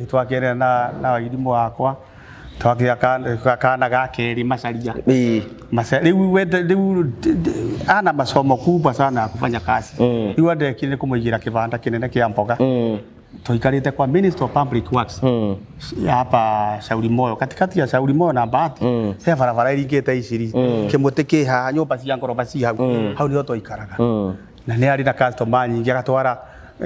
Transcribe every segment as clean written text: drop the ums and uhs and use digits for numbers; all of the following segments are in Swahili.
twakere na wagirimu wakwa twakia kana gakeri masaria riu ana masomo kubwa sana kufanya kazi riu ndekire kumuigira kibanda kinene kia mboga tuikarite kwa Ministry of Public Works hapa Shauri Moyo katikati ya Shauri Moyo na Bahati he barabara iringite iciri kimuti kiha nyumba cia ngoroba ci hau ndio tuikaraga na ni ari na customer nyingi agatwara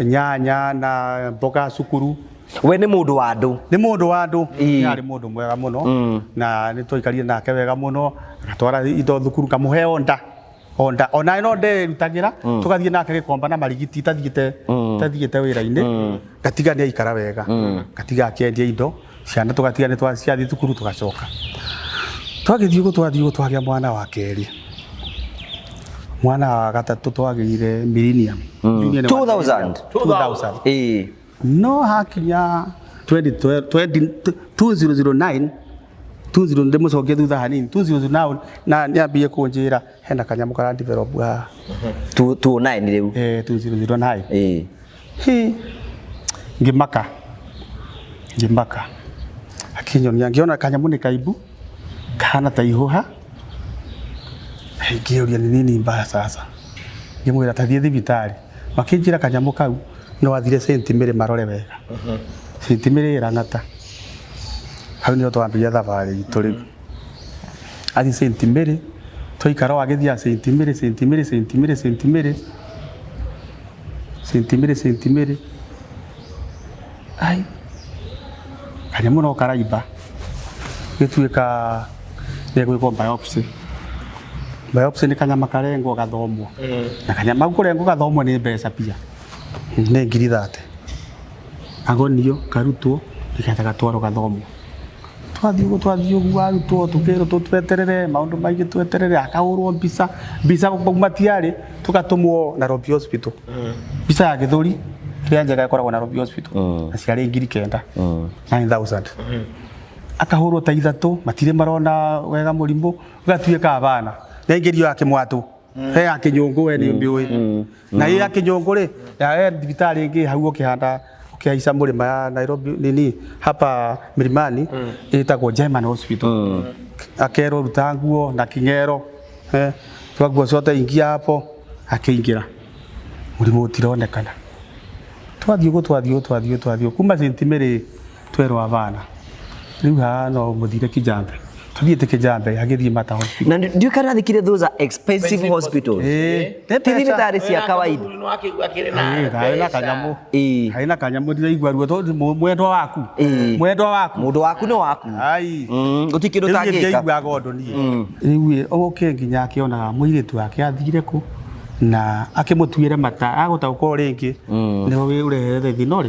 nyanya na mboga cukuru. We ni mundu wa andu? Ni mundu wa andu, ni ari mundu mwega muno na ni twikarire nake wega muno agatwara indo thukuru kamuhe onda ona ino nde rutagira tugathie nake gikomba na marigiti tathiite wira-ini gatiga ni aikara wega gatiga akiendia indo ciana tugatiga ni twaciathi thukuru tugacoka twagithie twagia mwana wa keri mwana wa gatatu twagire Millennium 2000 no hakinya 2009 2000 ndemo cokia thutha hanini 2009 na niambie kunjira hena kanyamu kara develop 2009 riu 2009 ngimaka akinyonia ngiona kanyamu ni kaibu kana taihuha ngiuria ni nini mbaya sasa ngimwira tathie thibitari makinjira kanyamu kau no athire sentimere marore wega sentimere irangata hau nio twambia thabari itu riu athi sentimere twaikara agithia sentimere ai kanyamu no karaiba gituika gwiko biopsy ni kanyama karengo gathomwo na kanyama kurengo gathomwo ni mbeca pia ni ngiri 30 agonio karutwo nikataga twaro gathomwo twathio arutwo tukero tweterere maundu maingi tweterere akahurwo mbica kumatiari tugatumwo Nairobi Hospital mbica ya githuri ria njega ikoragwo Nairobi Hospital na ciari ngiri 9000 akahurwo ta ithatu matire marona wega murimu gatuika abana na ingirio yake mwatu he yake nyongo we ni mbiui na ye yake nyongo ri ya thibitari ingi hau ukihanda ukiaisha murima ya Nairobi nini hapa Milimani itagwo German Hospital akero rutanguo na kingero twaguo sote ingia hapo akiingira murimu utironekana twathio kuma sentimere twero abana riu no muthire Kijambe tuthiete Kijambe agithie Mata Hospital na ndio kana thikire those are expensive hospitals thibitari cia kawaida haina kanyamu haina kanyamu ndiraigua ruo to mwendwa waku mundu waku ni waku ai utikindo tangika ndaigua gondo nie riu oke nginya akiona muiritu wake athire ku na akimutuire mata agutauko ringi niho we urehere thinori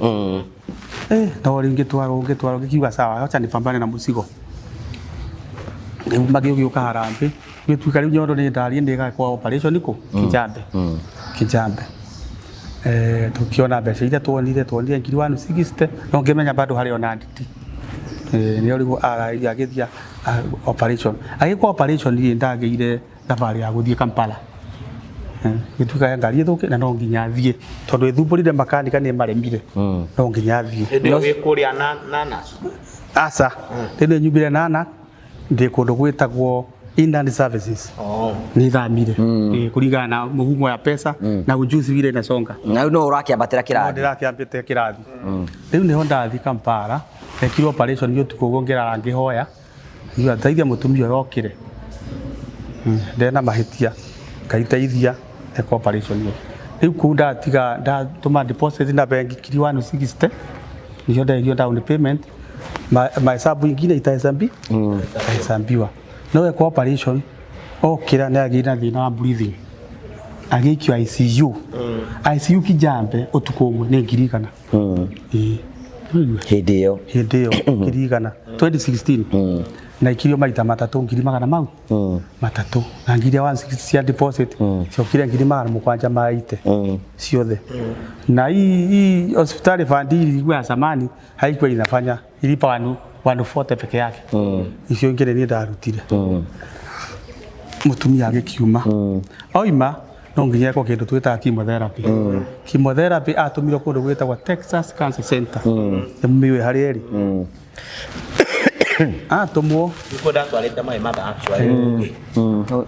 no ringi twaro ngikiuga sawa acha nipambane na musigo riu magiuka harambe gituika riu nyondo ni ndari ndiga kwa operation ku Kijambe tukiona mbeca iria tuonire ngiri 160 no ngimenya bado hari ona nditi nio riu ara agithia operation agikwa operation ni ndageire thabari ya guthie Kampala gituika ngari ithuke na no nginya thie tondu ithumburire makanika ni maremire no nginya thie ndio wikuria nana asa ndio nyubire nana ndi kundu gwitagwo Inland Services ni thamire kuringana na muhumo ya pesa na ujuzi vile inasonga na no urakiambatira kirathi ndirakiambite kirathi riu niho ndathi Kampala ekiro operation yo tukugongera ngihoya niyo ataithia mutumia rokire ndena mahitia kaiteithia eko operation yo riu kunda tiga ndatuma deposit na benki kiri 160 niyo ndio down payment mahesabu ingine itahesambiwa no eko operation okira na agina thina wa breathing agikio ICU Kijambe utukumwe ni ngiri 100 hindi yo ngiri 100 2016 na ikirio maita matatu ngiri 100 mau matatu na ngiri 160 cia deposit ciokire ngiri 700 maite ciothe na hii hospitali fandi ya zamani haikuwa inafanya ilipa 140 peke yake icio ngire ni ndarutire mutumia agikiuma oima no nginya ko kindu twita chemotherapy chemotherapy atumiro kundu gwitagwa Texas Cancer Center miwe hari eri atumwo niko ndatwarite mai mother actually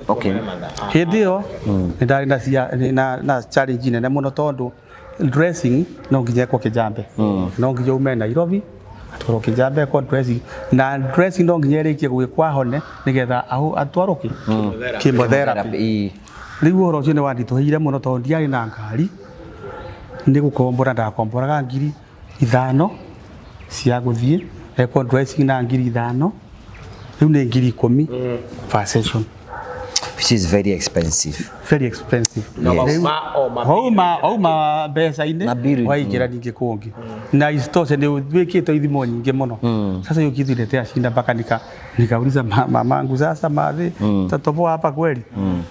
okay hindio ndari na challenge nene muno tondu dressing no nginya ko kijambe no nginya ume Nairobi atwaro kijambe ko dressing na dressing no nginya rikie gwikwa hone nigetha atwaroke chemotherapy riu horo cine wandituhire muno tondu ndiari na ngari ndi gukombora ndakomboraga ngiri 5 cia guthie eco dressing na ngiri 5 riu ni ngiri 10 per session, which is very expensive. No, yes. Oma besa ine waikira ninge kungi na istose ni wikite ithimo nyingi muno sasa hiyo kitu ilete ashinda mpaka nikauliza mamangu sasa madhi tatoboa hapa kweli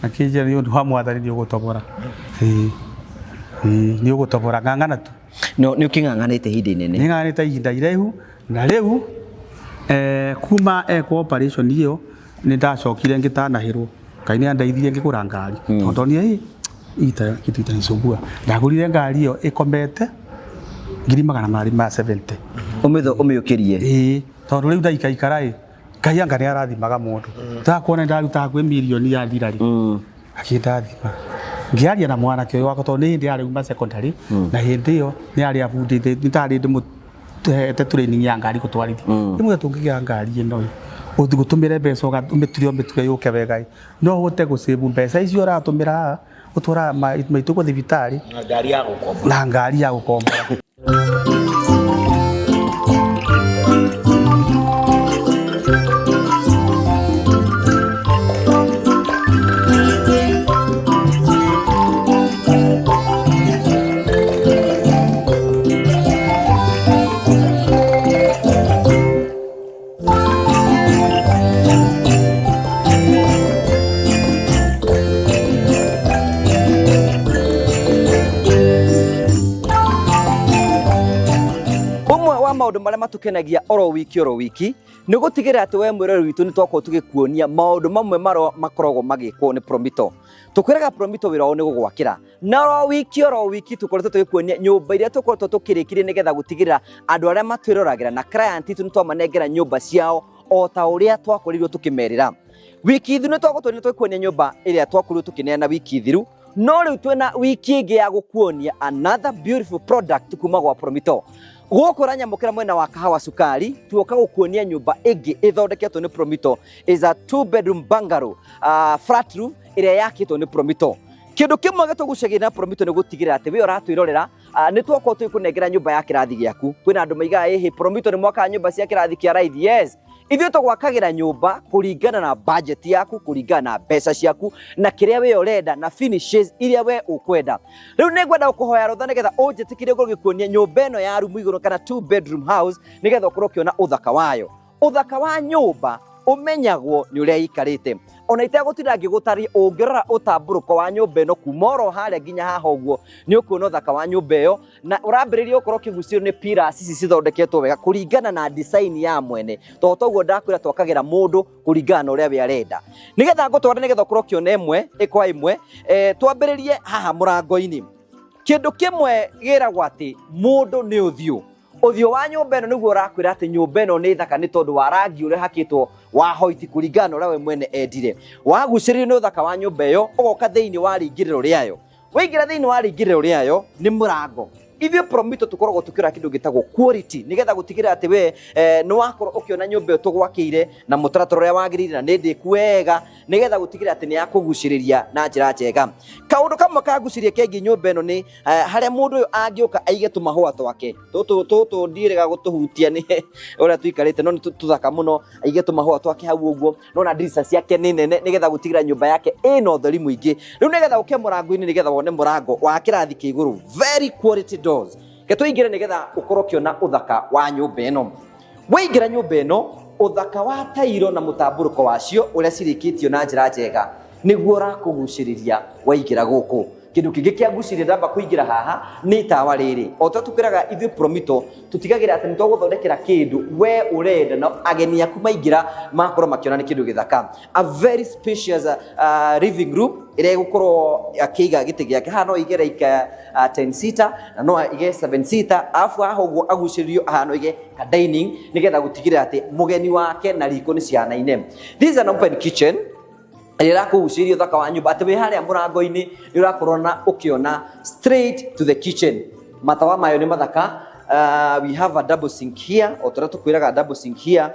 akija ni ndo hamwathani ni ugutobora ni ugutobora ngangana tu no ni ukinganganite hindi nene nganganite ihinda irehu na riu kuma cooperation hiyo ni ndacokire ngitanahirwo kaini andaithie ngikura ngari tondu ni ita kitu itanisubua ndagurire ngari iyo ikomete ngiri 270 umiukirie tondu riu ndaikaikara Ngai anga ni arathimaga mundu takuona ndaruta gwe milioni ya thirari akindathima ngiaria na mwana kio wako tondu hindi ari uma secondary na hindi iyo ni ari abundite ndari ndimutete training ya ngari gutwarithia imwe tungigia ngari ino uthi gutumire mbeca umeturio yuke wega no hote gusibu mbeca icio uratumira utwara maitu kwa thibitari na ngari ya gukomba maundu maria matukenagia oro wiki ni gutigira ati we mwirero witu ni twako tugikuonia maundu mamwe maro makoragwo magikwo ni Promito tukwiraga Promito wira ni gugwakira na oro wiki tukoretwo tugikuonia nyumba iria tukoretwo tukirikire nigetha gutigirira andu aria matwiroragera na client itu ni twamanengera nyumba ciao o ta uria twakorirwo tukimerira wiki thiru ni twagotwo twikuonia nyumba iria twakorirwo tukineana wiki thiru no riu twina wiki ingi ya gukuonia another beautiful product kuma gwa Promito gukora nyamukira mwena wa kahawa sukari tuoka gukuonia nyumba ingi ithondeketwo ni Promito is a 2-bedroom bungalow flat roof iria yakitwo ni Promito kindu kimwe gitugucagia na Promito ni gutigirira ati we uratwirorera ni twako tukunengera nyumba ya kirathi giaku kwina andu maiga Promito ni mwaka nyumba cia kirathi kia raithi yes ithio tugwakagira nyumba kuringana na budget yaku kuringana na mbeca ciaku na kiria we urenda na finishes iria we ukwenda riu ningwenda gukuhoya rutha nigetha unjitikire gikuonia nyumba eno ya rumu iguru kana 2-bedroom house nigetha ukorwo kiona uthaka wayo uthaka wa nyumba umenyagwo ni uria ikarite ona itagutira ngigutaria ungirora utamburuko wa nyumba eno kumoro haria nginya haha uguo ni ukuona uthaka wa nyumba iyo na urambiriria ukorwo kigucio ni pillars ici cithondeketwo wega kuringana na design ya mwene toguo ndakwira twakagira mundu kuringana na uria we arenda nigetha ngutwara nigetha ukorwo kiona imwe ikwa imwe twambiririe haha murango-ini kindu kimwe giragwo ati mundu ni uthio uthio wa nyumba eno niguo urakwira ati nyumba eno ni thaka ni tondu wa rangi uria hakitwo wa hoiti kuringana uria we mwene endire waguciririo ni uthaka wa nyumba iyo ugoka thiini wa ringiriro riayo waingira thiini wa ringiriro riayo ni murango ithio Promito tukoragwo tukira kindu gitagwo quality nigetha gutigirira ati we ni wakorwo ukiona nyumba iyo tugwakire na mutaratara uria wagirire na ni ndiku wega nigetha gutigirira ati ni yakuguciriria na njira njega kaundu kamwe kaguciria kengi nyumba eno ni haria mundu uyu angioka aige tumahua twake tutu ndirega gutuhutia ni uria tuikarite no ni tuthaka muno aige tumahua twake hau uguo no na dirisa ciake ni nene nigetha gutigirira nyumba yake ina utheri muingi riu nigetha uke murango-ini nigetha wone murango wa kirathi kia iguru very quality doors ketũingĩre nigetha ukorwo kiona uthaka wa nyumba eno waingira nyumba eno uthaka wa tairo na mutamburuko wacio uria cirikitio na njira njega niguo rakuguciriria waingira guku kindu kingi kia gucirira ndamba kuingira haha ni tawa riri ota tukiraga ithu Promito tutigagira ati nitwaguthondekera kindu we urenda na ageni aku maingira makoro makiona ni kindu githaka. A very spacious living room ire gukorwo akiiga giti giake hano igera ika 10 seater na no ige 7 seater afu ahoguo aguciririo hano ige ka dining nigetha gutigira ati mugeni wake na riko ni cianaine. This is an open kitchen ira kugucirio thaka wa nyumba ati we haria murango-ini ni urakorwo na ukiona straight to the kitchen. Matawa mayo ni mathaka. We have a double sink here, otora tukwiraga double sink here,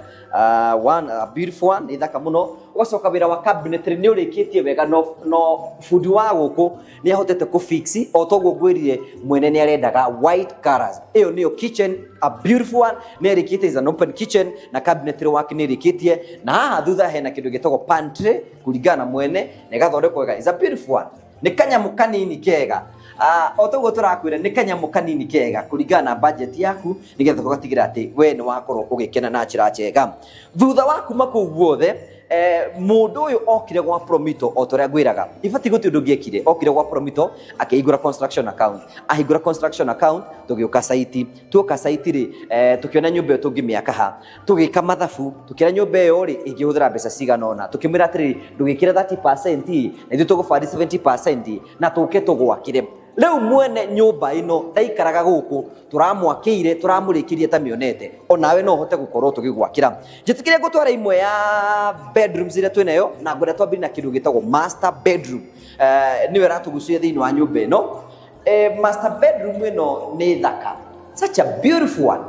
one a beautiful one ithaka muno. Ugacoka wira wa cabinetry ni urikitie wega no food wa guku ni ahotete ku fix otoguo ngwirire mwene ni arendaga white colors. Iyo niyo kitchen, a beautiful one ni urikitie, is an open kitchen na cabinetry wake ni urikitie na haha thutha hena kindu gitagwo pantry kuringana mwene na igathondekwo wega. Is a beautiful one, ni kanyamu kanini kega. Otoguo turakwira ni kanyamu kanini kega kuringana na budget yaku nigetha gutigira ati we ni wakorwo ugikena na njira njega. Thutha wa kuma kuu guothe mundu uyu okire gwa Promito otoria gwiraga ibati guti undu giekire okire gwa Promito akihingura construction account. Ahingura construction account tugiuka site tuoka site ri tukiona nyumba iyo tungimiaka ha tugika mathabu tukira nyumba iyo ri ingihuthira mbeca cigana ona tukimira atiri ndugikire 30% na ithu tugufari 70% na tuke tugwakire. Leo mwene nyumba ino ndaikaraga guku turamwakiire turamurikirie ta mionete onawe no hote gukorwo tugigwakira. Jitikire gutwara imwe ya bedrooms ire twenayo na ngwenda twambire na kindu gitagwo master bedroom. Niwe ratugucie thiini wa nyumba ino. Master bedroom ino ni thaka, such a beautiful one.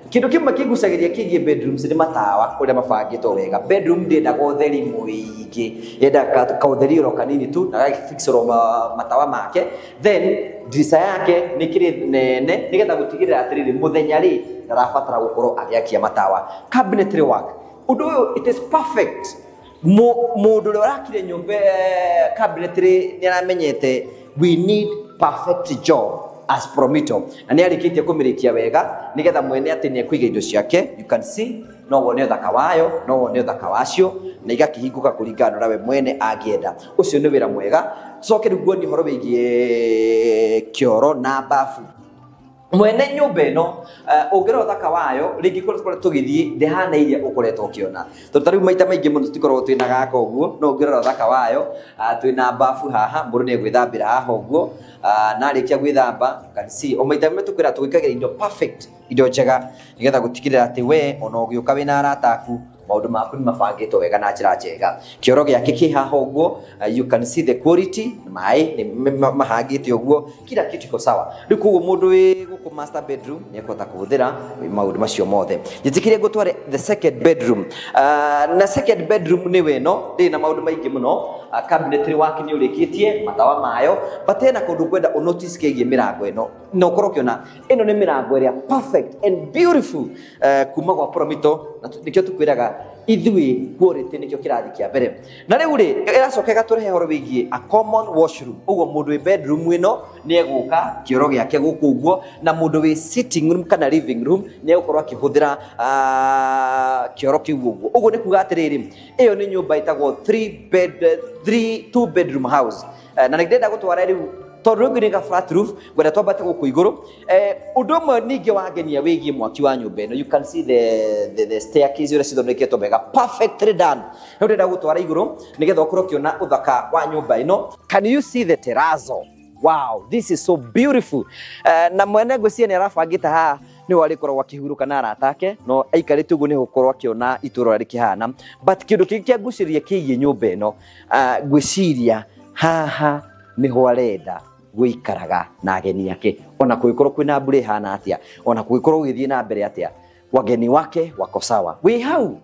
Kindu kimwe kigucagiria kigie bedrooms ni matawa uria mabangitwo wega. Bedroom ndendagwo utheri muingi, yendaga kautheriro kanini tu na gafixerwo matawa make, then dirisha yake ni kiri nene nigetha gutigirira atiriri muthenya ri ndarabatara gukorwo agiakia matawa. Cabinetry work undu uyu it is perfect. Mundu uria urakire nyumba cabinetry ni aramenyete we need perfect job as Promito na ni arikitie kumirikia wega nigetha mwene ati ni kwiga indo ciake. You can see no wone thaka wayo no wone thaka wacio na igakihinguka kuringana nawe mwene agienda. Ucio ni wira mwega. Coke ruguo ni horo wigie kioro na bafu mwene nyumba ino ungirwo thaka wayo ringi korwo tugithii ndehana iria ukoretwo ukiona tariu maita maingi muno tikorwo twina gaka uguo no ungirwo thaka wayo twina bafu haha mundu ni gwithambira haha uguo na arikia gwithamba kanisi o maita me tukwira tugikagira indo perfect indo njega nigetha gutigirira ati we ona ugiuka wina arata aku maundu maku ni mabangitwo wega na njira njega. Kioro giake ki haha uguo, you can see the quality mai ni mahangite uguo kila kitu kiko sawa. Riku mundu wi guku master bedroom ni ekota kuhuthira maundu macio mothe. Jitikire gutware the second bedroom. Na second bedroom ni weno ndina maundu maingi muno. Cabinetry wake ni urikitie matawa mayo batena kundu kwenda unotice kigie mirango ino no korokiona ino ni mirango ria perfect and beautiful kuma gwa Promito na nikyo tukwiraga ithui quality nikyo kirathi kia mbere. Na riu ri iracoka gaturehe horo wigie a common washroom. Ugo mundu wi bedroom ino ni eguka kioro giake guku uguo na mundu wi sitting room kana living room ni egukorwo akihuthira kioro kiu uguo. Ugo ni kuga atiriri iyo ni nyumba itagwo 2 bedroom house. Na nigenda gutwara riu tondu ngi ni flat roof gwenda twambate guku iguru. Undu mwe ningi wagenia wigie mwaki wa nyumba ino. You can see the staircase ura cithondeketwo wega perfectly done. No ndenda gutwara iguru nigetha ukorwo kiona uthaka wa nyumba ino. Can you see the terrazzo? Wow, this is so beautiful. Na mwene ngwiciria ni arabangita haha ni wari korwo wakihuruka na aratake no aikarite ugu ni gukorwo akiona ituro rikihana. But kindu kingi nguciria kigie nyumba ino ngwiciria haha ni ho arenda guikaraga na ageni yake ona kuikorwo kwina mbure hana atia ona kuikorwo ugithie na mbere atia wageni wake wako sawa wi hau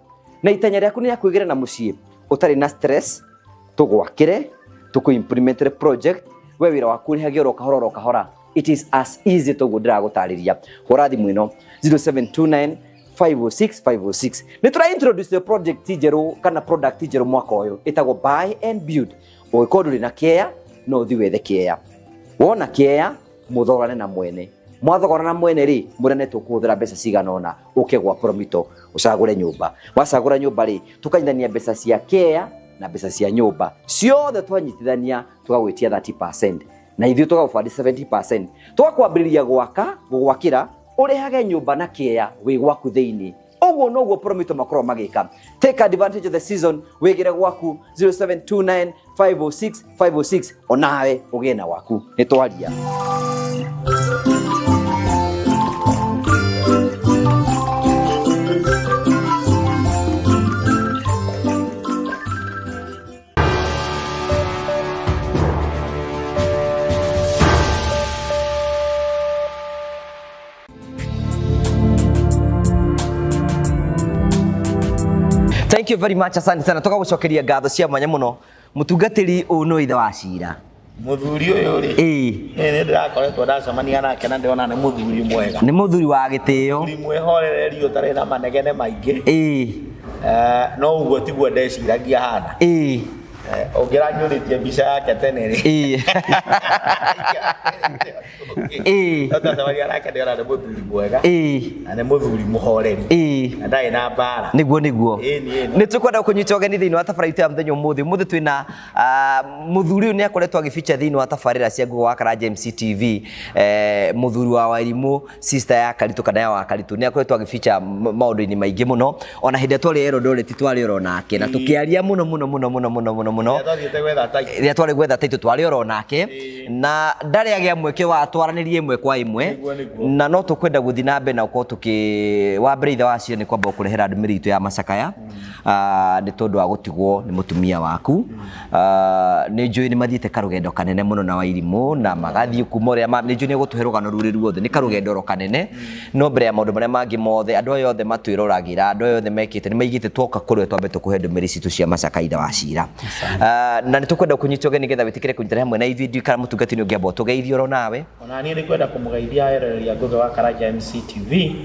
na itanya riaku ni akuigira na mucii utari na stress tugwakire tuku implement project we wira waku ni hagiro kahora. It is as easy to gudira gutariria hora thimu ino 0729 506 ni try introduce the project jeru kana product jeru mwaka uyu itago buy and build oikoduri na care no thiwe the care wona care muthorane na mwene mwathogorana na mwene ri murene tukuthira mbeca cigana ona uke gwa Promito ucagure nyumba wasagura nyumba ri tukanyithania mbeca cia care na mbeca cia nyumba ciothe twanyitithania tugagwitia 30% na ithuĩ tũgagũbandi 70%. Twakwambĩrĩria gwaka gũgwakĩra ũrehage nyũmba na kĩeya wĩ gwaku thĩinĩ. Ũguo noguo Promito makorwo magĩka. Take advantage of the season, wĩgĩre gwaku 0729 506 506 onawe ũgĩe na waku. Nĩ twaria. Thank you very much, asante sana. Toka gucokeria ngatho cia mwanya muno mutungatiri uno ithe wa Cira. Muthuri uyu ri ni ndirakoretwo ndacemania nake na ndiona ni muthuri mwega, ni muthuri wa gitio, ni mwehorereri utari na manegene maingi no uguo tiguo ndeciragia hana Ungiranyuritie mbica yake tene ri Tatawaria nake ndiona ni muthuri mwega na ni muthuri muhoreri na ndai na mbara niguo ni tukwenda kunyita ũgeni thĩinĩ wa tabarĩra ya mũthenya ũmũthĩ twĩna muthuri ni akoretwo agificha thĩinĩ wa tabarĩra cia Ngugi wa Karanja MC-TV muthuri wa Wairimu sister ya Karitũ kana ya wa Karitũ ni akoretwo agificha maũndũ-inĩ maingĩ mũno ona hĩndĩ twari Eldoret twari oro nake na tukiaria mũno ria twari gwetha title twari oro nake na ndari agia mweke wa twaranirie imwe kwa imwe na no tukwenda guthi na mbe na uko tuki wa mbere ithe wa Cira ni kwamba kurehera ndumiri itu ya macakaya ni tondu wa gutigwo ni mutumia waku ni njui ni mathiite karugendo kanene muno na Wairimu na magathi kuma ria ni njui ni gutuhe rugano ruri ruothe ni karugendo ro kanene no mbere ya maundu maria mangi mothe andu ayo othe matwirораgira andu ayo othe mekite ni maigite twoka kuri twambe tukuhe ndumiri citu cia macakaya ithe wa Cira na ni tukwenda kunyita ũgeni getha witikire kunyitana hamwe na video kana mutungati-ini ungiamba tugeithio oro nawe ona ni kwenda kumugeithia ereri ya Ngugi wa Karanja MC-TV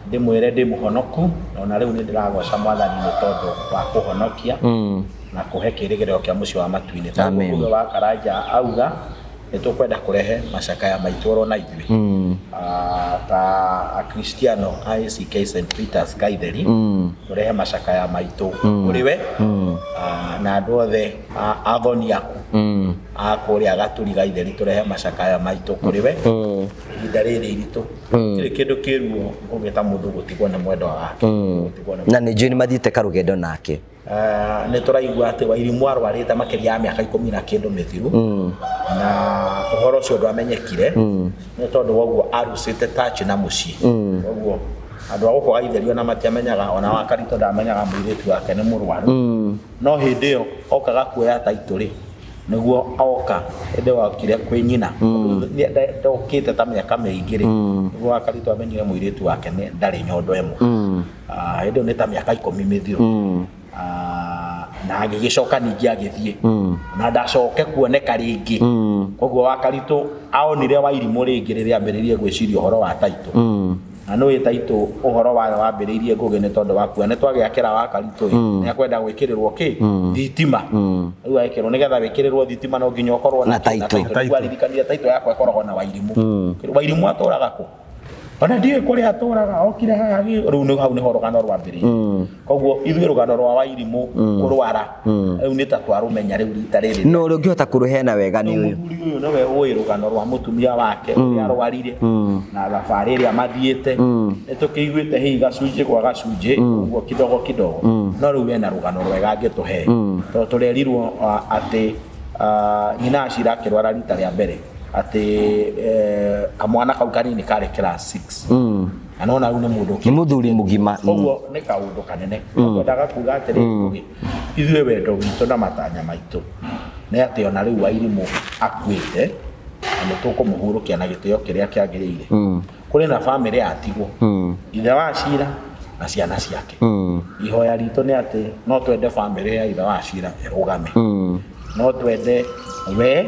ndimwire ndi muhonoku ona riu ni ndiragoca mwathani ni tondu wa kuhonokia na kuhe kirigiro kia mucio wa matu-ini ta Ngugi wa Karanja auga ni tukwenda kurehe macakaya maitu oro na ithuĩ ta Akristiano ICK St Peter's Gaitheri kurehe macakaya maitu kuriwe na andu othe athoni aku akuria gaturi Gaitheri turehe macakaya maitu kuriwe ihinda rĩrĩ iritũ kiri kindu kiruo ugita mundu gutigwo na mwendwa wake na ni njui ni mathiite karugendo nake ni turaigua ati Wairimu arwarite makiria ya miaka 10 na kindu mithiru na uhoro ucio ndwamenyekire ni tondu woguo arucite touch na mucii woguo andu aguko Gaitheri ona matiamenyaga ona wa Karitũ ndamenyaga mwiritu wake ni murwaru no hindi iyo okaga kuoya title niguo oka ende wakire kwi nyina ndokite ta miaka miingi ri niguo wa Karitũ amenyire mwiritu wake ni ndari nyondo emo ende ni ta miaka 10 mithiru na agigicoka ningi agithie na ndacoke kuoneka ringi koguo wa Karitũ aonire Wairimu ringi riria ambiririe gwiciria uhoro wa title na no itaito uhoro wa wambiririe Ngugi ni tondu waku ne twagiakira wa Karitũ ni akwenda gwikirirwo ki thitima riu aikirwo nigetha wikirirwo thitima no nginya ukorwo na title kwaririkania title yakwa ikoragwo na Wairimu Wairimu aturaga ku ona ndiye kuri aturaga okire haha riu ni hau ni rugano rwambiririe koguo ithuĩ rugano rwa Wairimu kurwara riu ni ta twarumenya riu rita rĩrĩ no rungihota kuruheana wega ni uyu no we uĩ rugano rwa mutumia wake uria arwarire na thabarĩ ĩrĩa mathiĩte nĩ tũkĩiguĩte hihi gacunjĩ gwa gacunjĩ ũguo kidogo no rĩu wena rugano rwega angĩtũhe tondũ tũrerirwo atĩ nyina Cira akĩrwara rita rĩa mbere ati kamwana kau kanini kare class 6 anona rĩu nĩ mũndũ ni muthuri mugima koguo nĩ kaũndũ kanene kwendaga kuga atĩrĩ ithuĩ wendo witũ na matanya maitũ nĩ atĩ ona rĩu Wairimu akuĩte na tũkũmũhurũkia na gĩtĩo kĩrĩa kĩagĩrĩire kũrĩ na bamĩrĩ yatigwo ithe wa Cira na ciana ciake ihoya ritũ nĩ atĩ no twende bamĩrĩ ya ithe wa Cira ĩrũgame no twende we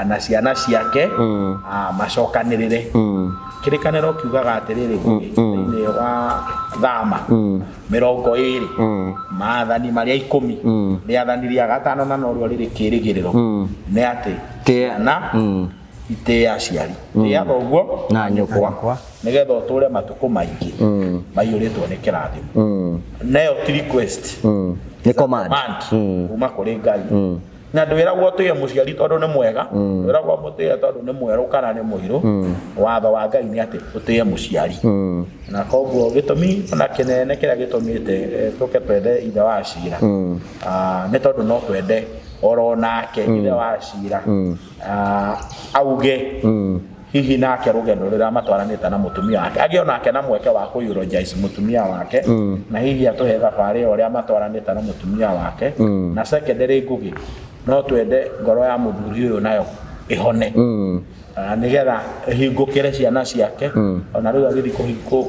na ciana ciake macokanĩrĩre kirikanĩro kiugaga atĩrĩrĩ thĩinĩ wa Thama 20 maathani marĩa 10 rĩathaniria gatano na norĩo rĩrĩ kĩrĩgĩrĩro nĩ atĩ na itĩa aciari tĩa thoguo na nyũkwa nigetha ũtũre matukũ maingĩ maiyũrĩtwo nĩ kĩrathimo nayo request ni command kuma kũrĩ Ngai na ndwiragwo tuye muciari tondu ni mwega ndwiragwo mutuye tondu ni mweru kana ni muiru watho wa Ngai ni ati utuye muciari na koguo gitumi na kinene kiria gitumite tuke twende ithe wa Cira ni tondu no twende oro nake ithe wa Cira auge hihi nake rugendo rira matwaranite na mutumia wake agionake na mweke wa kueulogize mutumia wake na hihi atuhe thabari uria matwaranite na mutumia wake na secondary ngugi no twende ngoro ya muthuri uyu nayo ihone nigetha hingukire ciana ciake ona riu agithi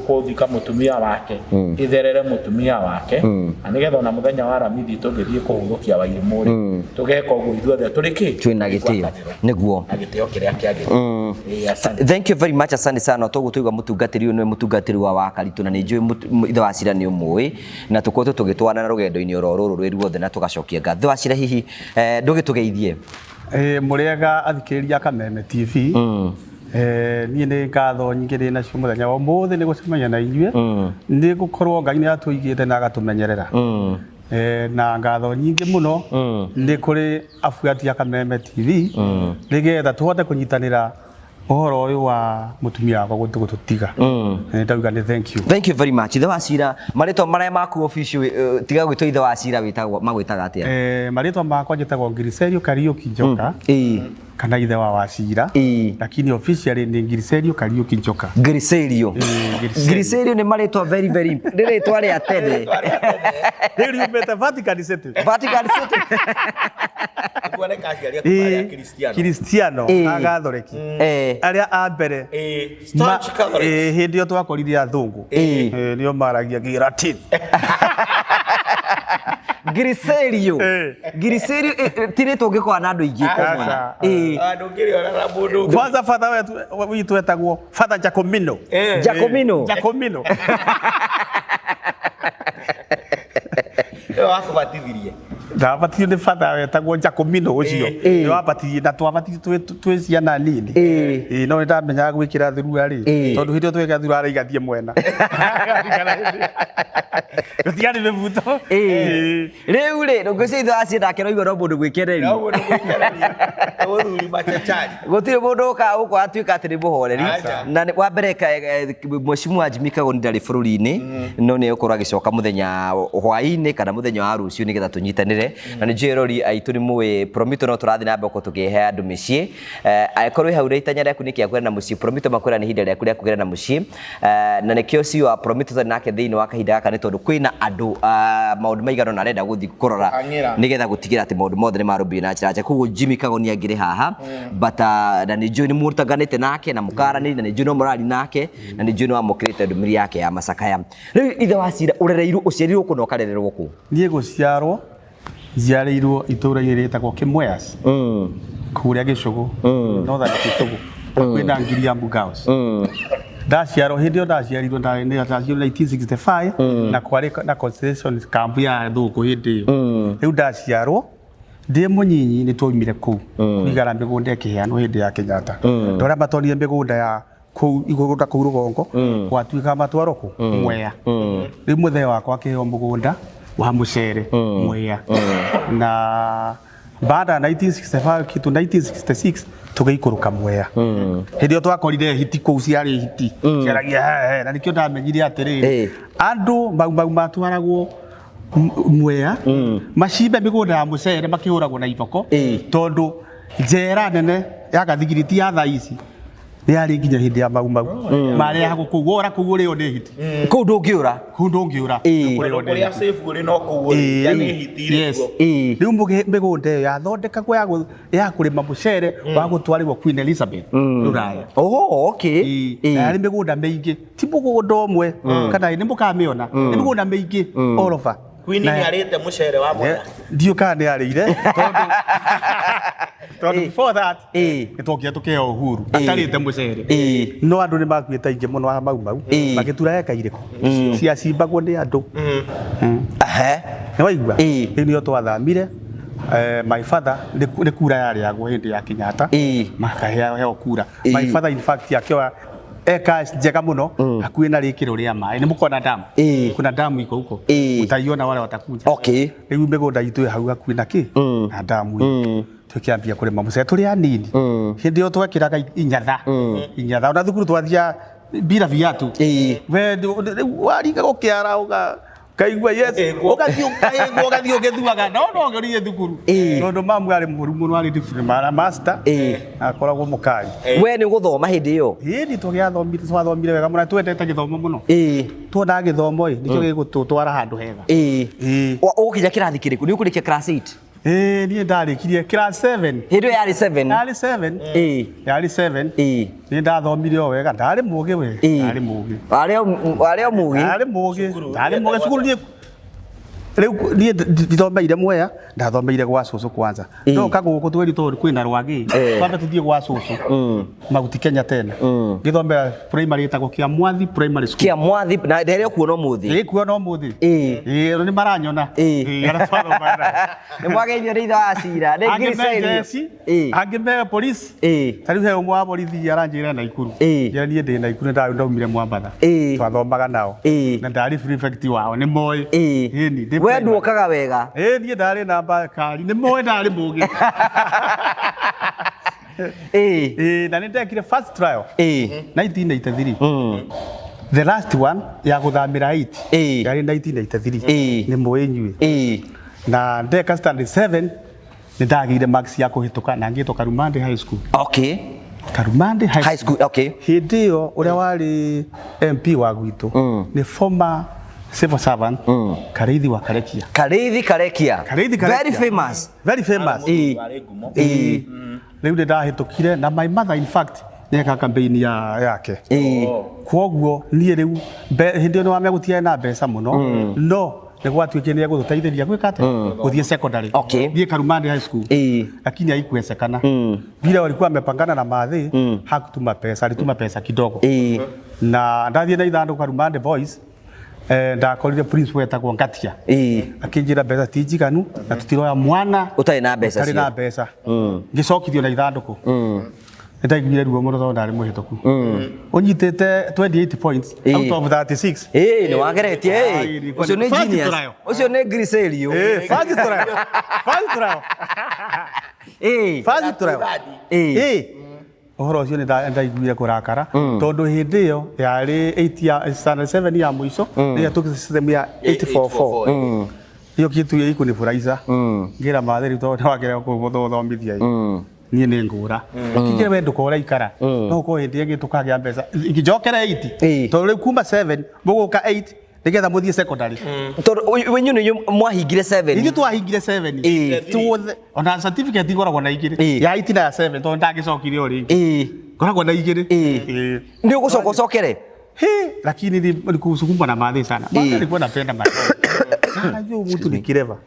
kuthika mutumia wake itherere mutumia wake na nigetha ona muthenya wa ramithi tungithie kuhurukia Wairimuri tugeka uguo ithuothe turiki twina gitio niguo agitio kiria kiagi thank you very much asante sana toguo tuiga mutungatiri uyu ni mutungatiri wa Wakaritu na ni njui ithe wa Cira ni umui na tukotu tugitwana na rugendo-ini oro ruru rwi ruothe na tugacokia ngatho wa Cira hihi ndugitugeithie muriega athikiriria Kameme TV niĩ nĩ ngatho nyingĩ ndĩ nacio mũthenya wa ũmũthĩ nĩ gũcemania na inyuĩ nĩ gũkorwo Ngai nĩ atũigĩte na agatũmenyerera na ngatho nyingĩ mũno nĩ kũrĩ abuati a Kameme TV nĩgetha tũhote kũnyitanĩra uhoro uyu wa mutumia wakwa gututiga ndauga ni thank you very much ithe wa Cira maritwa maria maku official tiga gwitwa ithe wa Cira witagwo magwitaga atia maritwa makwa njitagwo Ngiricerio Kariuki Njoka kana ithe wa Cira lakini officially ni Ngiricerio Kariuki Njoka Ngiricerio ni maritwa very very ritwa ria tene riumete Vatican City kuoneka aciaria kuma Cristiano agathoreki aria a mbere hindi yo twakorithia athungu nio maragia Giratin Ngiricerio tire tungikwa na andu ingi komwe andu ngiri ona na mundu kwanza father wetu witu etagwo Father Jacomino yo akubatithirie ndabatithio ni father wetagwo Jacomino ucio ni wabatithie na twabatithio twi ciana nini no ndamenyaga gwikira thurua ri tondu hindi tweka thurua ri igathie mwena gutiani mebuto riu ri ngwiciria ithe wa Cira nake no igwa no mundu gwikereria uthuri machachari gutire mundu uka uko atuika ati ni muhoreri na wa mbere mheshimiwa Jimmy Kagonĩ ndari bururi-ini no ni ukorwo agicoka muthenya hwaini kana muthenya wa rucio nigetha tunyitanire na ni njirori aitu ni muwi Promito no turathi na mbeko tukihe andu micii akorwo hau itanya rĩaku ni kia kwenda na mucii Promito makwira ni hinda rĩaku rĩa kugera na mucii na nikio si wa Promito nake thiini wa kahinda gaka ni tondu kwina andu maundu maigano na arenda guthi kurora nigetha gutigira ati maundu mothe ni marubio na njira njega koguo Jimmy Kagonĩ angire haha but na ni njui ni murtaganite nake na mukarani na ni njui no murari nake na ni njui no amukirite ndumiri yake ya macakaya riu ithe wa Cira urereirwo uciarirwo kuno karererwo ku nie guciarwo njiarĩirwo itũũra-inĩ rĩtagwo Kĩmweas kũrĩa Gĩcũgũ Northern Gĩcũgũ kwĩna Ngiriamu Girls ndaciarwo hĩndĩ ĩyo ndaciarirwo ndaciarirwo 1965 na kwarĩ na concentration camp ya thũngũ hĩndĩ ĩyo rĩu ndaciarwo ndĩ mũnyinyi nĩ twaumire kũu kũigara mĩgũnda ĩkĩheanwo hĩndĩ ya Kenyatta ndorĩa matwarire mĩgũnda ya kũu igũrũ kũu rũgongo gwatuĩka matwarwo kũ Mwea rĩu mũthee wakwa akĩheo mũgũnda wa mucere Mwea na baada ya 1965 kitu 1966 tugeikuruka Mwea hindi yo twakorire hiti kuu ciarĩ hiti ciaragia na nikio ndamenyire atĩrĩrĩ andu mau matwaragwo Mwea macimbe mĩgũnda ya mucere makĩhũragwo na iboko tondu njera nene ya gathigiriti ya thaa ici yari nginya hindi ya mau mari ya guku wora kugu ri oni hiti ku ndungiura kuri ya safe uri no kugu yani hitire riu migunda iyo yathondekagwo ya kurima mucere wa gutwarirwo Queen Elizabeth Ruraya okay yari migunda meingi ti mugunda umwe kana ni mukamiona ni migunda meingi all over Queen ni arite mucere wa Mwea ndio kana arire tondu before that nitokia tukeo uhuru atarite mucere no andu ni makuite ingi muno wa mau magitura eka iriko cia cimbagwo ni andu ni waigua ni twathamire my father ni kura yari yagwo hindi ya Kenyatta makahea kura my father in fact akiwa eka njega muno hakuhĩ na rĩkĩro rĩa maĩ nĩ mũkona damu kuna damu iko huko utaiona wale watakuja okay rĩu mĩgũnda itũ haũ hakuhĩ na kĩ na damu tũkĩambia kũrĩma mũcere tũrĩ anini hĩndĩ ĩyo twekĩraga inyatha ona thukuru twathia bila viatu we wariga gũkĩara kaigua yes ugathio ũgĩthuaga no ũgĩrire thukuru tondũ mamu arĩ mũru mũno arĩ different master akoragwo mũkari we nĩ gũthoma hĩndĩ ĩyo ĩni twathomire wega mũno twendete gĩthomo mũno tuonaga gĩthomo nĩkĩo gĩgũtwara handũ hega ũgũkinya kĩrathi kĩrĩkũ nĩ ũkũrĩkia class 8 niĩ ndarĩkirie class 7 hĩndĩ yarĩ 7 yarĩ 7 nĩ ndathomire o wega ndarĩ mũgĩ we ndarĩ mũgĩ warĩ mũgĩ cukuru rĩu niĩ ndithomeire Mwea ndathomeire gwa cũcũ kwanza ndoka gũkũ tweri tondũ kwĩna rwagĩ twambe tũthiĩ gwa cũcũ Maguti Kenya tena ngĩthomera primary ĩtagwo Kĩamwathi primary school Kĩamwathi na ndereo kuona ũmũthĩ kuona ũmũthĩ nĩ maranyona nĩ mwageithio nĩ ithe wa cira nĩ ngiricario angĩmega police tarĩu he ũmwe wa borithi aranjĩra Naikuru niĩ ndĩ Naikuru ndaumire Mwambatha twathomaga nao na ndarĩ prefect wao nĩ moĩ we nduokaga wega niĩ ndarĩ namba kari nĩ moĩ ndarĩ mũgĩ na nĩ ndekire first trial 1983 the last one ya gũthamĩra 8 yarĩ 1983 nĩ moĩ inyuĩ na ndeka standard 7 nĩ ndagĩire marks ya kũhĩtũka na ngĩhĩtũka Rumande High School Karumande High School hĩndĩ ĩyo ũrĩa warĩ MP wa gwitũ nĩ former civil servant Kareithi wa Karekia very famous rĩu ndahĩtũkire na my mother in fact nĩeka campaign yake kwoguo niĩ rĩu hĩndĩ ĩyo nĩwamegũtiarĩ na mbeca mũno no nĩgwatuĩkire nĩ egũtũteithĩria gwĩka atĩ gũthiĩ secondary thiĩ Karumande High School lakini haikuwezekana vile walikuwa wamepangana na madhi hakutuma pesa alituma pesa kidogo na ndathiĩ na ithandũkũ Karumande Boys ndakorire principal wetagwo Ngatia akĩnjĩra mbeca ti njiganu na tũtiroya mwana ũtarĩ na mbeca ũtarĩ na mbeca ngĩcokithio na ithandũkũ ndaiguire ruo mũno tondũ ndarĩ mũhĩtũku ũnyitĩte 28 points out of 36 nĩ wageretie ũcio nĩ genius ũcio nĩ ngiricario first trial ũhoro ũcio nĩ ndaiguire kũrakara tondũ hĩndĩ ĩyo yarĩ 7 ya mũico rĩrĩa tũkĩ system ya 844 iyo kitu ya ikunifurahisha ngira matheri tondũ wagerera gũthomithia niĩ nĩ ngũra kĩngĩra wendo kora ikara no ko hĩndĩ ĩngĩ tũkagĩa mbeca ingĩjokera 8 tondũ rĩu kuma 7 mũgũka 8 nĩgetha mũthiĩ secondary tondũ wenyu nĩ mwahingire 7 ithuĩ twahingire 7 tuothe ona certificate igoragwo na igĩrĩ ya 8 na ya 7 tondũ ndangĩcokire o rĩngĩ ngoragwo na igĩrĩ nĩ ũgũcoka ũcokere lakini ni kusukuma na mathi sana mathi alikuwa napenda masomo najua mtu ni kireva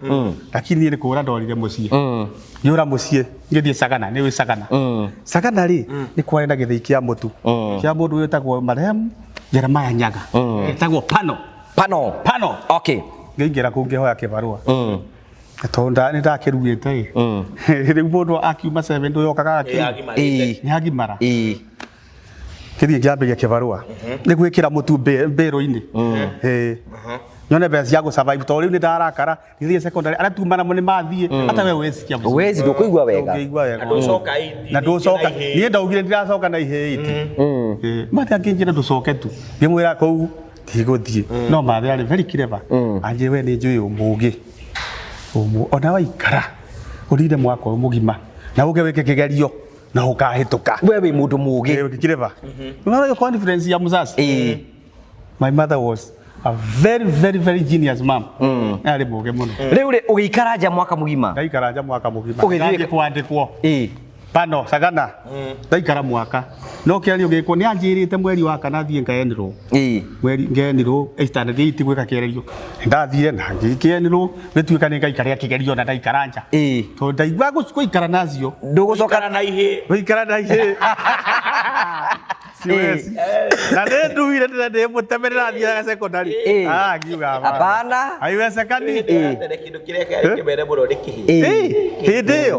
lakini ni kuona ndorire mucie nyura mucie ngithie Sagana ni wi Sagana ri ni kwenda githii kia mutu kia mundu wetagwo Marehemu Jeremiah Nyaga etagwo Pano okay ngĩingĩra kũu ngĩhoya kĩbarũa tonda nĩ ndakĩruĩte rĩu mũndũ akiuma 7 ndũyokaga nĩ agimara kĩthiĩ ngĩambĩrĩria kĩbarũa nĩ gwĩkĩra mũtu mbĩrũ-inĩ nyone mbeca cia gũsurvive tondũ rĩu nĩ ndarakara ngĩthiĩ secondary arĩa tumana nĩ mathiĩ hata we wĩcikia wezi ndũkũigua wega na ndũcoka niĩ ndaugire ndiracoka na ihĩ mathi akĩnjĩra ndũcoke tu ngĩmwĩra kũu tigũthiĩ no mathi arĩ very clever anjĩrĩ we nĩ njũĩ ũmũgĩ ona waikara ũrinde mwaka mũgima na ũge wĩke kĩgerio na ũkahĩtũka we wĩ mũndũ mũgĩ clever unaona hiyo confidence ya mzazi my mother was a very genius mom arĩ mũgĩ mũno rĩu ũgĩikara nja mwaka mũgima ndaikara nja mwaka mũgima ngĩthiĩ kwandĩkwo Pano Sagana ndaikara mwaka no kĩario gĩkwo nĩ anjĩrĩte mweri wa kana thiĩ ngaenirwo mweri ngenirwo standard 8 gwĩka kĩgerio ndathire na ngĩkenirwo gĩtuĩka nĩ ngaikara kĩgerio na ndaikara nja tondũ ndaigua gũikara nacio ndũgũcoka na ihĩ gũikara na ihĩ siwezi na nduire ndĩmũtemerera thiaga secondary ngiuga hapana haiwezekani kĩndũ kĩrĩa kĩmere mũno nĩ kĩhĩ hĩndĩ ĩyo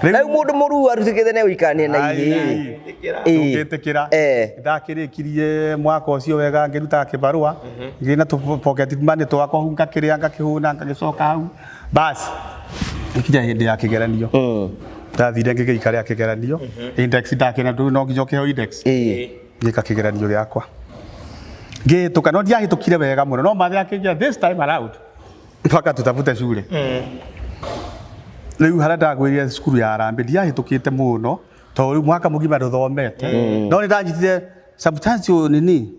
Rĩu mũndũ mũru arutikĩte ne ũikanie na igĩ. Ngĩtĩkĩra. Ndakĩrĩkirie mwaka ũcio wega ngĩruta kĩbarũa. Ngĩna tũ pocket money twakwa hau ngakĩrĩa ngakĩhũna ngagĩcoka hau. Basi. Ikinya hĩndĩ ya kĩgeranio. Ndathire ngĩgĩikara kĩgeranio. Index ndakĩna ndũ no nginya kĩheo index. Ngĩka kĩgeranio gĩakwa. Ngĩtũka no ndiahĩtũkire wega mũno no mathe akĩnjĩra this time around. Mpaka tutafute shule. Rĩu harĩa ndagwĩrire cukuru ya Harambee ndiahĩtũkĩte mũno tondũ rĩu mwaka mũgima ndũthomete no nĩ ndanyitire substantial nini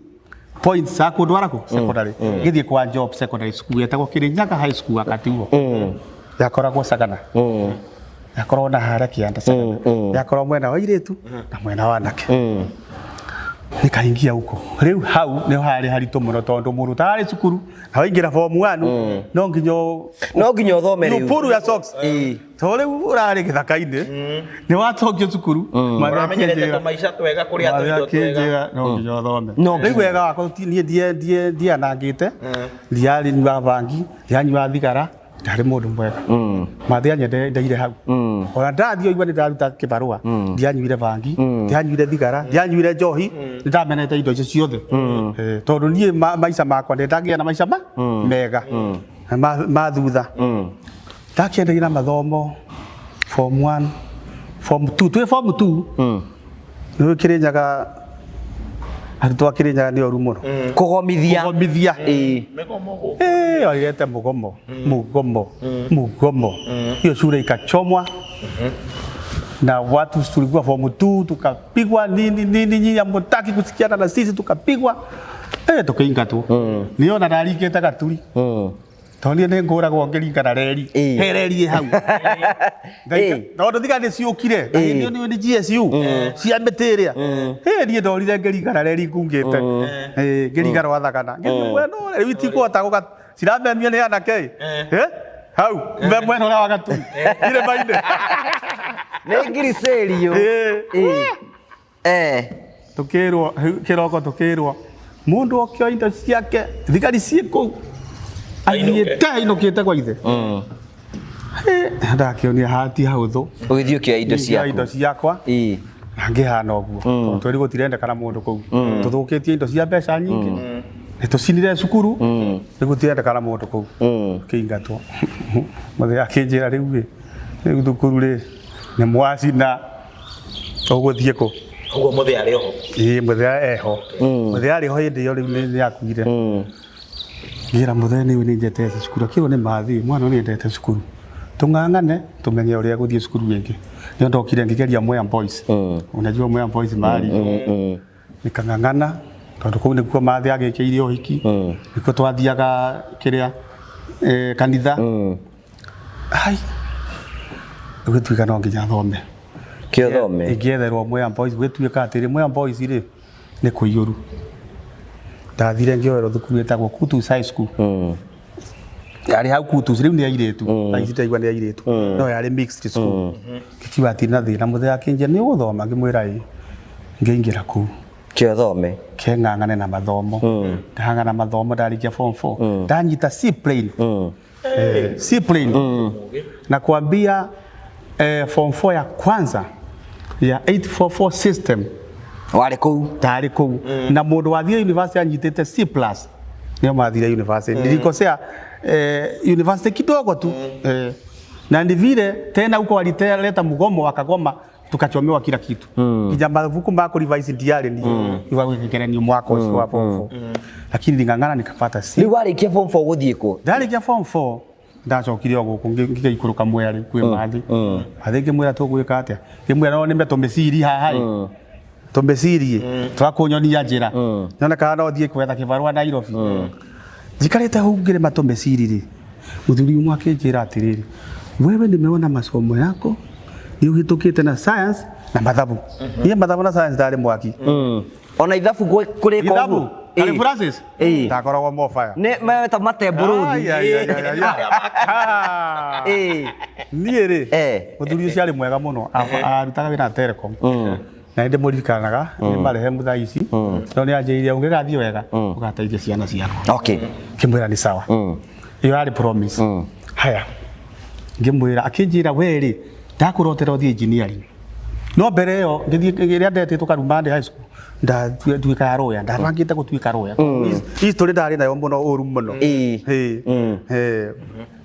points za kũndwara kũ secondary ngĩthiĩ kwa job secondary school yetagwo Kirinyaga high school wakati huo yakoragwo Sagana yakoragwo na harĩa kĩanda Sagana yakoragwo mwena wa airĩtu na mwena wa anake nikaingia huko rĩu hau nĩ harĩ haritũ mũno tondũ mũndũ tarĩ cukuru na waingĩra form 1 no nginya ũthome rĩu puru ya socks tondũ rĩu ũrarĩ gĩthaka-inĩ nĩ watokio cukuru maramenyerete tũmaica twega kũrĩa tũindo twega no nginya ũthome rĩu wega wakwa niĩ ndianangĩte ndianyua bangi ndianyua thigara ndarĩ mũndũ mwega mathia nyendeire hau ona ndathiĩ igua nĩ ndaruta kĩbarũa ndianyuire bangi ndianyuire thigara ndianyuire njohi nĩ ndamenete indo icio ciothe tondũ niĩ maica makwa nĩ ndagĩa na maica mega ma thutha ndakĩendeire na mathomo form 1 form 2 twĩ form 2 nĩ Kirinyaga arutwo a Kirinyaga nĩ oru mũno kũgomithia walileta mugomo hiyo shule ikachomwa na watu tulikuwa form 2 tukapigwa nini nyinyi hamtaki kusikiana na sisi tukapigwa tukainga tu niona narikĩte gaturi tondũ nĩ ngũragwo ngĩringana reri hereri hau tondũ thigara nĩ ciũkire nĩ GSU cia mĩtĩrĩa niĩ ndorire ngĩringana reri ngungĩte ngĩringana wa Thagana rĩu itikũhota ciramemio nĩ anake hau mwena ũrĩa wa gaturi irĩma-inĩ nĩ ngiricerio tukĩrwo kĩroko tukĩrwo mũndũ okĩo indo ciake thigari ciĩ kũu aigĩte ainũkĩte kwa ithe ndakĩonia hati hahũthũ ũgĩthiĩ ũkĩoya indo ciakwa na ngĩhana ũguo tondũ twĩrĩ gũtirendekana mũndũ kũu tũthũkĩtie indo cia mbeca nyingĩ nĩ tũcinire cukuru nĩ gũtirendekana mũndũ kũu kĩingatwo mũthee akĩnjĩra rĩu thukuru nĩ mwacina ũgũthiĩ kũ ũguo mũthee arĩ ho mũthee eho mũthee arĩ ho hĩndĩ ĩyo rĩu nĩ akuire ngira mũthee nĩ njĩtete cukuru akĩrwo nĩ mathi mwana nĩ endete cukuru tung'ang'ane tumenye ũrĩa gũthiĩ cukuru ĩngĩ nĩ ndokire ngĩgeria Mwea Boys unajua Mwea Boys mari nikang'ang'ana tondũ kũu nĩkuo mathi agĩkĩire ũhiki nĩkuo twathiaga kĩrĩa kanitha gũtuĩka no nginya thome ingĩetherwo Mwea Boys gwĩtuĩka atĩrĩ Mwea Boys rĩ nĩ kũiyũru ndathire ngĩoerwo thukuru ĩtagwo Kutus High School yarĩ hau Kutus rĩu nĩ airĩtu na ici ndaigua nĩ airĩtu no yarĩ mixed school kikiuga atĩ na thĩna mũthee akĩnjĩra nĩ ũgũthoma ngĩmwĩra ngĩingĩra kũu kĩothome keng'ang'ane na mathomo ndahang'ana mathomo ndarĩkia form 4 ndanyita C plane na kuambia form 4 ya kwanza ya 844 system warĩ kũu ndarĩ kũu na mũndũ wathire university anyitĩte C+ nĩo mathire university nilikosea university kidogo tu na ni vile tena huko walileta mgomo wakagoma tukachomewa kila kitu kija mavuku mako revise ndiare ni iwa kĩgeranio mwaka ũcio wa form 4 lakini ning'ang'ana nikapata C rĩu warĩkia form 4 gũthiĩ kũ ndarĩkia form 4 ndacokire gũkũ ngĩikũrũka Mwea rĩ kwĩ mathi athĩngĩ mwĩra tũgwĩka atĩa ngĩmwĩra no nĩme tũmĩciri haha tũmĩcirie twakũnyonia njĩra nonekaga no thiĩ kwetha kĩbarũa Nairobi njikarĩte hau ngĩrĩma tũmĩciri rĩ mũthuri ũmwe akĩnjĩra atĩrĩrĩ wewe nimeona masomo yako ni ũhĩtũkĩte na science na mathabu niĩ mathabu na science ndarĩ mwaki ona ithabu kũrĩ ithabu Kari Francis ndakoragwo mofaya nĩ ta matemburuthi niĩ rĩ mũthuri ũcio arĩ mwega mũno arutaga wĩra na Telecom na ndĩ mũririkanaga nĩ marehe mutha ici no nĩ anjĩrire ũngĩgathiĩ wega ũgateithia ciana ciakwa kĩmwĩra nĩ sawa iyo yarĩ promise haya ngĩmwĩra akĩnjĩra we rĩ ndakurotera uthie engineering no mbere yo ngiria ndetitwo Karumande high school ndatuika roya ndabangite gutuika roya history ndari nayo muno uru muno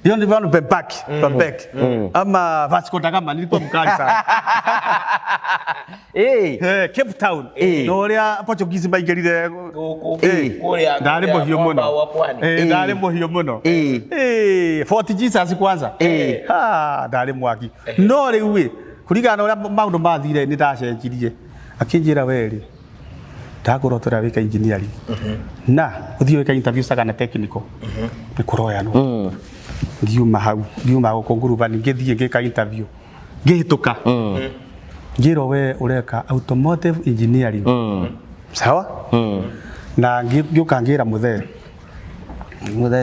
hiyo ni vano back ama Vasco da Gama nilikuwa mkali sana Cape Town no ria Portuguese maingerire ndari muhio muno ndari muhio muno Fort Jesus kwanza ndari mwaki no riu kurigana uria maundu mathire ni ndacenjirie akinjira weri ndagurotera wika engineering na uthio wika interview sagana technical nikuroya no ngiuma gukonguruba ngithie ngika interview ngihituka ngiro we ureka automotive engineering sawa na ngiukangira muthe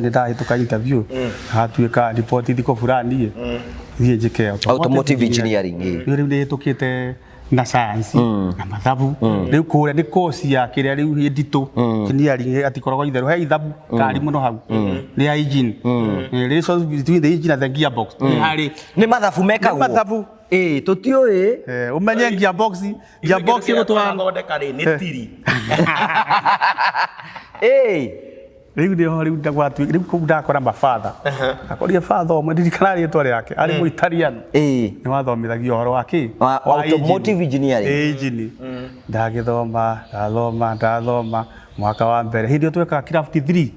ni ndahituka interview hatuika report thiko fulani thie njike automotive engineering riu ndihitukite na science na mathabu riu kuria ni course ya kiria riu hinditu engineering atikoragwo itheru he ithabu kari muno hau ni engine relations between the engine and the gearbox ni hari ni mathabu mekagwo mathabu tutioi umenye gearbox gutwara thondeka ri ni tiri riu ndio riu ndagwatu riu ku ndakora mafather akoria father omwe ndirikana ritwa riake ari mu Italian ni wathomithagia horo wake automotive engineering engine ndagithoma mwaka wa mbere hindi tweka craft 3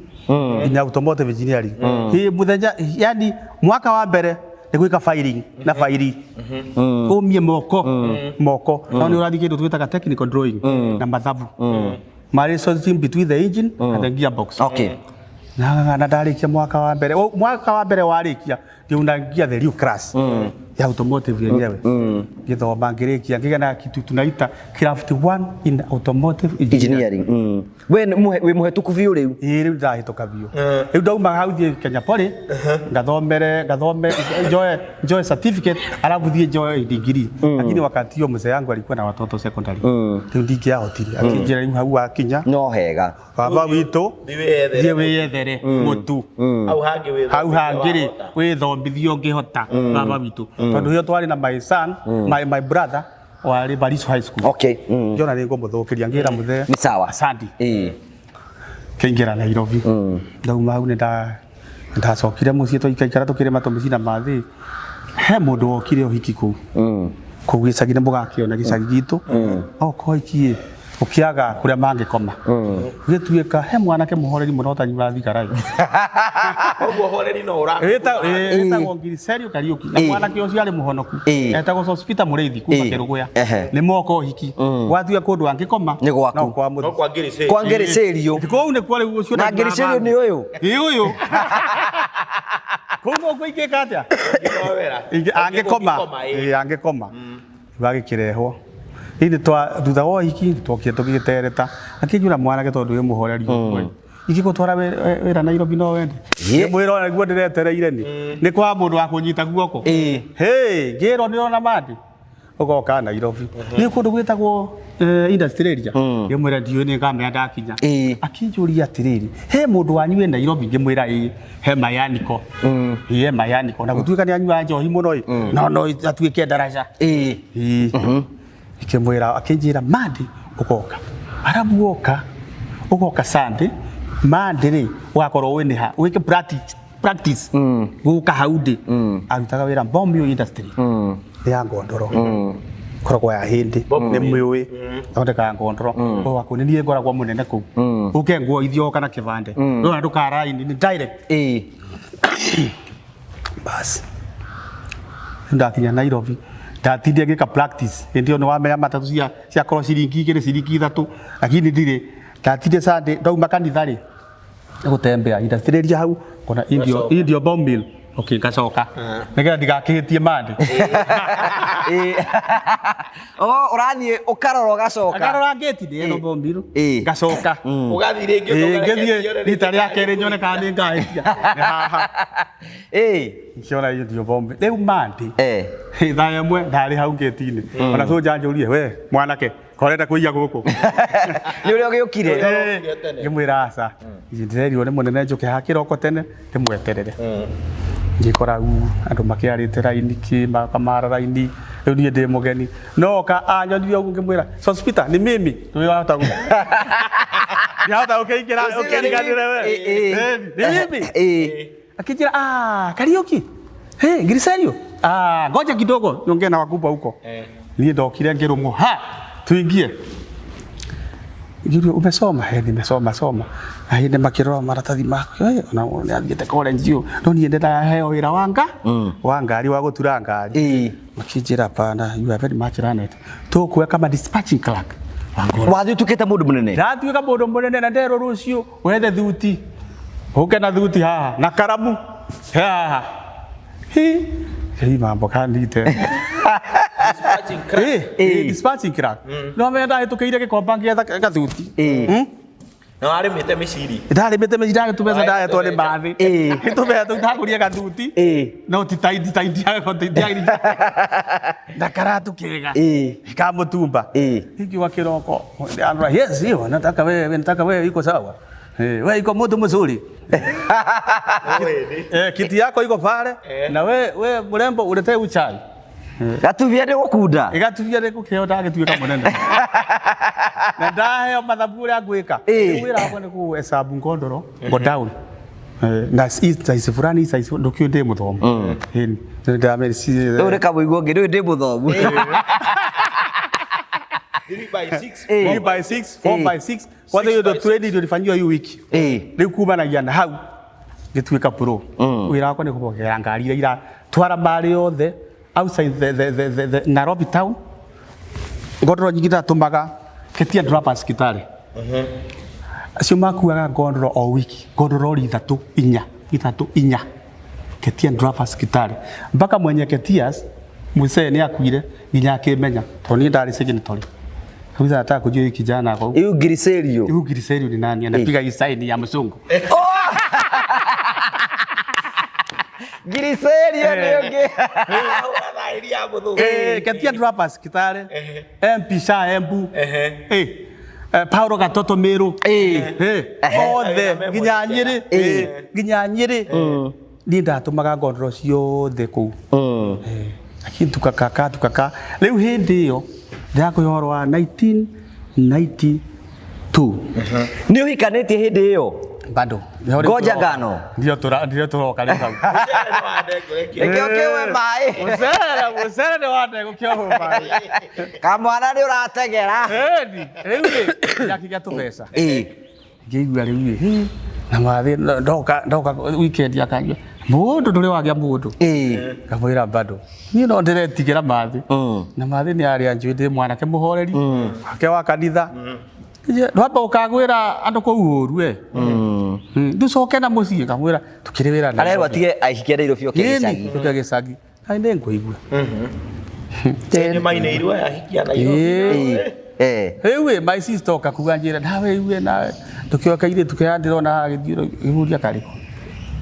in automotive engineering hi muthenya yani mwaka wa mbere niguika filing na filing umie moko no ni urathi kindu twitaga technical drawing na mathabu relationship between the engine and the gearbox okay na ndarikia mwaka wa mbere warikia ndio unangia the new class ya automotive yenyewe githoma ngirikia ngigana kitu tunaita craft 1 in automotive engineering we muhetuku biu riu riu ndahituka biu riu ndauma hau thie Kenya Poly ngathome enjoy certificate alafu thie enjoy degree lakini wakati huo mzee yangu alikuwa na watoto secondary riu ndingiahotire akinjira riu hau akinya no hega baba witu thie wiyethere mutu hau hangiri withomithio ngihota baba witu tondu hiyo twari na my son my brother wari Bariso High School okay jona ni ngomuthukiria ngira muthe ni sawa asante kingira Nairobi ndauma hau ndacokire mucii twaikaikara tukirima tumicina mathi he mundu wokire uhiki kuu kuu gicagire mugakiona gicagi gitu oko ikie ukiaga kuria mangikoma gituika he mwanake muhoreri muno tanyura thigara oguo horeri no ura etagwo Ngiriserio Kariuki na mwanake ucio ari muhonoku etagwo hospital Mureithi kuma Kiruguya ni moko uhiki gwatuika kundu angikoma ni gwaku no kwa Ngiriserio kou ni kwa ucio na Ngiriserio ni uyu kumo kuikeka atia angikoma bagikirehwo hindi thutha wa hiki twokie tugitereta akinjura mwanake tondu wi muhoreri ikiko twara wira Nairobi no wende mwiro naguo ndiretereire ni kwa mundu wa kunyita guoko ngiro ndirona mandi ugoka Nairobi ni kundu gwitagwo industry area ngimwira ndiu ni ngamenya ndakinya akinjuria atiriri he mundu wanyu wi Nairobi ngimwira he mayaniko he mayaniko na gutuika ni anyua njohi muno no atuike daraja ikimwira akinjira mandi ugoka arabu ugoka Sunday mandi ri wakorwo wini ha wike practice guka haundi arutaga wira Bombio industry ya Ngondoro koragwo ya hindi ni mwiwi thondeka Ngondoro o wakuninie ngoragwo munene ku ukengwo ithio kana kivande no ndukaraini ni direct bas ndakinya Nairobi ndatindie ngika practice ndio ni wamenya matatu cia koro ciringi 2 ciringi 3 lakini ndire ndatindie Sunday ndauma kanitha ri gutembea industry hau kona indio Bombio okay ngacoka nigetha ndigakihitie mandi urathie ukarora ugacoka gate ndi eno Bombio ngacoka ugathi ringi ngithie rita ria keri nyone kana ni ngahitia ciona indio Bombio riu mandi thaya mwe ndari hau gate-ini ona soja njurie we mwanake korenda kuiya guku ni uri ogiukire ngimwira aca ndirerio ni munene njuke hakiroko tene ndimweterere ngikora andu makiarite raini makamara raini riu nie ndi mugeni no ka anyonirie ugu ngimwira hospital ni mimi tuwata gu yata ukiingira ukiriganire we ni mimi akijira karaoke Girisario ngoja kidogo niongee na wakubwa huko nie ndokire ngirumwo tuingie Yule umesoma nimesoma ahinde makirora maratathi mako na niathiete college no niende da heo wira wanga ari wa gutura ngari makijira pana you are very much learned tukwe kama dispatching clerk wathi tukete mundu munene ndatuika mundu munene na ndero rucio wethe thuti uke na thuti haha na karamu haha hii mambo kanite dispatching clerk no me nda tukeire gikomba ngetha gathuti no ari mite miciri ndari mite miciri tumeza ndaye twone mathi tumeza tutaguria gathuti no titaidi ko titaidi ndakara tukega kamutumba hiki wa kiroko andra yes hiyo nataka wewe iko sawa wewe iko moto mzuri kiti yako iko pale na wewe mrembo uletee uchai gatuvia ndi gukunda igatuvia ndi gukeo ndagituika munene na ndahe mathabu ria ngwika wira wako ni kuhesabu ngondoro go down na size fulani size ndukio ndi muthomu ndameri si uri kamuigwo ngi ndi muthomu 3 by 6 4 by 6 kwanza hiyo ndo trade ndio nilifanywa hiyo wiki leo kumanagia na hau gituika pro wira wako ni kubogera ngari ira twara mari yothe outside the Nairobi town ngondoro nyingi ndatumaga ketia droppers kitale acio makuaga ngondoro o wiki ngondoro ithatu inya ketia droppers kitale mpaka mwenye ketias Musa ni akuire nginya akimenya to ni ndari signatory kabisa nataka kujua hiki kijana kwa hiyo Girisario ni nani anapiga hii sign ya mzungu Girisario ndio ketia droppers kitale MP Sha Embu Paulo Gatoto Meru othe nginya Nyeri ni ndatumaga ngondoro ciothe kuu lakini tukaka leo hindi iyo ndakuyorwa 1992 ni uhikanĩtie hindi iyo bado ngoja ngano ndio turoka leo kewe mai musera ni wande gukioho mai kamwana ni urategera rĩu yakiga tubesa ngĩigua rĩu na mathi ndoka weekend yakanyua mundu nduri wagia mundu ngavira bado ni no ndiretigera mathi na mathi ni ari anjui ndi mwanake muhoreri wake wa kanitha ndwamba ukagwira andu kou uru nducoke na mucii ngamwira tukiri wira na arerwa tige ahikia Nairobi okegicagi tukegicagi ai ndi nguigua tene maine irwa ahikia Nairobi riu my sister okakuga njira nawe iwe na tukioka ire tukayandira na githiro ihuria kariko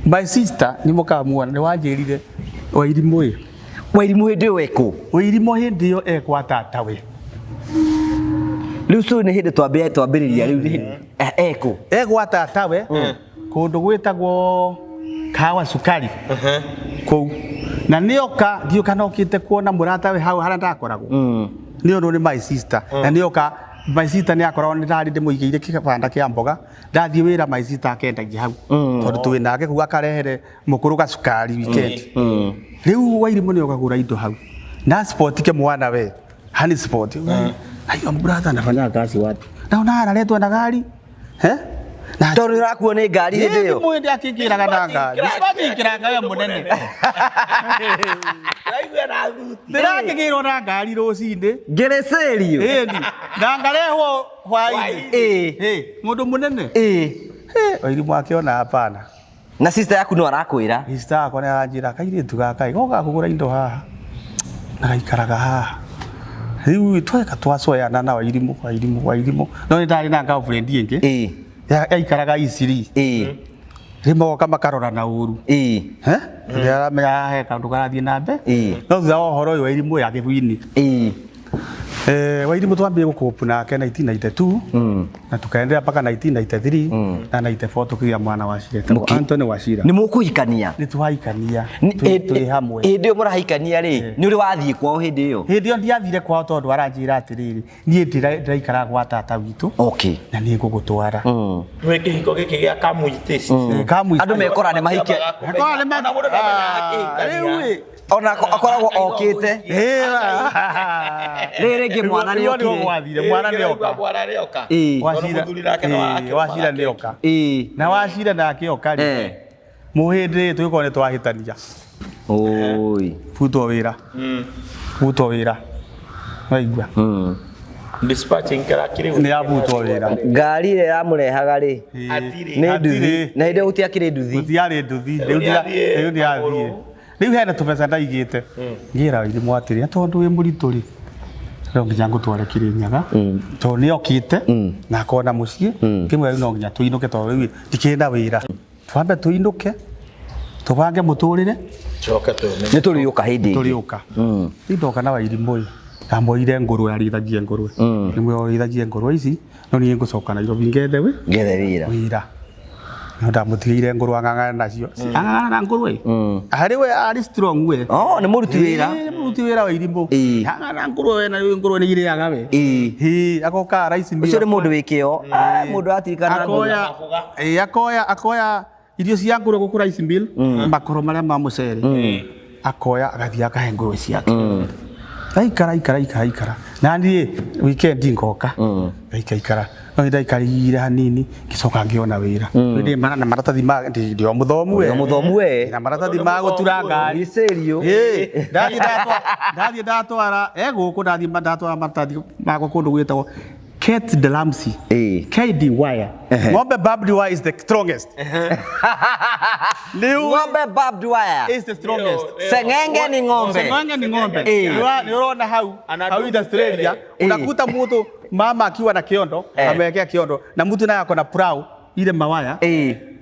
my sister ni mukamuona ni wanjirire Wairimu hindi weko Wairimu hindi yo ekwa tata we riu so ni hindi twambiriria riu eko ekwa tata we kundu gwitagwo kawa sukari kou na nioka ndioka nokite kuona murata we hau hara ndakoragwo nio ndo ni my sister na nioka my sister ni akorwo ni ndari ndimuigeire kibanda kia mboga ndathie wira my sister akendagia hau tondu tuwi nake kuga karehere mukuru ga sukari weekend riu Wairimu ni okagura indo hau na sport ke mwana we hani sport ayo brother anafanya kazi wapi na analetwa na gari na tori rakuo ni ngari hindi yo mwende akingiraga na ngari sipakingiraga we munene aigua na thuti ndirakingirwo na ngari rucinde Girisario na ngarehwo hwaini mundu munene Wairimu akiona hapana na sister yaku no arakwira sister yako ni aranjira kairitu gaka goka kugura indo haha na gaikaraga haha riu tweka twacoyana na Wairimu no ndari na girlfriend ingi yaikaraga Isiri rimo kama karora na uru ndiramenya he kandu karathie na mbe no thutha wa uhoro uyu Wairimu yakibuini Wairimu twambie gukopu nake 1992 na tukaendelea mpaka 1993 na 94 tukigia mwana wa Shira Anthony Wachira. Ni mukuhikania? Ni tuhikania tuli hamwe. Hindi murahikania ri ni uri wathie kwao hindi iyo? Hindi iyo ndiathire kwao tondu aranjira atiriri nie ndiraikara gwa tata witu. Okay. Na nie ngugutwara. Nwe kihiko giki gia kamuitisi. Kamuitisi. Andu mekorane mahike. Mekorane na mundu ndamenyaga ona akoragwo okite rĩrĩ mwana nĩ okire mwana nĩ oka Wachira nĩ oka na Wachira nake oka rĩ muhĩndĩ twĩkorwo nĩ twahĩtania butwo wĩra waigua dispatching kara kire nĩ abutwo wĩra ngari ĩrĩa yamũrehaga rĩ nĩ nduthi na hĩndĩ gũtiakĩrĩ nduthi gũtiarĩ nduthi rĩu nĩ athiĩ riu hena tubesa ndaigite ngira Wairimu atiri tondu wi muritu ri no nginya ngutware Kirinyaga to ni okite na akona mucii kimwe no nginya tuinuke to riu tikenda wira twambe tuinuke tubange muturire choka tu ni turiuka hindi turiuka ndoka na Wairimu ndamboire ngurwe arithagie ngurwe nimwe orithagie ngurwe ici no ni ngucoka Nairobi ngethe wira no ndamutigire ngurwe ang'ang'ana nacio ang'ang'ana na ngurwe ariwe ari strong we ni muruti wira Wairimu ang'ang'ana ngurwe na ngurwe ni iriaga we agoka rice meal ucio ni mundu wikio mundu atirikana akoya irio cia ngurwe gukura rice meal makoro maria ma mucere akoya agathia akahe ngurwe ciake aikara na ndi weekend ngoka aikara no ndaikarire hanini ngicoka ngiona wira ndi na maratathi ma ndio muthomu we na maratathi ma gutura ngari serio ndathie ndatwara guku ndathie ndatwara maratathi ma kundu gwitagwo Kate Delamsi KD Wire ng'ombe barbed wire is the strongest ng'ombe barbed wire is the strongest seng'enge ni ng'ombe ni unaona hau in Australia unakuta mtu mama akiwa na kiondo amewekea kiondo na mtu naye akona plow ile mawaya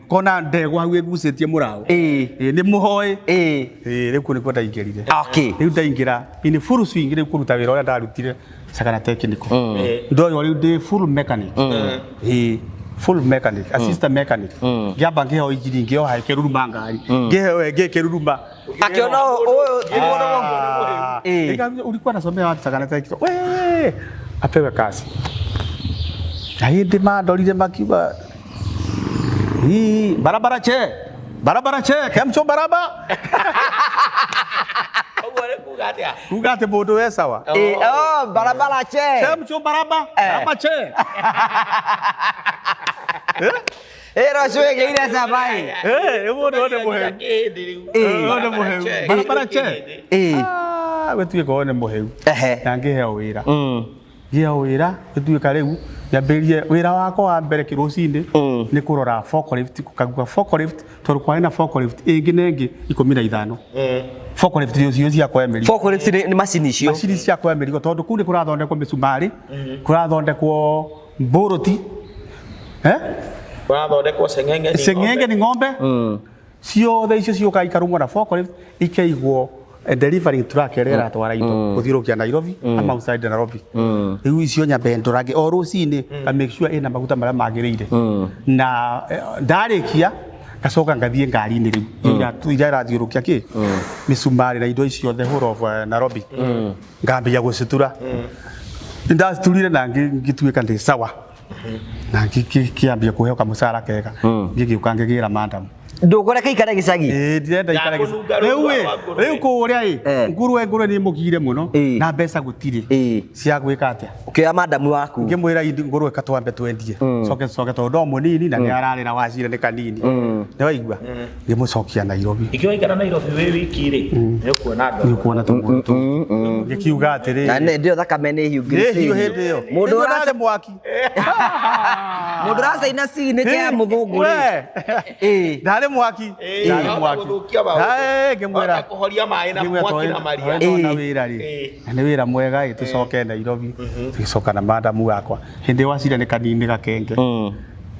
kona ndego hau egucetie murao ni muhoi riu kuni kwenda ingirire riu ndaingira ini full swing riu kuruta wira uria ndarutire Sagana technical ndo riu ndi full mechanic full mechanic assistant mechanic giamba ngiheo injini ngiheo haikiruruma ngari ngiheo ngikiruruma akiona ulikuwa nasomea watu Sagana technical we apewe kazi aindi mandorire makiuga barabara che kemcho baraba Kugate bodo we sawa barabara che kemcho baraba che Roswe geira sabai bodo muheu barabara che wetu ko ne muheu nange heo wira giheo wira wetu kariu yambirie wira wako wa mbere kirocinde ni kurora forklift kukaguka forklift tondu kwari na forklift ingi nengi 15 forklift cio cia kwa emeri forklift ni macini cia kwa emeri tondu kuni kurathondekwo misumari kurathondekwo mboroti kurathondekwo seng'enge ni ng'ombe ciothe icio cioka ikarumwo na forklift ikaigwo delivering truck ĩrĩa ĩratwara indo gũthiũrũkia Nairobi ama outside Nairobi rĩu icio nyambe ndorage o rũcinĩ ka make sure ĩna maguta marĩa magĩrĩire na ndarĩkia gacoka ngathiĩ ngari-inĩ rĩu iria irathiũrũkia mĩcumarĩ na indo icio the whole of Nairobi ngambia gũcitura ndaciturire na ngĩtuĩka ndĩ sawa na ngĩambia kũheo kamũcara kega ngĩgĩũka ngĩgĩra madam ndugoreka ikare gicagi ndirenda ikare gicagi riu kuria ngurwe ni mugire muno na mbeca gutiri cia gwika atia ukioya madamu waku ngimwira ngurwe katwambe twendie soke ndo munini na ni ararira Wachira ni kanini ni waigua ngimucokia Nairobi ikiwaikara Nairobi we wiki ri ni kuona tumwe ngikiuga atiri na ndio thakame ni hiungirisi hiyo hindi yo mundu arase mwaki mundu arase ina cini tia muthungu ndari mwaki ngimwira kuhoria mai na mwaki na maria na wira ri ni wira mwega tucoke Nairobi tugicoka na madamu wakwa hindi Wachira ni kanini gakenge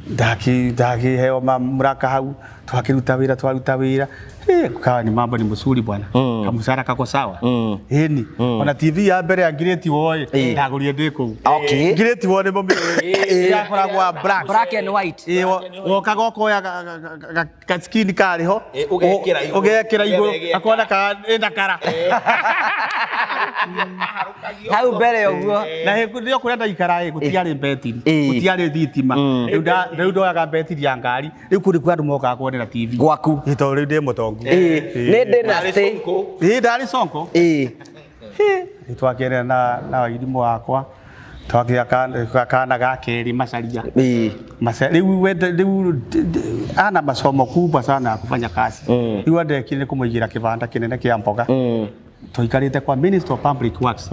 Daki heo mamraka hau twakiruta wira kukawa ni mambo ni msuri bwana kamusara kako sawa eni ona TV ya mbere ya Great Wall ndagurire ndiko okay Great Wall bombi yakoragwa black and white woka goko ya ka skin kariho ugekira iguru akona ka enda kara hau mbere uguo na ndio kurenda ikara gutiari betiri gutiari thitima riu ndoyaga betiri ya ngari riu kuri kwa andu moka kuonera TV gwaku ito riu ndi mutongu ni dynasty ndari sonko nitwakire na wagirimu wakwa twakia kana gakeri macaria riu ana masomo kubwa sana ya kufanya kazi riu andekire kumuigira kibanda kinene kia mboga tuikarite kwa Minister of Public Works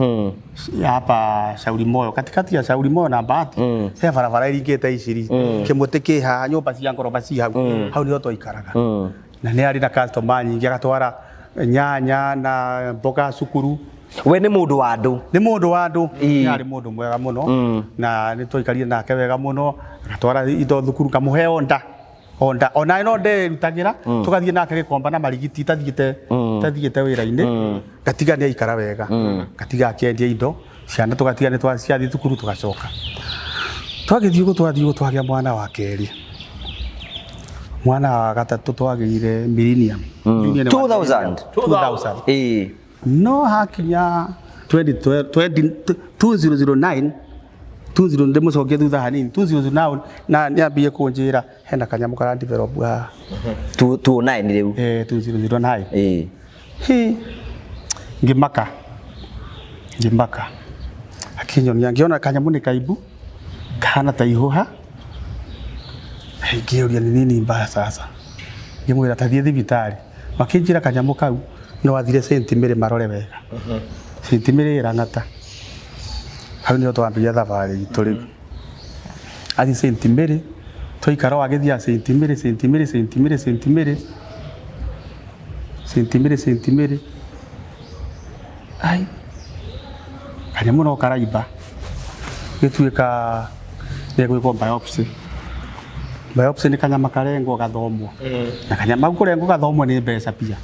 hapa Shauri Moyo katikati ya Shauri Moyo na Bahati he barabara iringite iciri kimuti kiha nyumba cia ngoroba ci hau ndio twaikaraga na ni ari na customer nyingi agatwara nyanya na mboga cukuru we ni mundu wa andu ni ari mundu mwega muno na ni twaikarie nake wega muno agatwara indo thukuru kamuhe onda ona no nde rutagira tugathie nake gikomba na marigiti tathiite wira-ini gatiga ni aikara wega gatiga akendia indo ciana tugatiga ni twaciathi thukuru tugacoka twagithii twagia mwana wa keri mwana wa gatatu twagire Millennium 2000 no hakinya 2009 2000 ndimucokie thutha hanini 2009 na niambie kunjira hena kanyamu kara develop 2009 riu 2009 ngimaka akinyonia ngiona kanyamu ni kaibu kana taihuha ngiuria ni nini mbaya sasa ngimwira tathie thibitari makinjira kanyamu kau no athire sentimere marore wega sentimere irangata hau ndio twambia thabari itu riu athi sentimere twaikara wagithia sentimere ai kanyamu no karaiba gituika gwikwo biopsy ni kanyama karengo gathomwo na kanyama kurengo gathomwo ni mbeca pia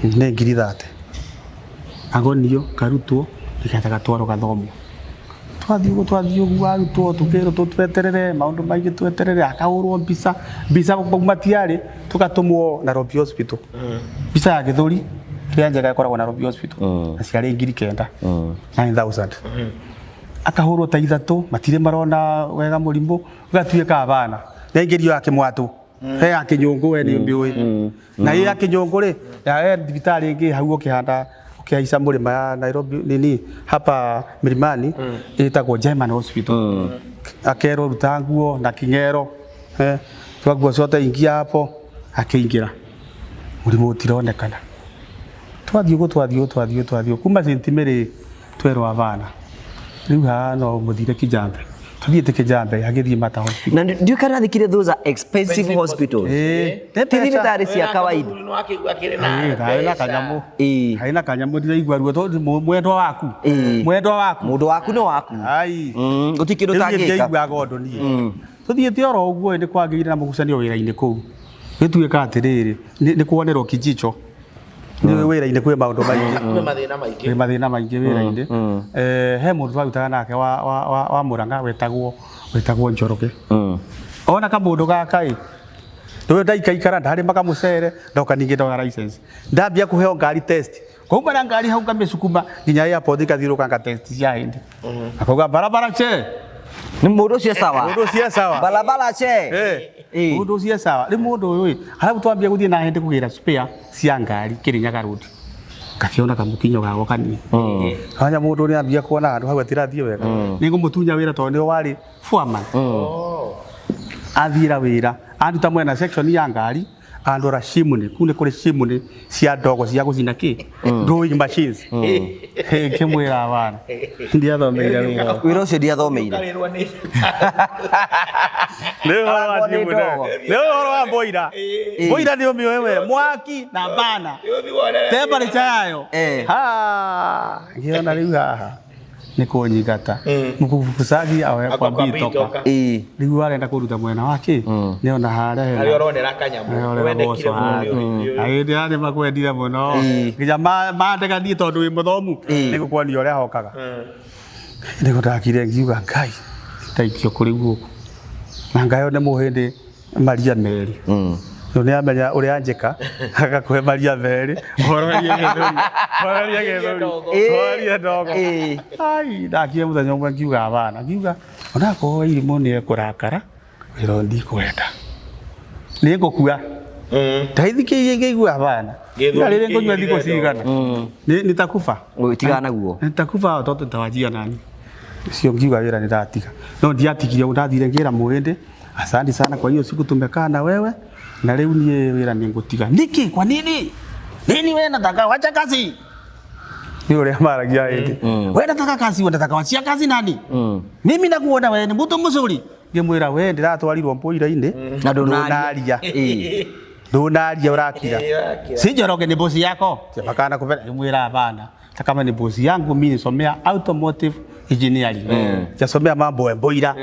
ni ngiri 30 agonio karutwo nikata gatwaro gathomwo twathio arutwo tukero tweterere maundu maingi tweterere akahurwo mbica matiari tugatumwo Nairobi Hospital mbica ya githuri ria njega ikoragwo Nairobi Hospital na ciari ngiri 9000 akahurwo ta ithatu matire marona wega murimu ugatuika abana na ingirio yake mwatu he yake nyungu we ni mbiui na ye yake nyungu ri ya thibitari ingi hau ukihanda ukiaica murima ya Nairobi nini hapa Milimani itagwo German Hospital akero rutanguo na kingero twaguo sote ingia hapo akiingira murimu utironekana twathio kuma sentimere twero abana riu hano muthire Kijambe tuthiete Kijambe agithie Mata Hospital na ndio kana thikire those are expensive hospitals thibitari cia kawaida haina kanyamu ndiraigua ruo to mwendwa waku mundu waku no waku ai gutikindo tangika ndaigua gondo nie tuthiete oro uguo ni kwagirira na mugucanio wira-ini kuu gituika atiriri ni kuonerwo kijicho ni wira-ini kwi maundu maingi mathina maingi wira-ini he mundu twagutaga nake wa Muranga wetagwo Njoroge ona kamundu gaka ndio ndaikaikara ndari makamucere ndoka ningi ndoga license ndambia kuheo ngari test kumba na ngari hau ngamicukuma nginya airport ikathiruka nga test cia hindi akauga barabara che ni mundu cia sawa barabara che mundu cia sawa ni mundu uyu halafu twambia guthie na hindi kugira spare cia ngari Kirinyaga road kakiona kamukinyo gago kanini hanya mundu ni ambia kuona andu hau atirathie wega ningo mutunya wira to ni wari foreman athira wira anduta mwena section ya ngari andora shimune kune kuri shimune cia ndogo cia gucina ki drawing machines kimwira abana ndia thomeire wira ucio ndia thomeire leo wa boira ndio wewe mwaki na bana temperature yayo ngiona riu haha niko nyigata mukubusaji awe kwa bitoka riu arenda kuruta mwena wake ni ona hare ari oronera kanyamu wendekire muno aende ari makwendire muno nginya mandega ni tondu wi muthomu nigukwani uria hokaga niko ndakire ngiuga ngai taikio kuri guku na ngai one muhindi maria meri ni amenya uria njika agakuhe maria meri hororie ndogo ai ndakie muthenya umwe ngiuga abana ngiuga ona ko irimu ni ekurakara wiro ndi kwenda ni ngukua taithikirie ngigua abana riri ngunywa thiko cigana nitakufa tigana guo nitakufa toto tawajia nani sio ngiuga wira nitatiga no ndiatigire ndathire ngira muhindi asante sana kwa hiyo siku tumekaa na wewe na leo ni wira ningutiga niki kwa nini wewe nataka wacha kazi ni ule maragia ende wewe nataka kazi unataka wachia kazi nani mimi nakuona wewe ni mtu mzuri ngemwira wewe ndiratwarirwo mpoira inde na donaria donaria urakira sijoroge ni bosi yako bakana kupenda ngemwira hapana kama ni bosi yangu mimi nisomea automotive engineering jasomea mambo ya mboira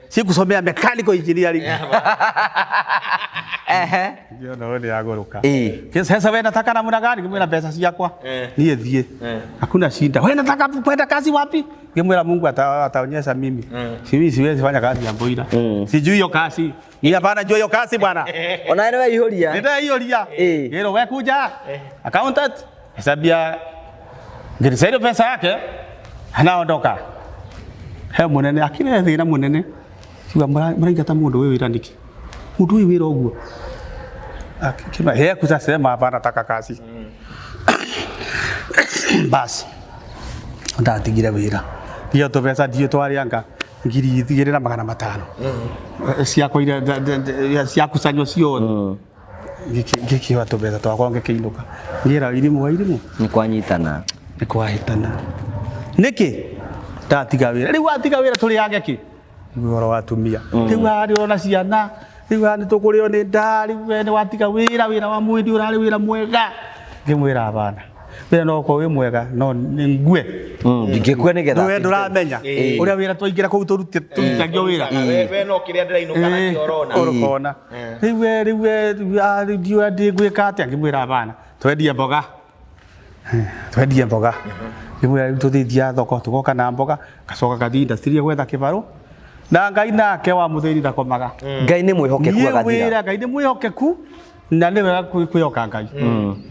si kusomea mechanical engineering ndio naona yagoroka sasa wewe nataka namna gani kimwona pesa si yakwa niye thie hakuna shida wewe nataka kwenda kazi wapi kimwona Mungu ataonyesha mimi siwezi fanya kazi ya mboira sijui hiyo kazi ni hapana jua hiyo kazi bwana onaelewa ihoria ndio ihoria hilo wewe kuja accountant hesabia ngirisaidia pesa yake anaondoka he munene akire thina munene siwa maraingata mundu wewe irandiki mundu wewe wira uguo akima he kusema hapa nataka kazi basi ndatigire wira hiyo to pesa dio twarianga ngiri 2,500 siako ile siakusanyo sio ngiki watu pesa twakwa ngikiinuka ngira irimu ni kwanyitana niki ndatiga wira riu atiga wira tuli yake ki ngoro watumia riu ari ona ciana riu ani tukurio ni ndari wene watiga wira wa mwindi urari wira mwega ngimwira abana wira no ko wi mwega no ni ngue ngikwe ni getha we nduramenya uria wira twaingira ku turutagio wira we no kiria ndirainũka na kiorona urukona riu dio ndi gwika atia ngimwira abana twendie mboga Kimwe tuthithia thoko tugoka na mboga gacoka gathi industry gwetha kibaru na ngai nake wa muthiri ndakomaga ngai ni mwihokeku agathira ngai ni mwihokeku na ni wega kwihoka ngai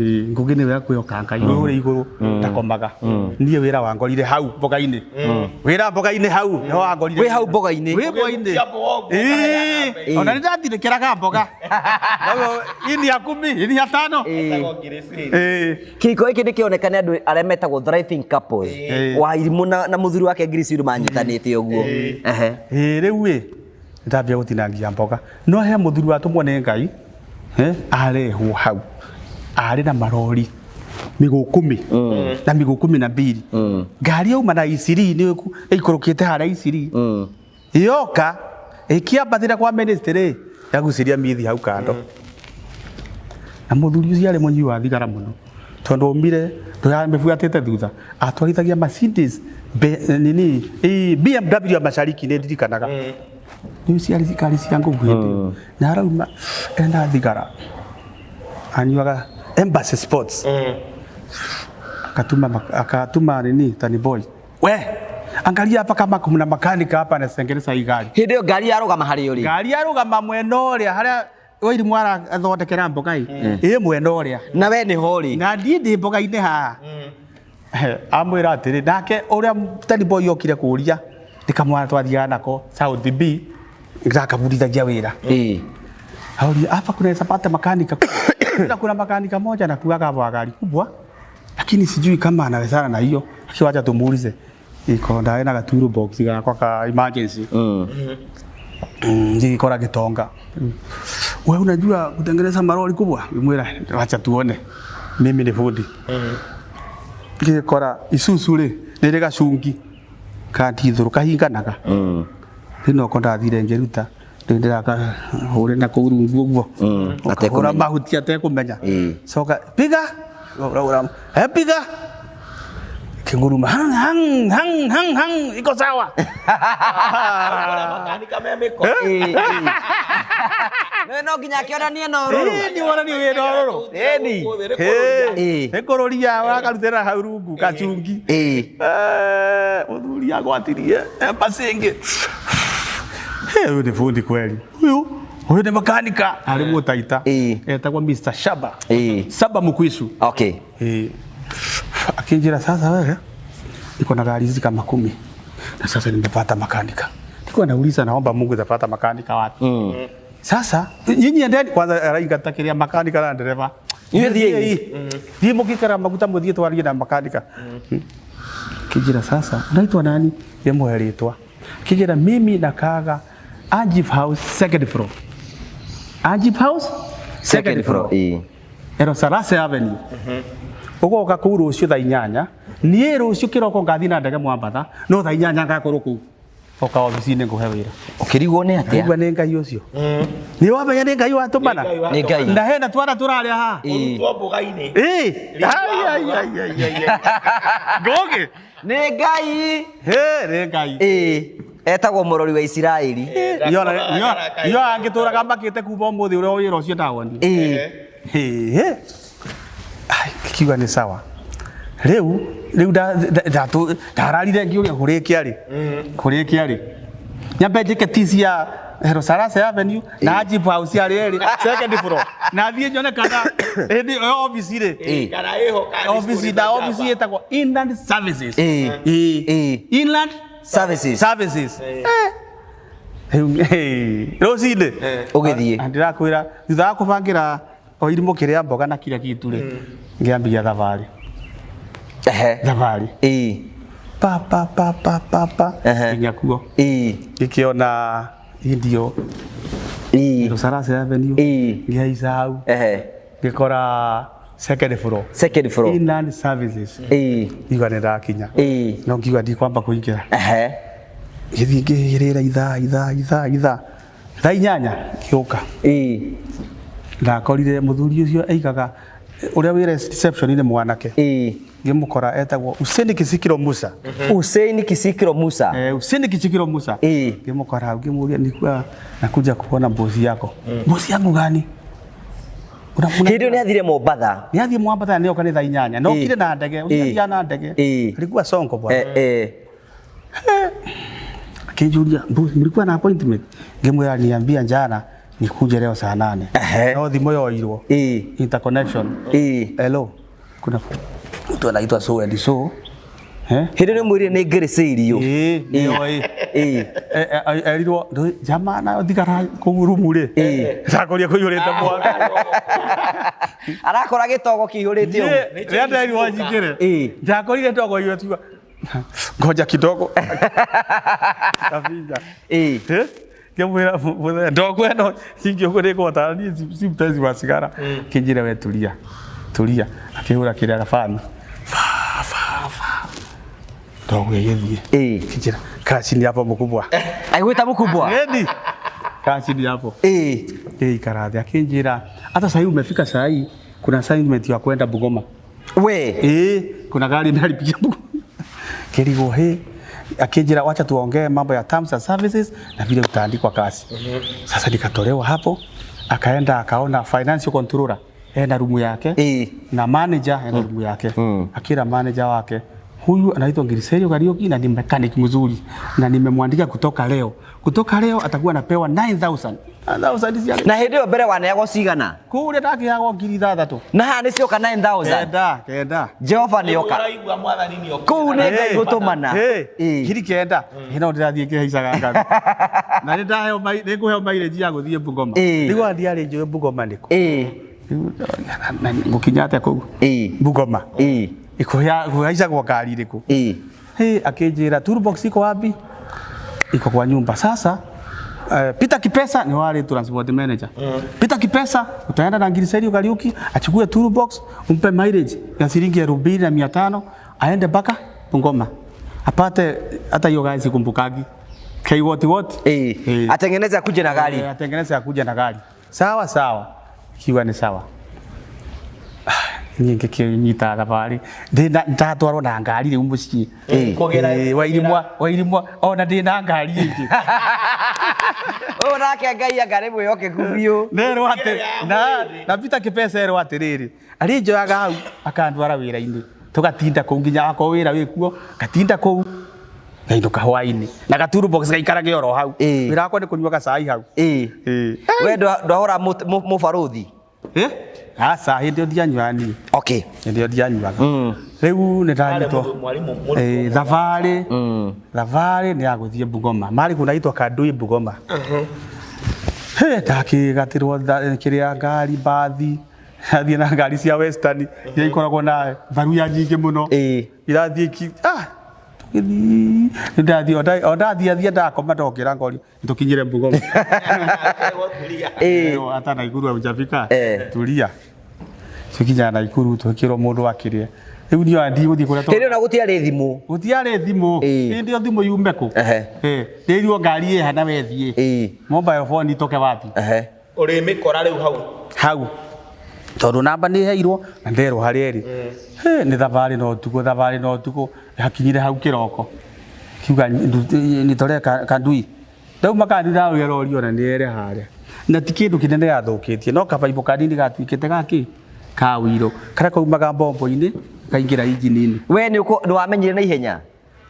ngugi ni wega kwihoka ngai uri iguru ndakomaga nie wira wangorire hau mboga-ini wira mboga-ini hau no wangorire wi hau mboga-ini ona ni ndathirikiraga mboga ini ya 10 ini ya 5 kiko iki ndikionekane andu aria metagwo thriving couples wa irimu na muthuri wake Grace manyitanite uguo riu ndambia gutinangia mboga no he muthuri watumwo ni ngai arehwo hau ari na marori miguu 10 na miguu 12 ngari yauma na isiri ni ikorokete hara isiri yoka ikiambathira kwa ministry yaguciria mithi hau kando na muthuri ucio ari munyi wa thigara muno tondu umire nduyambuatite thutha atwarithagia Mercedes nini BMW ya mashariki ni ndirikanaga ni ciari cikari cia ngugu na arauma enda thigara anyuaga Embassy Sports akatuma nini Tani Boy we angalia hapa kama kuna makanika hapa na sengeresa hii gari hindi yo gari yarugama hari uri gari yarugama mweno ria haria oiri mwara athondekera mboga ii mweno ria na we ni hori na ndi mboga-ini ha amwira atiri nake uria Tani Boy yokire kuria ndikamwara twathiaga nako South B ngakabudithagia wira hauri hapa kuna sapata makanika kuna makanika moja na kuaga hapo gari kubwa lakini sijui kama anawezana na hiyo akiwacha tumuulize iko ndae na gaturu box gakwa ka emergency ndikora gitonga wewe unajua kutengeneza maroli kubwa mwira acha tuone mimi ni fundi ngikora isusu ri nire gacungi kandithuru kahinganaga rino konda thire ngeruta ndaka hore na kurungu guo atekora mahuti atekumenya soka piga piga kinguruma hang iko sawa. Makanika memeko. No nginya kionanie no ruru. Ni wona ni wena ruru. Ni. Ekororia wakarutera hau rungu kachungi. Muthuri agwatirie pasenge. Huyu ni fundi kweli. Huyu ni makanika. Alimu taita. Etagwa Mr. Shaba. Saba Mukwisu. Okay. Akinjira sasa wewe. Niko na gari hizi kama 10. Na sasa nimepata makanika. Niko nauliza naomba Mungu atapata makanika wapi? Sasa nyinyi endeni kwanza raigatakiria makanika na dereva. Ndiye mukikara maguta muthie twarie na makanika. Kijira sasa unaitwa nani? Yemo yaritwa. Kijira mimi nakaga Ajib House second floor. Ajib House second floor. Ero Sarase Avenue. Ugoka kuu rucio thaa 8 nie rucio kiroko ngathi na ndege Mwambatha no thaa 8 ngakoro kuu oka ofisi-inĩ nguhe wĩra. Ukirigwo nĩ atia? Igua nĩ Ngai ũcio. Nĩ wamenya nĩ Ngai watũmana? Nĩ Ngai. Na hena twana tũrarĩa haha. Ũrutwo mboga-inĩ. Ngoge. Nĩ Ngai. Nĩ Ngai. Etagwo mũrori wa Isiraeli. Yo angĩtũraga makĩte kuma ũmũthĩ ũrĩa wĩra ũcio ndawoni. Kiuga nĩ sawa. Rĩu ndararire ngiuga kũrĩkia rĩ nyambe njĩke tici ya Sarase Avenue na Ajib House ya rĩrĩ second floor na thiĩ nyone kana office rĩ Kana ĩho office ĩtagwo Inland Services. Inland Services. Rũcinĩ ũgĩthiĩ ndĩrakwĩra thutha wa kũbangĩra o irimũ kĩrĩa mboga na kila kitu rĩ ngĩambia thabarĩ. Thabarĩ. Pa. Nginya kuo. Ngĩkĩona indio. Sarase Avenue. Ngĩhaica hau. Ngĩkora second floor. Inland Services. Igua nĩ ndakinya. No ngiuga ndikwamba kũingĩra. Gĩthiĩ ngĩhĩrĩra ithaa. Thaa 8 ngĩũka. Ndakorire mũthuri ũcio aigaga ũrĩa wĩra reception-inĩ mwanake. Ngĩmũkora etagwo Hussein Kisikiro Musa. Hussein Kisikiro Musa. Hussein Kisikiro Musa. Ngĩmũkora hau ngĩmũria nikuwa nakuja kuona bosi yako. Bosi yangu gani? Hĩndĩ nĩ athire Mombatha. Nĩ athiĩ Mombatha nĩ oka nĩ thaa 8. No kire na ndege, ũthiĩ na ndege. Alikuwa Sonko bwana. Akijulia, mlikuwa na appointment. Ngĩmwĩra niambia jana nikuje leo saa 8. No thimo yoirwo. Interconnection. Hello. Kuna mtu anaitwa so and so. Hĩndĩ nĩ mwĩrire nĩ ngĩrĩcĩirio. Erirwo jamaa nayo thigara kũu rumu rĩ. Ndakoria kũiyũrĩte mwaka. Arakora gĩtogo kĩiyũrĩte ũguo. Rĩrĩa nderirwo njingĩre. Ndakorire ndogo iyo tiga. Ngoja kidogo. Kabisa. Ngĩmwĩra ndogo ĩno ingĩũkũrĩ gota ni si mpenzi wa sigara. Kĩnjĩra we tulia. Akĩhũra kĩrĩa gabani. Ndogo yeye. Kĩnjĩra kachini hapo mkubwa. Aigwĩta mkubwa. Ready. Kachini hapo. Ikarathi akĩnjĩra hata sasa hivi umefika saa hii kuna assignment ya kwenda Bungoma. Kuna gari ndalipigia Bungoma. Kirigo akijira wacha tuongee mambo ya terms and services na vile utaandikwa kazi. Sasa nikatolewa hapo, akaenda akaona financial controller na room yake na manager na room yake. Akira manager wake huyu anaitwa Ngiriserio Karioki na ni mechanic mzuri na nimemwandika kutoka leo atakuwa anapewa 9,000. Na hĩndĩ ĩyo mbere waneagwo cigana? Kũrĩa ndakĩheagwo 6,000. Na haha nĩ cioka 9,000. Kenda. Jehova nĩ oka. Ũraigua mwathani nĩ oka. Kũu nĩ Ngai gũtũmana. Ngiri kenda. Hĩno ndĩrathiĩ ngĩhaicaga ngathi. Na nĩ ngũheo mileage ya gũthiĩ Bungoma. Nĩguo ndiarĩ njũĩ Bungoma nĩ kũ. Ngũkinya atĩa kũu? Bungoma. Ikuhaicagwo ngari ĩrĩkũ? Akĩnjĩra toolbox iko wapi? Iko kwa nyumba. Sasa Peter Kipesa ni wale transport manager. Peter Kipesa utaenda na Ngiriserio Kariuki achukue toolbox umpe mileage ya shilingi 2,500 aende mpaka Bungoma. Apate hata hiyo gari sikumbukagi. What? Atengeneze akuje na gari. Atengeneze akuje na gari. Sawa. Kiwa ni sawa. niĩ ngĩkĩnyita thabarĩ ndatwarwo na ngari rĩu mũciĩ Wairimwa ona ndĩna ngari ĩngĩ nake Ngai angare mwĩhokeku biũ nerwo atĩ na Peter Kĩpesa erwo atĩrĩrĩ arĩ njoyaga hau akandwara wĩra-inĩ tũgatinda kũu nginya akorwo wĩra wĩkuo gatinda kũu ngainũka hwainĩ na gaturu box gaikarage oro hau wĩra wakwa nĩ kũnyua gacai hau we ndwahũra mũbarũthi aca hĩndĩ ĩyo ndianyuaga niĩ okay hĩndĩ ĩyo ndianyuaga rĩu nĩ ndanyitwo thabarĩ nĩ ya gũthiĩ Bungoma marĩ kuna itwa Kandui Bungoma ndakĩgatĩrwo kĩrĩa ngari mbathi athiĩ na ngari cia Western iria ikoragwo na baruya nyingĩ mũno irathiĩ ndathiĩ ndakoma ndokĩra ngori tũkinyire Bungoma ata Naikuru hujafika tulia tukinya Naikuru twĩkĩrwo mũndũ akĩrĩa rĩu niĩ ndigũthiĩ kũrĩa hĩndĩ ĩyo gũtiarĩ thimũ hĩndĩ ĩyo thimũ yume kũ ndĩrirwo ngari ĩhana wethiĩ mobile phone itoke wapi ũrĩmĩkora rĩu hau tondũ namba nĩ heirwo na nderwo harĩa ĩrĩ nĩ thabarĩ no ũtukũ hakinyire hau kĩroko kiuga nitore Kandui ndauma Kandui ndaũrĩa rori ona nĩ ere harĩa na ti kĩndũ kĩnene yathũkĩtie no kabaibũ kanini gatuĩkĩte gakĩ ka wĩiro karĩa kaumaga mbombo-inĩ kaingĩra injini-inĩ we nĩ wamenyire na ihenya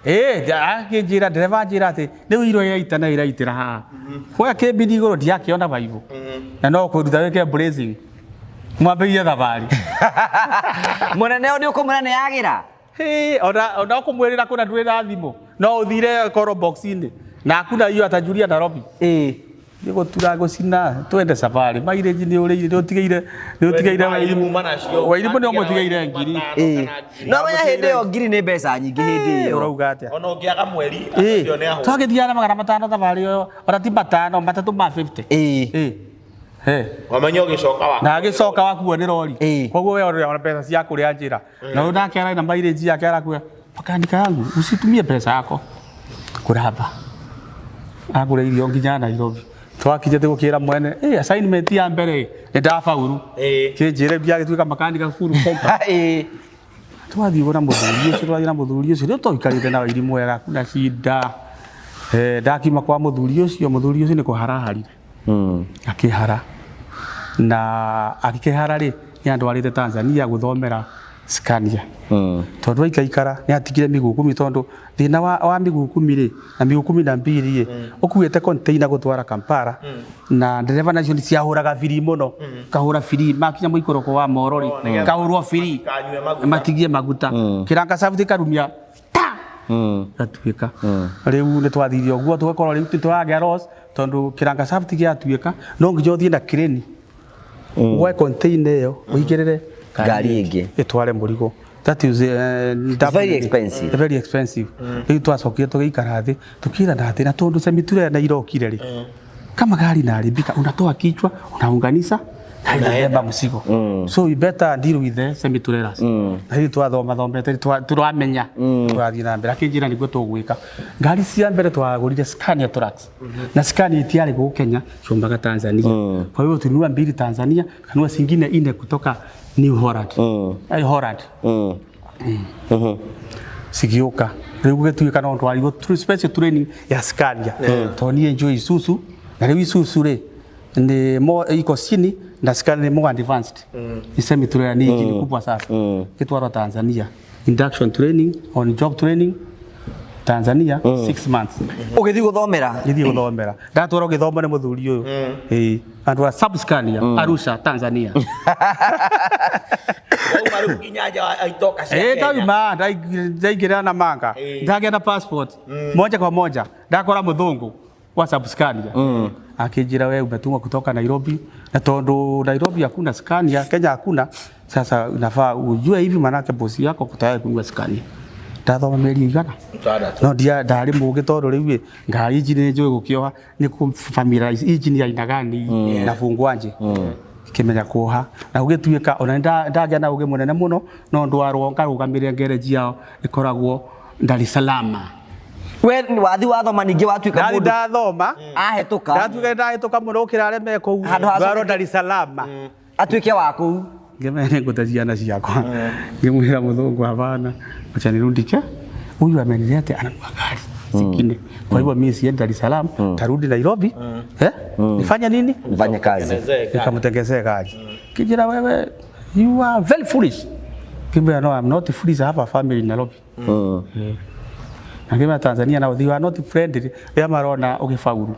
akĩnjĩra ndereba njĩra atĩ rĩu iro iraitĩra haha kuoya kĩmbini igũrũ ndiakĩona baibũ na no kũruta wĩke blazing mwambĩrĩrie thabarĩ mũnene nĩ ũkũmwĩra nĩ yagĩra ona ũkũmwĩrĩra kuna ndũrĩ na thimũ no ũthire koro box-inĩ na kuna hiyo atajulia Nairobi gũtura gũcina twende safari mileage nĩ ũrĩire nĩ ũtigaire Wairimũ nĩ ũmũtigaire ngiri no menya hĩndĩ ĩyo ngiri nĩ mbeca nyingĩ hĩndĩ ĩyo ũrauga atĩa ona ũngĩaga mweri twagĩthiaga na 500 thabarĩ ĩyo ona ti 5 3 ma 50 wamenya ũgĩcoka na agĩcoka wakuo nĩ rori koguo we ona mbeca cia kũrĩa njĩra na ũyũ nake arĩ na mileage yake arakuya makanika yangu usitumie pesa yako kuraba agũra irio nginya Nairobi twakinyete gũkĩra mwene assignment ya mbere nĩ ndafaulu kĩnjĩre mbia gĩtuĩka makanika furu kompa twathiĩ gũra mũthuri ũcio rĩu tũikarĩte na Wairimũ wega kuna shida ndakiuma kwa mũthuri ũcio nĩ kũharaharire akĩhara na akĩhara rĩ nĩ andwarĩte Tanzania gũthomera Scania tondũ aikara nĩ atigire mĩgũkumi tondũ thĩna wa mĩgũkumi rĩ na mĩgũkumi na mbiri rĩ ũkuĩte container gũtwara Kampala na ndereba nacio nĩ ciahũraga biri mũno kahũra biri makinya mũikoroko wa moro rĩ kahũrwo biri matigie maguta kĩranga sabuti karumia gatuĩka rĩu nĩ twathiire ũguo tũgakorwo rĩu tũragĩa loss tondũ kĩranga sabuti gĩatuĩka no nginya ũthiĩ na crane woe container ĩyo ũigĩrĩre ngari ĩngĩ ĩtware mũrigo that is very expensive rĩu twacokire tũgĩikara thĩ tũkĩrana atĩ na tondũ semitura na irokire rĩ kama gari inaharibika unatoa kichwa unaunganisha na inabeba mzigo so we better deal with the semi-trailers na hivi thomete turamenya twathii na mbere akĩnjĩra nĩguo tũgwĩka ngari cia mbere twagũrire Scania trucks na Scania itiarĩ gũkũ Kenya ciombaga Tanzania kwa hiyo tulinunua mbili Tanzania kanua zingine 4 kutoka New Holland Holland sigioka rĩu gũgĩtuĩka no twarirwo special training ya Scania to niĩ enjoy Isuzu na rĩu Isuzu rĩ ni iko chini na Scania ni more advanced ni semi-trailer ni ingine kubwa sasa kitwara Tanzania induction training on job training Tanzania 6 months ũgĩthiĩ gũthomera ndatwara gĩthomo nĩ mũthuri ũyũ andũ a Sub Scania Arusha Tanzania ndaingĩra na manga ndagĩa na passport moja kwa moja ndakora mũthũngũ wa Sub Scania akijira wewe umetumwa kutoka Nairobi na tondũ Nairobi hakuna Scania Kenya hakuna sasa unafaa ujue hivi manake bosi yako kutaya kununua Scania ndathoma meri igana no ndia ndarĩ mũgĩ tondũ rĩu ngari injini njũĩ gũkĩoha nĩ ku familiarize injini ya aina gani na fungwanje kimenya kuoha na ũgĩtuĩka ona ndagĩa na ũgĩ mũnene mũno no ndwarwo ngarũgamĩrĩra gereji yao ĩkoragwo Dar es Salaam we wathi wathoma ningĩ watuĩka mũndũ ndathoma ahĩtũka ndatuĩka mũno ũkĩra arĩa meko ndwaro Dar es Salaam atuĩke wa kũu ngĩmenya ngũte ciana ciakwa ngĩmwĩra mũthũngũ hapana acha nirundike huyu amenilea ati ananua gari zingine kwa hivyo mimi siende Dar es Salaam tarudi Nairobi nifanye nini Nifanye kazi nikamtengezea kazi kijana wewe you are very foolish kimbe no I'm not foolish I have a family in Nairobi Nakima Tanzania now they are not friendly ya marona ukifaulu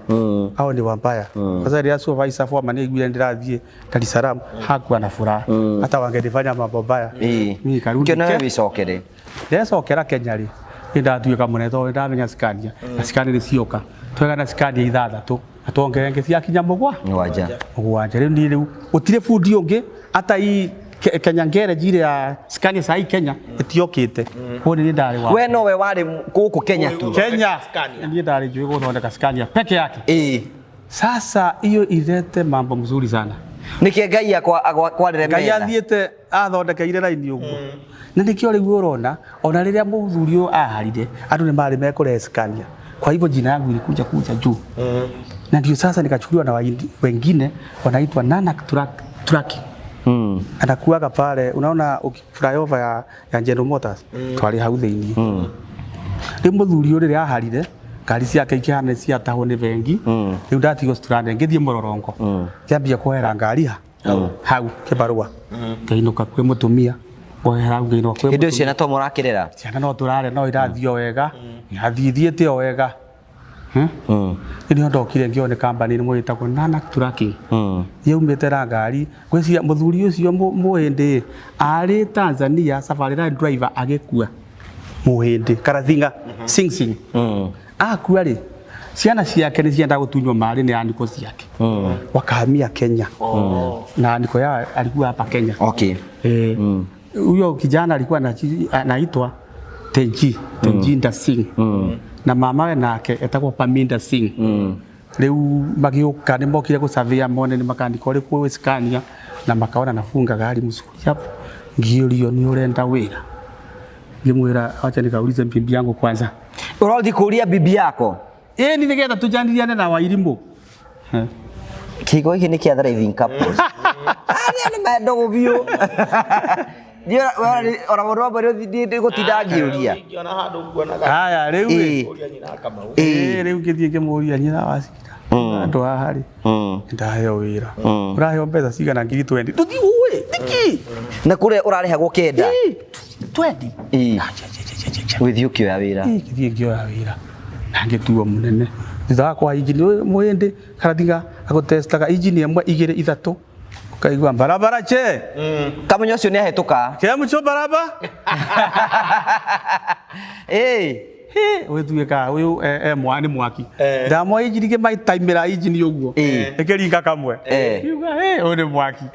hao ni wambaya kwa sababu ya supervisor for mane gwira ndirathie Dar es Salaam hakuwa na furaha hata wangenifanya mambo baya mimi karudi kena bicokere ndecokera Kenya ri ndatuika muneto ndamenya Scania na Scania nicioka twega na Scania ithathatu atongerenge cia kinya mugwanja riu ni riu utire fundi ungi hata hii Kenya garage ile ya Scania sai Kenya etiokite hone ni ndari wa we no we wari guku Kenya tu Kenya ni ndari juu guthondeka Scania peke yake sasa hiyo ilete mambo mzuri sana niki Ngai kwa rere Ngai athiete athondeka ile line uguo na nikio riu urona ona riria muthuri uyu aharire andu ni mari mekore Scania kwa hivyo jina yangu ilikuja juu na ndio sasa nikachukuliwa na wengine wanaitwa Nanak Truck anakuaga pale unaona flyover ya General Motors twali hau thiini riu muthuri uri aharire ngari ciake ikihana cia taho ni vengi riu ndatigo strand ngithie Mororongo kiambia kuhera ngari hau kibarua ngainuka kwi mutumia kuhera ngainuka kwi indo ciana to murakirera ciana no turare no irathio wega yathithiete o wega Ini ndokire ngione company ni mwitagwo Nanak Truck yaumite ra ngari gwiciria muthuri ucio muhindi ari Tanzania safari ride driver agikua muhindi Karathinga Sing akua ri ciana ciake ni cienda gutunywo mari ni andiko ciake wakahamia Kenya na andiko ya alikuwa hapa Kenya huyo kijana alikuwa anaitwa Tenji Singh na mama nake etagwo Paminda Singh riu magiuka ni mokire gusavia mone ni makandiko ri kwa Scania na makaona nafunga gari mzuri hapo ngiorio ni urenda wira ngimwira acha nikaulize bibi yangu kwanza urodi kuria bibi yako ni nigetha tujaniriane na Wairimu kigo hiki ni kia driving couples ni madogo bio Dia orang orang baru dia gutinda ngiuria. Haya riu riu githie ngimuria nyina wacira. Andu haha ri. Ndaheo wira. Uraheo mbeca cigana 20. Tuthi uwe tiki. Na kure urarehagwo kenda. 20. Withio kioya wira. Githie ngioya wira. Na ngituo munene. Thitha kwa injini muhindi Karathinga agotestaga injini emwe 2 3 kaigwa barabara che kamenyo cio ni ahituka kemucho baraba wetuika uyu mwani mwaki ndamwa injini mai timera injini uguo ekiringa kamwe yuga uri mwaki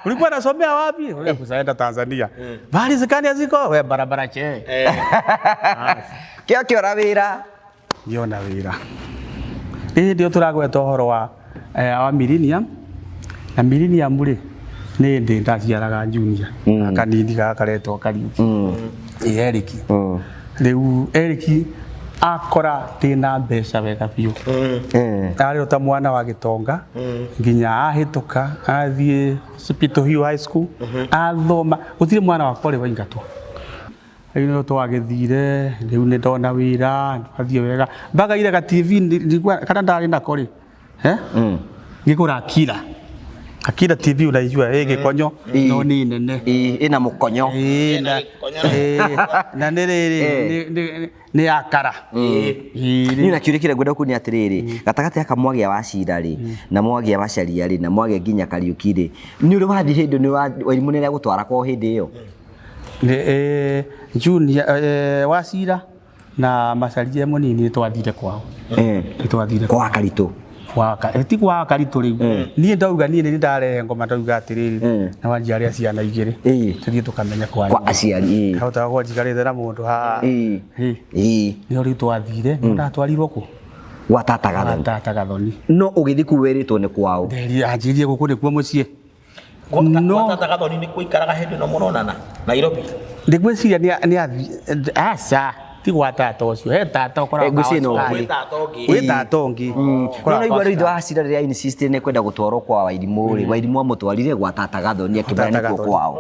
ulikuwa unasomea wapi wewe kusaenda Tanzania bali Scania ziko we barabara che kio rawira yona wira ndio turagweta horo wa Millennium na Millennium ri ni ndi ndaciaraga junior kanini gakaretwo kariu Eriki riu Eriki akora tina mbeca wega biu ari ota mwana wa Gitonga nginya ahituka athie Hospital Hill High School athoma utire mwana wa kore waingatwo ino twagithire riu ni ndona wira athie wega mbaga ile ka TV ndigwa kana ndari na kore ngikura Akira TV unaijua gikonyo no ni nene ina mukonyo na ni akara ni na kiurekire gwenda kuni atiriri gatagati aka mwagia wa cira ri na mwagia wa caria ri na mwagia nginya Kariuki ri ni uri wathi hindu ni Wairimu nene gutwara kwa hindi iyo junior wa cira na macaria munini twathire kwao twathire kwa Karitu ti kwa Karitu riu nie ndauga nie ni ndarehe ngoma ndauga atiriri na wanjiaria ciana igiri tuthie tukamenya kwa aciari hota kwa jikarite na mundu ha ni riu twathire ndatwarirwo ku Tata Gathoni no ugithi kuweritwo ni kwao nderi anjirie guku ni kuo mucie no Tata Gathoni ni kuikaraga hindi no muronana Nairobi ndigwiciria ni aca ti gwa tata ucio he tata ukora gwĩ tata ũngĩ gwĩ tata ũngĩ no no igwa ritho acira rĩrĩa insist nĩ kwenda gũtwarwo kwa Wairimu rĩ Wairimu amũtwarire gwa tata Gathoni akĩmera nĩkuo kwao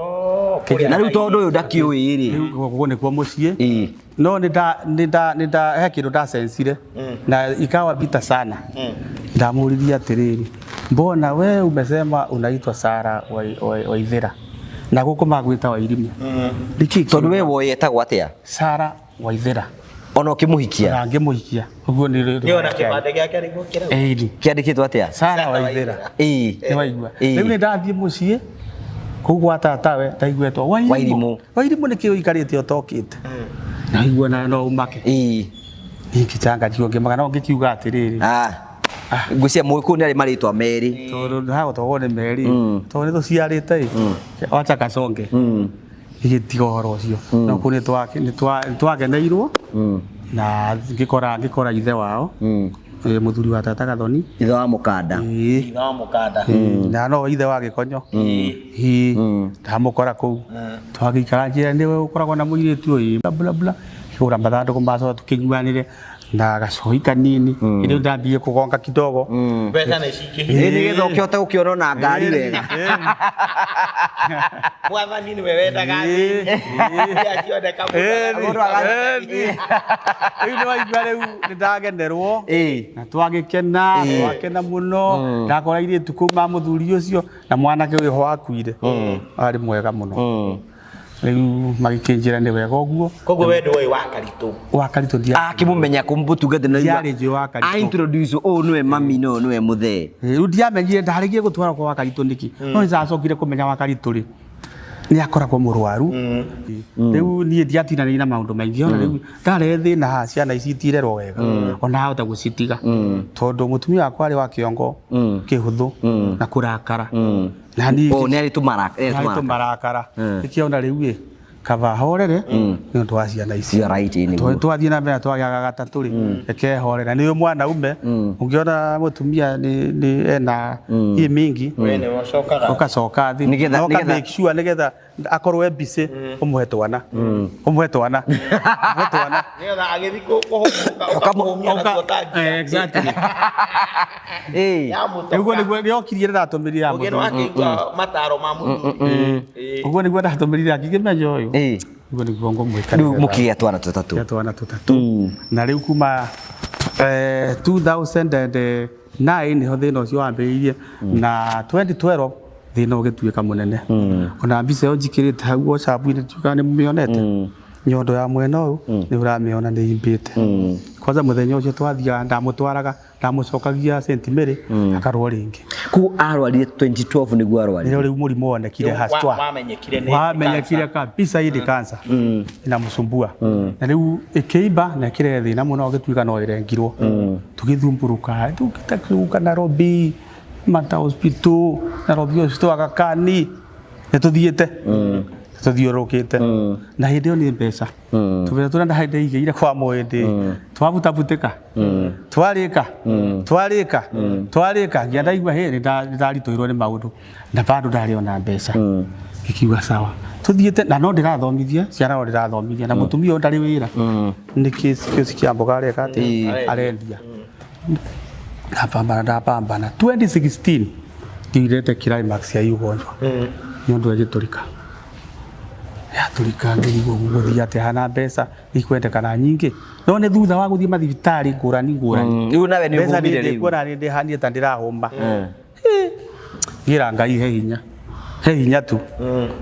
na rĩu tondũ ũyũ ndakĩũĩ rĩ gũkũ nĩkuo mũciĩ no nĩnda he kĩndũ ndacensire na ikawa vita sana ndamũririe atĩrĩrĩ mbona we umesema unaitwa Sara Waithera na gũkũ magwĩta Wairimu tondũ we woyetagwo atĩa Sara Waithera ona ũkĩmũhikia na ngĩmũhikia ũguo nĩ ona kĩbandĩ gĩake nĩguo kĩrĩ kĩandĩkĩtwo atĩa Sara Waithera nĩ waigua rĩu nĩ ndathiĩ mũciĩ kũu gwa tatawe ndaiguĩtwo Wairimu nĩkĩo ikarĩte ũtokĩte na igua no umake ngĩchanga kĩo ngĩmaga no ngĩkiuga atĩrĩrĩ ngũcia mũĩkũ nĩ arĩ marĩtwa merĩ tondũ hagũtogwo nĩ merĩ tondũ nĩ tũciarĩte wacha Kasonge igĩtiga ũhoro ũcio no kũu nĩ twageneirwo na ngĩkora ithe wao mũthuri wa tata Gathoni ithe wa mũkanda na no ithe wa Gĩkonyo ndamũkora kũu twagĩikara njĩra nĩwe ũkoragwo na mũirĩtu ũyũ bla bla kĩgũra mathandũkũ macoka tũkĩnyuanĩre na gacoi kanini ĩrĩa ndambie kũgonga kidogo mbeca nĩ cikĩ nĩgetha ũkĩhote gũkĩona na ngari wega mwathani nĩwe wendaga akĩoneka mũndũ rĩu nĩ waigua rĩu nĩ ndagenerwo na twagĩkena mũno ndakora airĩtu kũu ma mũthuri ũcio na mwanake ũyũ wakuire arĩ mwega mũno rĩu magĩkĩnjĩra nĩ wega ũguo koguo we ndũĩ wa Karitũ akĩmũmenya kũmũtungatĩra introduce ũũ nĩwe mami no nĩwe mũthee rĩu ndiamenyire ndarĩgie gũtwara kwa wa Karitũ nĩkĩ no nĩcacokire kũmenya wa Karitũ rĩ nĩ akoragwo mũrwaru rĩu niĩ ndiatinanĩire na maũndũ maingĩ ona rĩu ndarĩ thĩna ciana ici itirerwo wega ona hahota gũcitiga tondũ mũtumia wakwa arĩ wa kĩongo kĩhũthũ na kũrakara na niĩ nĩ arĩ tũmarakara nĩkĩona rĩu kaba horere nĩ ũndũ wa ciana ici twathiĩ na mbere twagĩaga gatatũ rĩ reke horera nĩ mwana ume ũngĩona mũtumia nĩ ena hii mingi ũgacoka thĩ nĩgetha make sure nĩgetha akorwo busy ũmũhe twana nĩgetha agĩthiĩ kũhũmũka exactly ũguo nĩguo nĩokirie ndatũmĩrire mataro ma mũthuri ũguo nĩguo ndatũmĩrire akĩmenya ũyũ ũguo nĩguo ngũmwĩka rĩu mũkĩgĩa twana tũtatũ na rĩu kuma 2009 nĩho thĩna ũcio wambĩrĩirie na 2012 thĩna ũgĩtuĩka mũnene ona mbica ĩyo njikĩrĩte hau WhatsApp-inĩ tuĩkaga nĩmũmĩonete nyondo ya mwena ũyũ nĩ ũramĩona nĩ imbĩte kwanza mũthenya ũcio twathiaga ndamũtwaraga ndamũcokagia St Mary akarũa rĩngĩ kũu arwarire 2012 nĩguo arwarire rĩu mũrimũ wonekire haswa wamenyekire kabisa hii nĩ cancer inamsumbua na rĩu ĩkĩimba na ĩkĩrehe thĩna mũno ũgĩtuĩka no ĩrengirwo tũgĩthumbũrũka tũgĩtakiuka Nairobi Mata Hospital Nairobi Hospital Aga Khan nĩtũthiĩte tuthiũrũkĩte na hĩndĩ ĩyo nĩ mbeca tũbĩra tũrenda hĩndĩ igĩire kwa mwĩndĩ twabutabutĩka twarĩka ngĩandaigua hĩ nĩndaritũhĩrwo nĩ maũndũ na bado ndarĩ ona mbeca ngĩkiuga sawa tũthiĩte na no ndĩrathomithia ciana no ndĩrathomithia na mũtumia ũyũ ndarĩ wĩra nĩ kĩosi kĩa mboga areka atĩ arendia ndapambana 2016 ngĩirete climax ya ugonjwa nĩ ũndũ agĩtũrika yatũrika ngĩrigwo gũthiĩ atĩ hana mbeca ikwendekana nyingĩ no nĩ thutha wa gũthiĩ mathibitarĩ ngũrani rĩu nawe nĩ ũhũmire rĩu kuona nĩ ndĩhanie ta ndĩrahũma ngĩra Ngai he hinya tu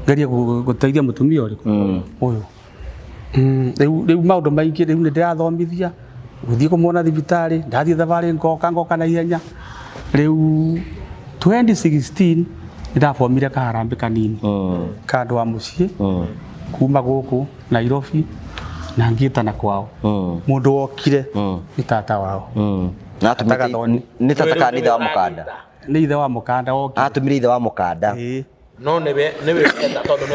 ngerie gũteithia mũtumia ũrĩkũ ũyũ rĩu maũndũ maingĩ rĩu nĩ ndĩrathomithia gũthiĩ kũmuona thibitarĩ ndathiĩ thabarĩ ngoka na ihenya rĩu 2016 ndafomire kaharambĩ kanini kandũ wa mũciĩ kuma gũkũ Nairobi na ngĩtana kwao mũndũ wokire nĩ tata wao nĩ tata kana ithe wa mũkanda nĩ ithe wa mũkanda wokire atũmire ithe wa mũkanda no nĩwe wenda tondũ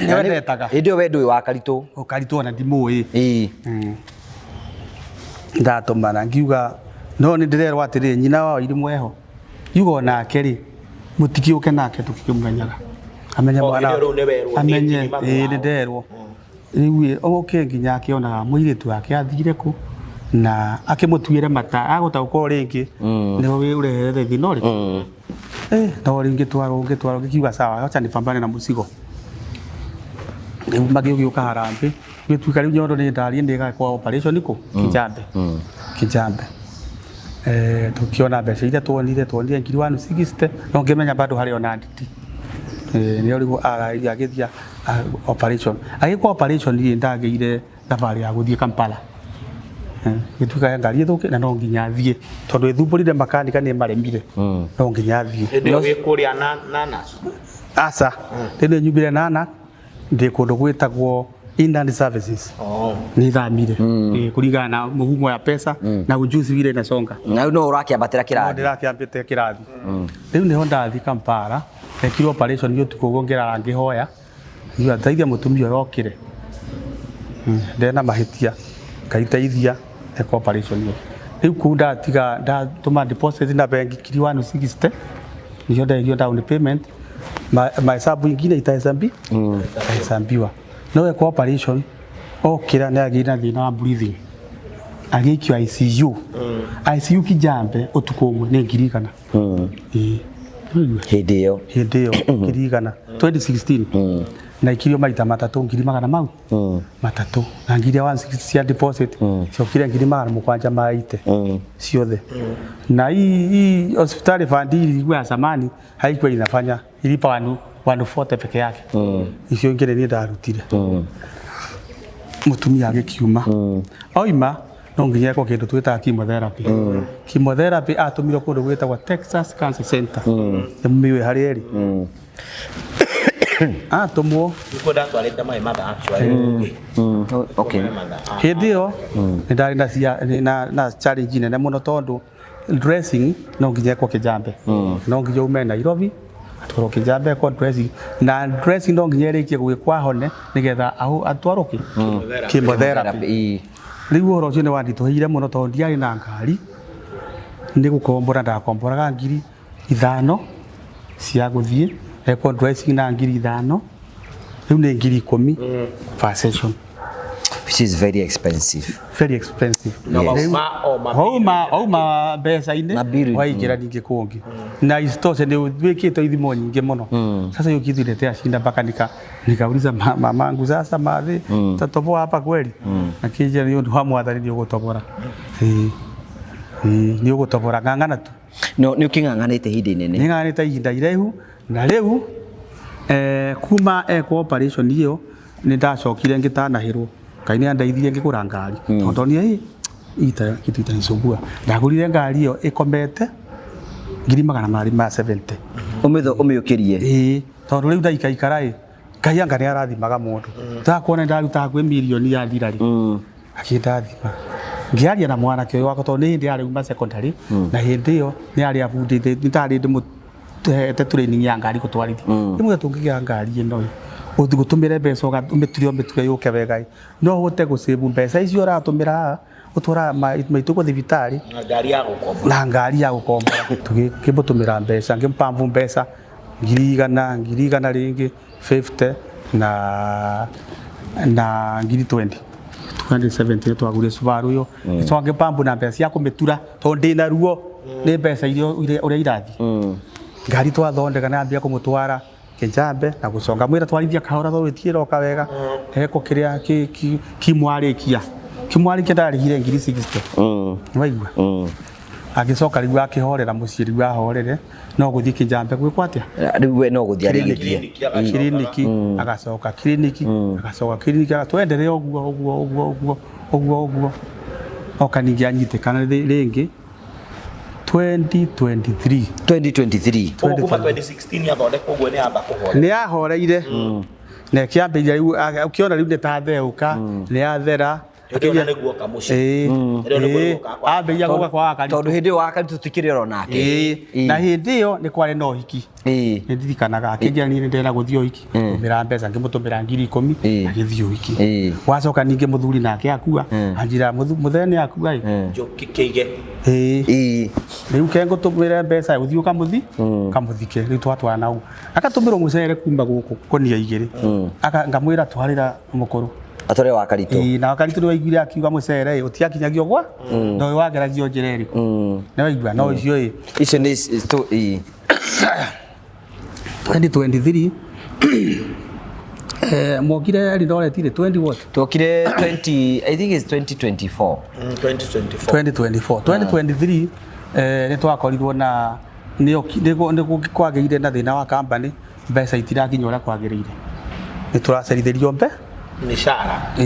nĩwe ndetaga hĩndĩ ĩyo we ndũĩ wa Karitũ ona ndimũĩ ndatũmana ngiuga no nĩ ndĩrerwo atĩrĩ nyina wa Wairimu eho yuga onake rĩ mũtikĩũke nake tũkĩmũmenyaga amenye mwana amenye nĩ nderwo riu oke nginya akiona muiritu wake athire ku na akimutuire mata agutauka ringi niho wi urehere thino ri no ringi twaro gikiuga sawa acha nipambane na musigo riu magiuka harambe gituika riu nyondo ni ndari ndiga kwa operation ku kijambe tukiona mbeca iria tuonire ngiri 160 no ngimenya bado hari ona nditi niyo riu agithia operation agikwa operation ni ndageire thabari ya guthie Kampala gituika ngari ithuke na no nginya thie tondu ithumburire makanika ni maremire no nginya thie ndio wikuria nana asa ndio nyubire nana ndi kundu gwitagwo Inland Services ni thamire kuringana na mugumo ya pesa na ujuzi vile inasonga na no urakiambatira kirathi ndirakiambite kirathi riu niho ndathi Kampala ekiro operation yo tukugongera ngihoya iwa taithia mutumia rokire ndena mahitia kaiteithia eko operation yo riu kunda tiga ndatuma deposit na bengi kiri 160 niyo ndio down payment mahesabu ingine itahesabiwa no eko operation okira na agina thina wa breathing agikio ICU kijambe utukumwe ne ngirikana hindi yo ngirikana 2016 na ikirio maita matatu ngiri magana mau matatu na ngiri 160 cia deposit cio kire ngiri magana mukwanja maite ciothe na hii hospitali fandi ya zamani haikuwa inafanya ilipa 140 peke yake icio ngire ni ndarutire mutumia agikiuma oima no nginya ko kindu twita chemotherapy atumiro kundu gwitagwa Texas Cancer Center miwe hari eri atumwo nikoda twarite mai matha actually okay hindio ndari na challenge nene muno tondu dressing no nginya ko kijambe no nginya ume Nairobi atwaro kijambe ko dressing na dressing no nginya rikie gwikwa hone nigetha atwaroke chemotherapy riu horo cio ni wandituheire muno tondu ndiari na ngari ndi gukombora ndakomboraga ngiri 5 cia guthie eko dressing na ngiri 5 riu ni ngiri 10 per session which is very expensive Oma besa ine waikira ninge kungi na istose ni wikito ithimo nyingi muno sasa yukithirete ashinda mpaka nikauliza mamangu sasa mathi tatoboa hapa kweli akija ni ndio mwathani ndio gutobora ni ugutobora ngangana tu no ni ukinganganite hindi nene ni nganite ihinda irehu na riu kuma eko operation iyo ni ndacokire ngitanahirwo kaini andaithie ngikura ngari tondu ni ita kitu itanisugua ndagurire ngari iyo ikomete ngiri magana mari ma 70 umiukirie tondu riu ndaikaikara ngai anga ni arathimaga mundu takuona ndaruta gwe milioni ya thirari akindathima ngiaria na mwana kio wako tondu hindi ari uma secondary na hindi iyo ni ari abundite nitari ndi te training ya ngari gutwarithia imwe tungigia ngari ino gutumire mbeca umeturio yuke wega no hote gusebu mbeca icio uratumira utwara maitu kwa thibitari na ngari ya gukomba tugikimutumira mbeca ngimpambu mbeca ngiri igana ringi 50 na ngiri 20 270 twagure Subaru yo icwange pambu na mbeca ya kumitura tondu ndina ruo ni mbeca irio uria irathi ngari twathondeka na ambia kumutwara kijambe na gusonga mwira twarithia kahora thowetire oka wega eko kiria kimwarikia ndarihire ngiri 60 waigua agicoka riu akihorera muciri wa horere no guthie kijambe gwikwatia riu no guthie kliniki agacoka kliniki agatwenderea oguo okaningi anyite kana ringi 2023 kuma 2016 yathondekwo guo ni amba kuhora ni ahoreire na kiambiria riu ukiona riu nitatheuka ni athera akinya niguo kamuci ambiria guka kwa akari tondu hindi yo akari tutikiriro nake na hindi yo ni kwari no hiki ndirikanaga akijia ni ndera guthio hiki umira mbeca ngimutumira ngiri 10 agithio hiki wacoka ninge muthuri nake akua anjira muthene akua njukikige riu kengo tumira mbeca uthio kamuthike riu twatwara nau akatumirwo mucere kumba guku konia igiri aka ngamwira twarira mukuru atore wa Karitu na wa Karitu ni waiguire akiuga mucere utiakinyagio gwa ndo wageragio njira iriku ni waigua no icio icio ni 2023 mwokire Eldoret ile 20 what? Tuokire 20 I think it's 2024. 2023 ni twakorirwo na ni kwagirire na thina wa company mbeca itirakinya uria kwagirire ni turacerithirio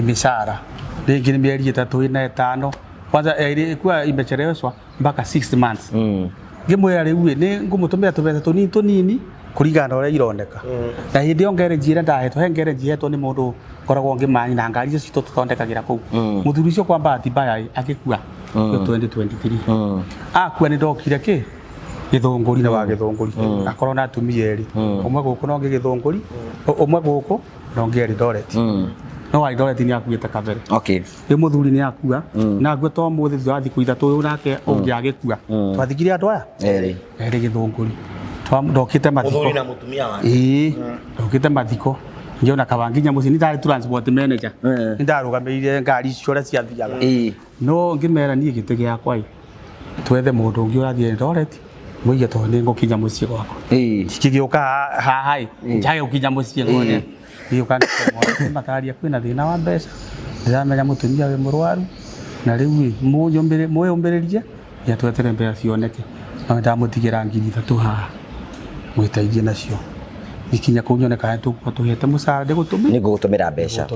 mishara ringi ni mieri 3 na 5 kwanza ilikuwa imecheleweshwa mpaka 6 months ngimwira riu ni ngumutumira tubeca tunini kurigana uria ironeka na hindi yo garage ira ndahetwo he garage hetwo ni mundu koragwo ngimanyi na ngari icio cito tuthondekagira kuu muthuri ucio kwa bahati mbaya agikua 2023 akua ni ndokire ki githunguri na wa githunguri akorwo na atumia eri umwe guku no ngigithunguri umwe guku no ngeri Eldoret no wa Eldoret ni akuite kabere okay ni muthuri ni akua na akua to muthi thwa thiku ithatu uyu nake ungi agikua twathikire andu aya eri githunguri ndokite mathiko muthuri na mutumia wa ndokite mathiko ngiona kabanginya muci ni ndari transport manager ni ndarugamirire ngari icio ria ciathiaga no ngimera nie gite giakwa twethe mundu ungi urathie Eldoret muige to ni ngukinya muci gwako kigiuka hai njage gukinya muci ngone giuka mataria kwina thina wa mbeca ndiramenya mutumia we murwaru na riu muyombiririe ya twetere mbeca cioneke na ndamutigira ngiri 3 haha mwitaithie nacio ikinya kunyoneka tuhete mucara ndigutumira ni gugutumira mbeca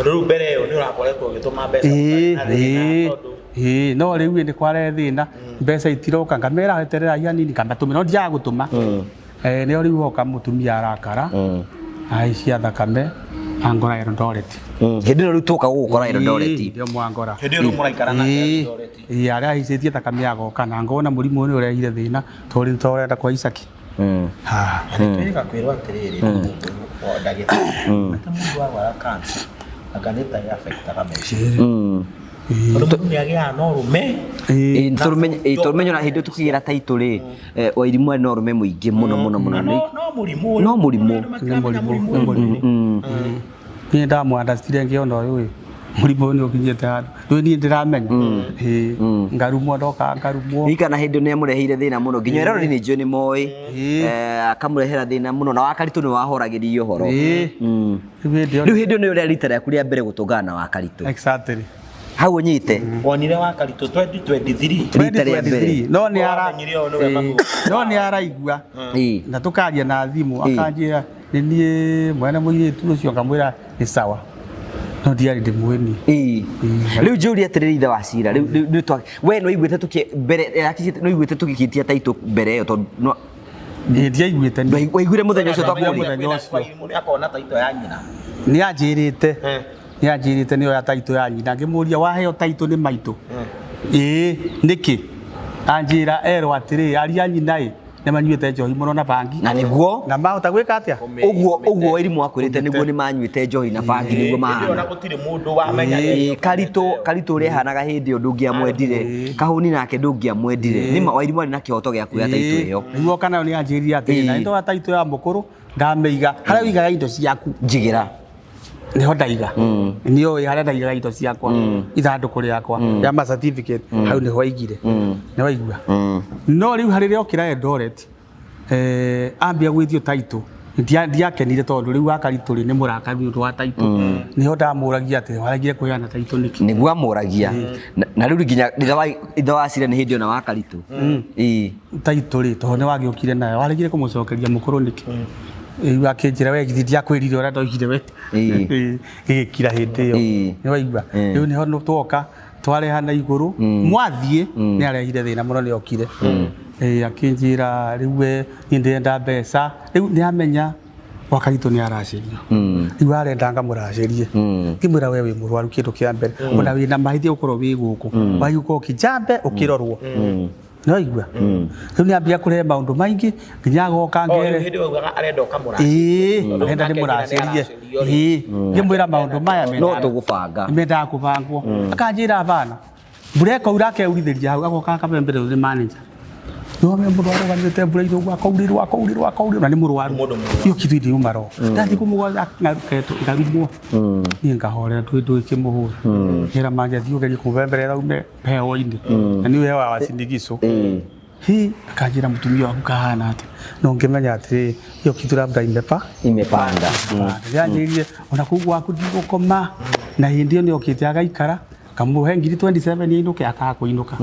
riu mbere yo ni urakoretwo ugituma mbeca no riu ni kware thina mbeca itiroka ngamera heterera hanini kambatumira ndia gutuma ni riu hoka mutumia arakara aicia thakame angora Eldoret hindi no riu tuka gukora Eldoret ndio mwangora hindi ru muraikara na Eldoret aria aicetie thakame agoka na ngona murimu ni urehire thina tori torenda kwa Isaki twirika kwirwa atiriri mundu wa ndagĩtarĩ ata mundu arwara cancer akanita ya affectaga meciria mundu ni agia no rume turumenya na hindi tukigira title ri wa irimu no rume muingi muno no murimu ni ndamwanda stire ngiona uyu murimu ni ukinyete handu ndu ni ndiramenya ngarumwo ndoka ngarumwo ikana hindi ni amurehire thina muno nginya rero ni njui ni moi akamurehera thina muno na wa Karitu ni wahoragirio horo riu hindi ni uria rita rĩa kuria mbere gutungana wa Karitu exactly hau unyite wonire wa Karitu 2023 rita rĩa mbere no ni araigua na tukaria na thimu akanjira ni nie mwana muiritu ucio ngamwira ni sawa no ndiari ndimweni riu juri atiriri ithe wa cira riu we no iguite tuki mbere no iguite tukikitia taito mbere yo to no ndiaiguite waiguire muthenya ucio twakuria ni akona taito ya nyina ni anjirite niyo ya taito ya nyina ngimuria waheo taito ni maitu niki anjira ero atiri aria nyina ni manyuite njohi muno na bangi na niguo na mahota gwika atia uguo irimu akwirite niguo ni manyuite njohi na bangi niguo mahana ona gutire mundu wamenya Karitu uri hanaga hindi undu ngiamwendire kahuni nake ndungiamwendire ni wa irimu na kihoto gia kuya taito iyo niguo kana ni anjiria ati na ndo taito ya mukuru ndameiga haria wigaga indo ciaku njigira niho ndaiga niyo haria ndaiga indo ciakwa ithanduku riakwa ya ma certificate hau niho waigire ni waigua no riu hariria okira Eldoret ambia gwithio taito ndiakenire tondu riu wa Karitu ni murakari ndu wa taito niho ndamuragia ati waragire kuheana taito niki niguo amuragia na riu nginya ithe wa cira ni hindi ona wa Karitu taito ri to ni wagiukire nayo waragire kumucokeria mukuru niki akinjira we githithia kwirire ora ndoigire we gigikira hindi iyo ni waigua riu niho twoka twarehana iguru mwathie ni arehire thina muno ni okire akinjira riu ni ndenda mbeca riu ni amenya wa Karitu ni aracirio riu arenda ngamuracirie ngimwira we wi murwaru kindu kia mbere ona wina mahithia ukorwo wi guku wayuko ukijambe ukirorwo no igua riu ni ambia kurehe maundu maingi nginya goka ngere hindi ugaga arenda ukamura arenda ni muracirie ngimwira maundu maya no tugubanga menda kubangwo akanjira bana bureka urake urithiria hau agoka akabembere ni manager no me mũrwaru ganĩte mbura ithũgu akaurirwo na nĩ mũrwaru iyo kitu ithio maro ndathi kũmũgwa ngarumwo niĩ ngahorera twĩkĩmũhũra nĩra manja thiũgerie kũmbemberera ume heho-inĩ na nĩ heho wa sindigico akanjĩra mũtumia waku kahana atĩ no ngĩmenya atĩ iyo kitu labda imepanda yanjĩrĩirie ona kũu gwaku ndigũkoma na hĩndĩ ĩyo nĩokĩte agaikara kamũhe ngiri 27 ainũke akakũinũka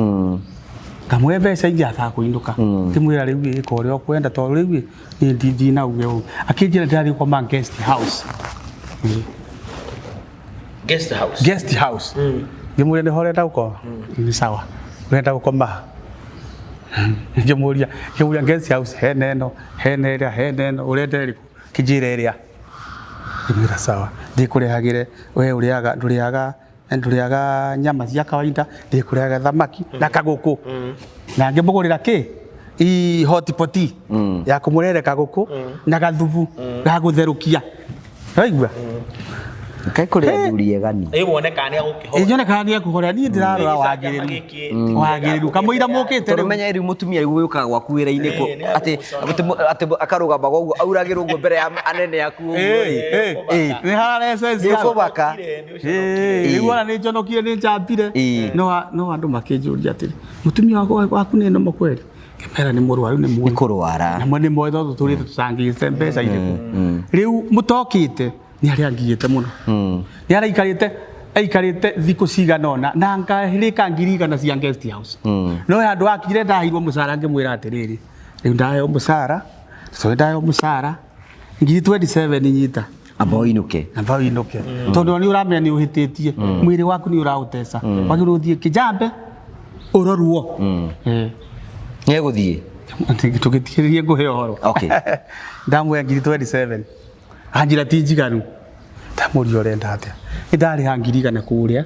kamwe mbeca ingĩ atakũinũka ngĩmwĩra rĩu ĩka ũrĩa ũkwenda tondũ rĩu nĩ ndithi na uge akĩnjĩra ndĩrathiĩ gũkoma guest house ngĩmwĩra nĩ horenda gũkoma nĩ sawa ũrenda gũkoma ngĩmũria guest house hena ĩno ũrenda ĩrĩkũ kĩnjĩra ĩrĩa ngĩmwĩra sawa ndĩkũrehagĩre we ndũrĩaga nyama cia kawaida ndĩkũrehagĩra thamaki na kagũkũ na ngĩmũgũrĩra kĩ hotpot ya kũmũrere kagũkũ na gathubu ga gũtherũkia waigua kai kũrĩa thuri egani wonekane agũkĩhora nyonekana nĩ ekũhora niĩ ndĩrarora wagĩrĩru kamũira mũkĩte rĩu menya rĩu mũtumia rĩu gũkaga gwaku wĩra-inĩ atĩ akarũgama gwaguo auragĩrwo ũguo mbere ya anene aku nĩ hararececia nĩũkũbaka rĩu ona nĩ njonokire nĩ njambire no andũ makĩnjũria atĩrĩ mũtumia waku nĩ ĩno kweri ngĩmera nĩ mũrwaru nĩ kũrwara namwe nĩ moĩ tondũ tũrĩte tũcangĩte mbeca irĩkũ rĩu mũtokĩte nĩ arĩa ngiyĩte mũno nĩ arĩa aikarĩte thikũ cigana ũna na ngarĩka ngiri igana cia guest house no handũ akinyire ndahirwo mũcara ngĩmwĩra atĩrĩrĩ rĩu ndaheo mũcara ngiri 27 nyita amba ũinũke tondũ nĩ ũramenya nĩ ũhĩtĩtie mwĩrĩ waku nĩ ũraũteca wagĩrĩirwo ũthiĩ kĩjambe ũrorwo nĩ egũthiĩ tũgĩtigĩrĩrie ngũhe ũhoro ndamwĩra ngiri 27 anjĩra ti njiganu ndamũria ũrenda atĩa nĩ ndarĩha ngiri igana kũrĩa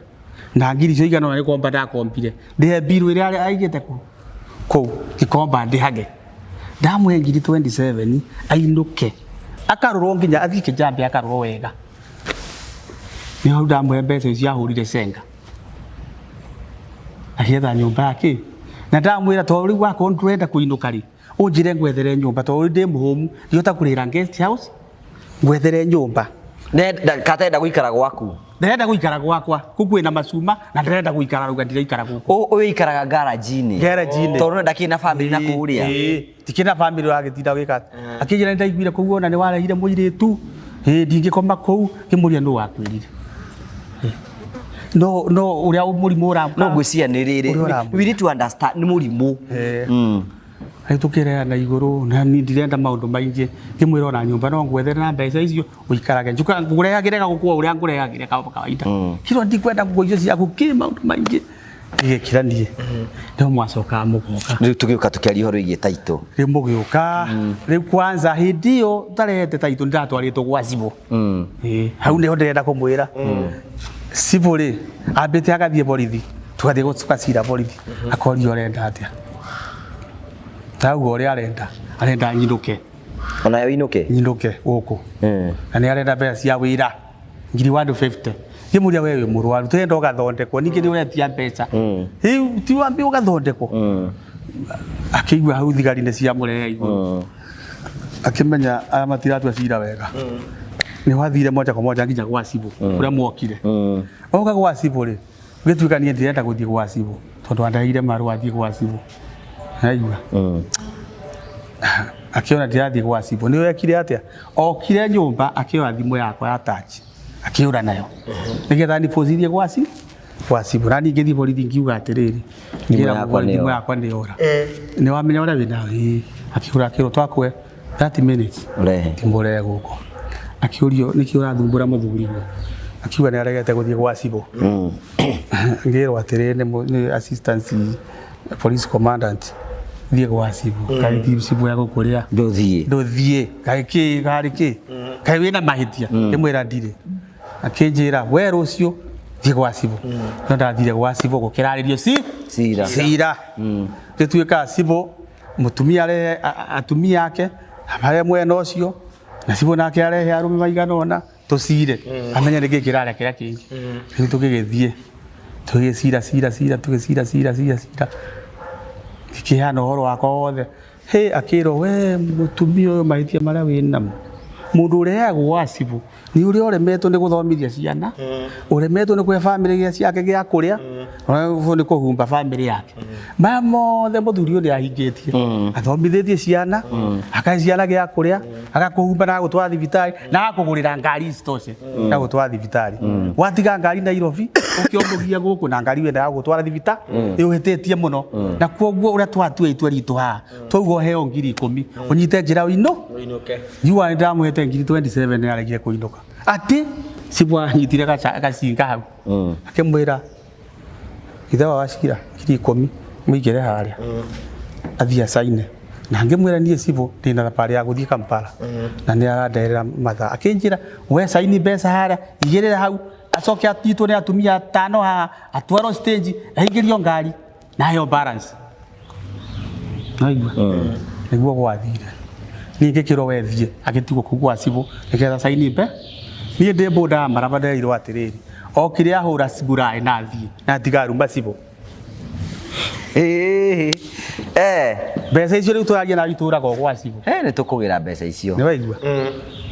na ngiri icio igana nĩ komba ndakombire ndĩhe mbiru ĩrĩa aigĩte kũu ngĩkomba ndĩhage ndamũhe ngiri 27 ainũke akarorwo nginya athiĩ kĩjambe akarorwo wega nĩ hau ndamũhe mbeca icio ahũrire cenga agĩetha nyũmba yake na ndamwĩra tondũ rĩu wakorwo ndũrenda kũinũka rĩ ũnjĩre ngwethere nyũmba tondũ ndĩ mũhũmu ndiota kũrĩra guest house ngwethere nyũmba katenda gũikara gwaku ndĩrenda gũikara gwakwa kũu na macuma na ndĩrenda gũikara rũga ndĩraikara gũkũ ũikaraga garage-inĩ tondũ ndakĩrĩ na family na kũrĩa tikĩrĩ na family wagĩtinda wĩka akĩnjĩra nĩndaiguire kũu ona nĩ warehire mũirĩtu ndingĩkoma kũu ngĩmũria nũ wakwĩrire no ũrĩa mũrimũ no ngwĩciria nĩ rĩrĩ we need to understand nĩ mũrimũ tukĩreana igũrũ na niĩ ndirenda maũndũ maingĩ ngĩmwĩra ona nyũmba no ngwethere na mbeca icio ũikarage njuka ngũrehagĩre gagũkũ ũrĩa ngũrehagĩre kawaida kiro ndikwenda nguo icio ciaku kĩ maũndũ maingĩ ngĩgĩkira niĩ ndio mwacoka mũgoka rĩu tũgĩũka tũkĩaria ũhoro wĩgiĩ taitũ rĩu mũgĩũka rĩu kwanza hĩndĩ ĩyo ndarehete taitũ ndiratwarĩtwo gwa cibũ hau nĩho ndĩrenda kũmwĩra cibũ rĩ ambĩte agathiĩ borithi tũgathiĩ gũcira borithi akoria ũrenda atĩa taugo ũrĩa arenda nyinũke onayo inũke gũkũ na nĩ arenda mbeca cia wĩra ngiri 150 ngĩmũria we wĩ mũrwaru tũrenda ũgathondekwo ningĩ nĩ ũretia mbeca rĩu ti wambe ũgathondekwo akĩigua hau thigari nĩ ciamũrehe igũrũ akĩmenya aya matiratua cira wega nĩ wathire moja kwa moja nginya gwa cibũ kũrĩa mwokire oka gwa cibũ rĩ gĩtuĩka niĩ ndirenda gũthiĩ gwa cibũ tondũ andaire marũa athiĩ gwa cibũ aigua akiona ndirathiĩ gwa cibũ nĩ wekire atĩa okire nyũmba akĩoya thimũ yakwa ya touch akĩũra nayo nĩgetha nibũcirie gwa cibũ na ningĩ thiĩ borithi ngiuga atĩrĩrĩ thimũ yakwa nĩyora nĩ wamenya ũrĩa wĩnayo akĩũra twakwe 30 minutes timũrehe gũkũ akĩũrio nĩkĩ ũrathumbũra mũthuriwe akiuga nĩ aregete gũthiĩ gwa cibũ ngĩrwo atĩrĩrĩ nĩ assistant police commandant thiĩ gwa cibũ kaĩ cibũ ya gũkũrĩa ndũthiĩ kaĩ karĩ kĩ kaĩ wĩna mahĩtia ndĩmwĩra ndirĩ akĩnjĩra we rũciũ thiĩ gwa cibũ no ndathire gwa cibũ gũkĩrarĩrio cira gĩtuĩka cibũ mũtumia arehe atumia ake harĩa mwena ũcio na cibũ nake arehe arũme maigana ũna tũcire amenye nĩkĩ kĩrarĩa kĩrĩa kĩngĩ rĩu tũgĩgĩthiĩ tũgĩcira tũgĩcira kihana horo wako wothe he akiro we mutumio maitia maria wina mundu ureagwo wacibu ni uri oremetwo ni guthomithia ciana uremetwo ni kwe family ciake gia kuria ni kuhumba family yake mamo muthuri uri ahingitie athomithitie ciana akae ciana gia kuria agakuhumba na gutwara thibitari na akugurira ngari stose na gutwara thibitari watiga ngari Nairobi ukiomugia guku na ngari wenda gutwara thibitari iuhititie muno na kuoguo uria twatue itwe ritu ha twaugwo heo ngiri 10 unyite njira wino yuwa ndamuhete ngiri 27 aregire kuinuka ati sibwa nyitire gacinga hau akimwira ithe wa wacira ngiri 10 muigire haria athia saine na ngimwira nie sibo ndina thabari ya guthii Kampala na ni aranderera matha akinjira we saini mbeca haria igirire hau acoke atitwo ni atumia 5 ha atwaro stage ahingirio ngari na heo balance naigua niguo gwathire ninge kiro wethie agitigwo kugwa sibo niketha saini mbe nie ndi boda marabada iro atiriri okire ahura siburae na thie na tigarumba sibo mbeca icio riu turagia na ituraga gwa sibo ni tukugira mbeca icio ni waigua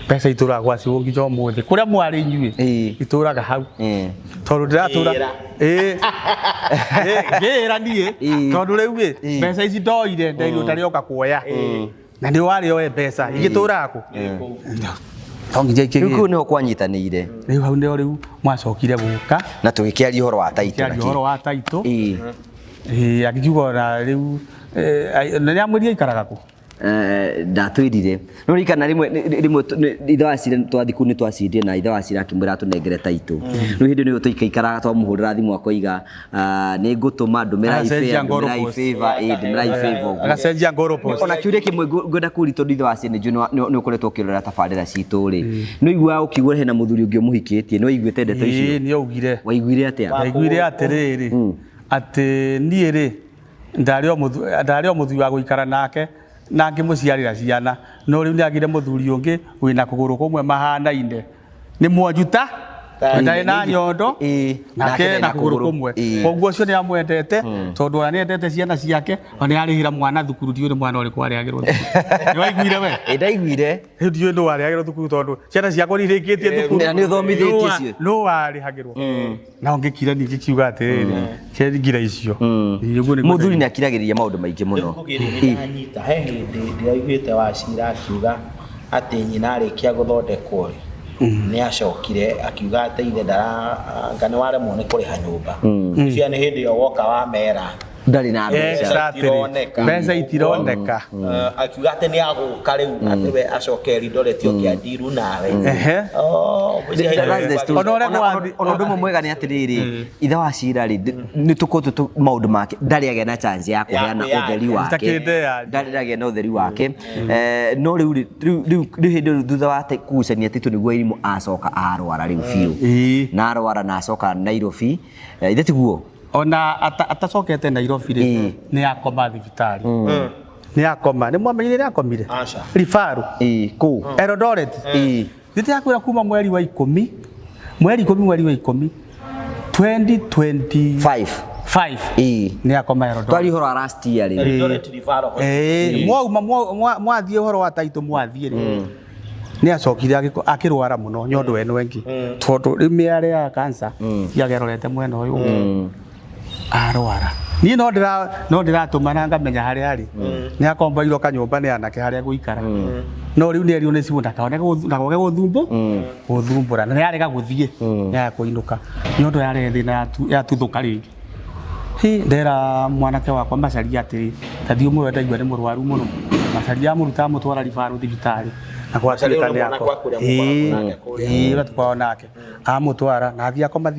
mbeca ituraga gwa sibo ngijo mothe kuria mwari inyue ituraga hau tondu ndiratura ngira nie tondu riu mbeca ici ndoire ndeirwo ndarioka kuoya na ni wari oe mbeca igitura ku tongi jeke riu niho kwanyitanire riu hau ndio riu mwacokire guka na tugikiaria uhoro wa taito akijugo na riu nani amwiria ikaraga ku ndatwirire no rikana rimwe ithe wa cira twathiku ni twacindie na ithe wa cira akimwira tunengere taito no hindi ni tuikaikara twamuhurira thimu akoiga ni ngutuma ndumira favor agacenjia ngoro post ona kiuria kimwe ngwenda kuri tondu ithe wa cira ni ukoretwo ukirora tabarira citu ri no igua ukigwa hena muthuri ungi umuhikitie no iguite ndeto icio ni augire waiguire atia waiguire atiriri ati nie ri ndario muthuri wa guikara nake na ngimuciarira ciana no riu ni agire muthuri ungi wina kuguru kumwe mahanaine ni mwajuta ndai na nyondo nake na kuguru kumwe koguo cio ni amwendete tondu ani endete ciana ciake ani arihira mwana thukuru ndiuri mwana uri kwari agirwo ni waiguire we ndaiguire ndiuri ndo wari agirwo thukuru tondu ciana ciako ni rikitie thukuru ni uthomithitie cio no wari hagirwo na ngikira ni ngikiuga atiriri ngira icio muthuri ni akiragiriria maundu maingi muno nyita he hindi ndiraiguite wa cira akiuga ati nyina arikia guthondekwo ni acokire akiuga ati ithe ndaranga ni waremwo ni kuriha nyumba cia ni hindi yo woka wa mera ndari na mbeca itironeka akiuga ati ni aguka riu ati we acoke ridoretio kia ndiru nawe ona undu mwega ni atiriri ithe wa cira ri ni tukutu maundu make ndari agia na chance ya kuheana utheri wake ndari agia na utheri wake no riu hindi thutha wa kucania titu niguo irimu acoka arwara riu fiu na arwara na acoka Nairobi ithe tiguo ona atacokete Nairobi ri ni akoma thibitari ni akoma ni mwamenyire ni akomire rifaru ku Eldoret thite akwira kuma mweri wa 10 mweri wa 10 2025 ni akoma Eldoret twari horo last year ri Eldoret rifaru mwathie horo wa taito mwathie ri ni acokire akirwara muno nyondo eno engi tondu rimiare ya cancer yagerorete mwena uyu arwara ni no ndiratumana ngamenya haria ari ni akombairwo kanyumba ni anake haria guikara no riu ni erio ni cibu ndakaone nagoge guthumbura na ni arega guthie ni akuinuka nyondo yare thina ya tuthuka ringi hi ndera mwanake wakwa macaria atiri tathio mwe ndaigua ni murwaru muno macaria muruta mutwara rifaru thibitari na kwa cirika ni yako tukwa nake amutwara na athia koma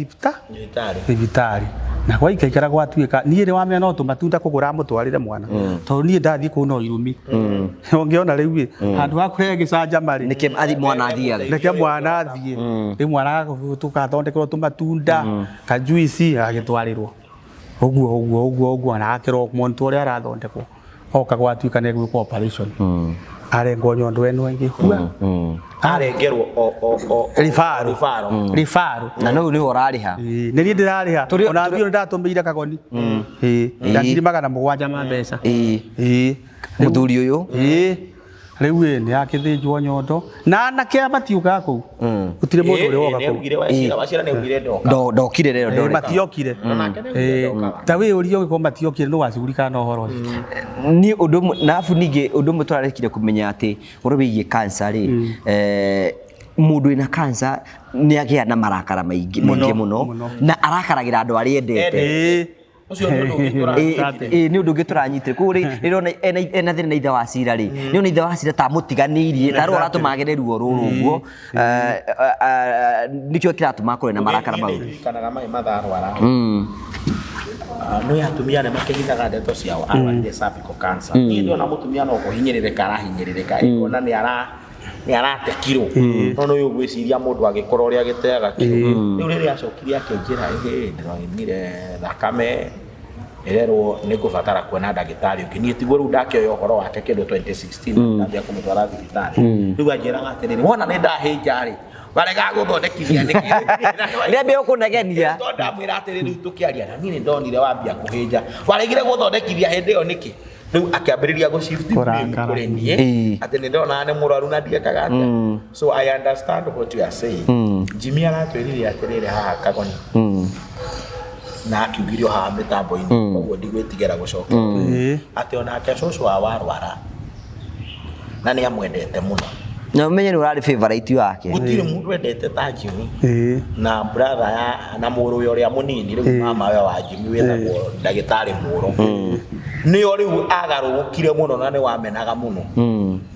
thibitari na kwa ikaikara gwatuika nie ri wamenya no tumatunda kugura mutwarire mwana tondu nie ndathie ku no irumi ungiona riu handu hakure gicanja mari nike athi mwana athiaga nike mwana athie ri mwana tukathondekerwo tumatunda ka juice agitwarirwo uguo na akirwo muntu uri arathondekwo oka gwatuika ni gwikwo operation arengo nyondo eno ngihua arengerwo o rifaro na no ni orariha nĩ niĩ ndĩrarĩha ona mbio ndatumĩire kagoni ngiri magana mũgwanja ma mbeca muthuri uyu rĩu nĩ akĩthĩnjwo nyondo na anake matiukaga kũu gũtirĩ mũndũ ũrĩ woka kũu ndokire rero matiokire ta wĩ ũrio gĩkorwo matiokire nũ wacugurika na ũhoro ni ũndũ na afu ningĩ ũndũ ũmwe tũrarekire kũmenya atĩ ũrĩa wĩgiĩ cancer rĩ mũndũ ĩna cancer nĩ agĩa na marakara maingĩ mũno na arakaragĩra andũ arĩa endete ucio nĩ ũndũ ũngĩ tũranyitire koguo rĩrona ena thĩna na ithe wa Cira rĩ nĩ ona ithe wa Cira ta mũtiganĩirie na rĩu aratũmagĩre ruo rũrũ ũguo nĩkĩo kĩratũma kũrĩ na marakara mau kanaga mai matharwara no atumia nĩ makĩhithaga ndeto ciao arwarire cervical cancer niĩ ndona mũtumia no kũhinyĩrĩrĩka arahinyĩrĩrĩka ona nĩ arate kiro no ũyũ gwĩciria mũndũ agĩkorwo ũrĩa agĩteaga kiro rĩu rĩrĩa acokire akĩnjĩra ndĩroimire thakame ererwo nĩ ngũbatara kuona ndagĩtarĩ ũngĩ niĩ tiguo rĩu ndakĩoya ũhoro wake kĩndũ 2016 ndambia kũmũtwara thibitarĩ rĩu anjĩraga atĩrĩrĩ wona nĩ ndahĩnja rĩ barega gũthondekithia nĩkĩ rĩambia kũnegenia to ndamwĩra atĩrĩ rĩu tũkĩaria na niĩ nĩ ndonire wambia kũhĩnja waregire gũthondekithia hĩndĩ ĩyo nĩkĩ rĩu akĩambĩrĩria gũ shift kũrĩ niĩ atĩ nĩ ndona nĩ mũrwaru na ndiekaga atĩa so I understand what you are saying Jimmy aratwĩrire atĩrĩrĩ haha kagoni na akiugirio haha mĩtambo-inĩ koguo ndigwĩtigĩra gũcokia atĩ onake cũcũ wa warwara na nĩ amwendete mũno na ũmenye nĩ ũrarĩ favorite wake gũtirĩ mũndũ endete ta Jimmy na brother na mũrũ ũrĩa mũnini rĩu mama we wa Jimmy wĩtagwo ndagĩtarĩ mũrũ nĩo rĩu agarũrũkire mũno na nĩ wamenaga mũno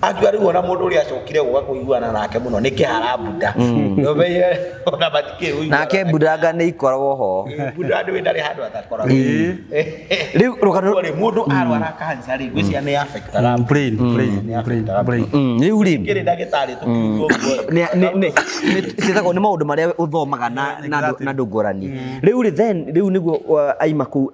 akĩwa rĩu ona mũndũ ũrĩa acokire gũka kũiguana nake mũno nĩ kĩhara bunda nobeye ona batikĩ ũigua nake budanga nĩ ikoragwo ho bunda ndĩ ndarĩ handũ atakoragwo rĩu rũgano mũndũ arwara cancer rĩ gwĩcia nĩ affectaga brain rĩu rĩ kĩrĩ ndagĩtarĩ tũkiugo ciĩtagwo nĩ maũndũ marĩa ũthomaga na ndũ ngũrani rĩu nĩguo aima kũu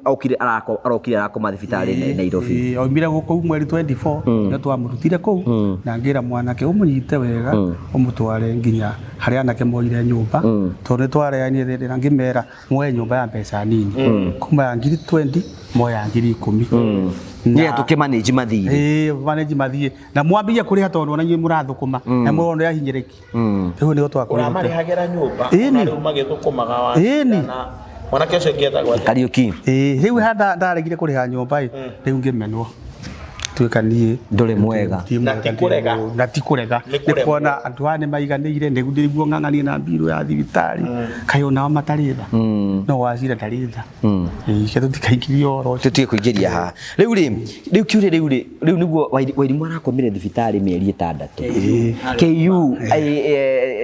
arokire arakoma thibitarĩ Nairobi oimire gũkũ mweri 24 nĩ twamũrutire kũu na ngĩra mwanake ũmũnyite wega ũmũtware nginya harĩa anake moire nyũmba tondũ nĩ twareanire rĩrĩa ngĩmera muoye nyũmba ya mbeca nini kuma ya ngiri 20 moya ngiri 10 nĩ tũkĩmanage mathiĩ manage mathiĩ na mwambie kũrĩha tondũ ona inyuĩ mũrathũkũma na mũrono ya hinyĩrĩki rĩu nĩo twakorwo ũramarĩhagĩra nyũmba na rĩu magĩthũkũmaga wa mwanake ũcio ngĩetagwo atĩa Kariuki rĩu handa ndaregire kũrĩha nyũmba rĩu ngĩmenwo tuĩka niĩ ndũrĩ mwega na ti kũrega nĩ kuona andũ aya nĩ maiganĩire nĩguo ng'ang'anie na mbirũ ya thibitarĩ kaĩ onao matarĩ tha no wa Cira ndarĩ tha ke tũtikaingĩrie ũhoro ũcio tũtige kũingĩria haha rĩu kiure rĩu nĩguo Wairimu arakomire thibitarĩ mĩeri 6 KU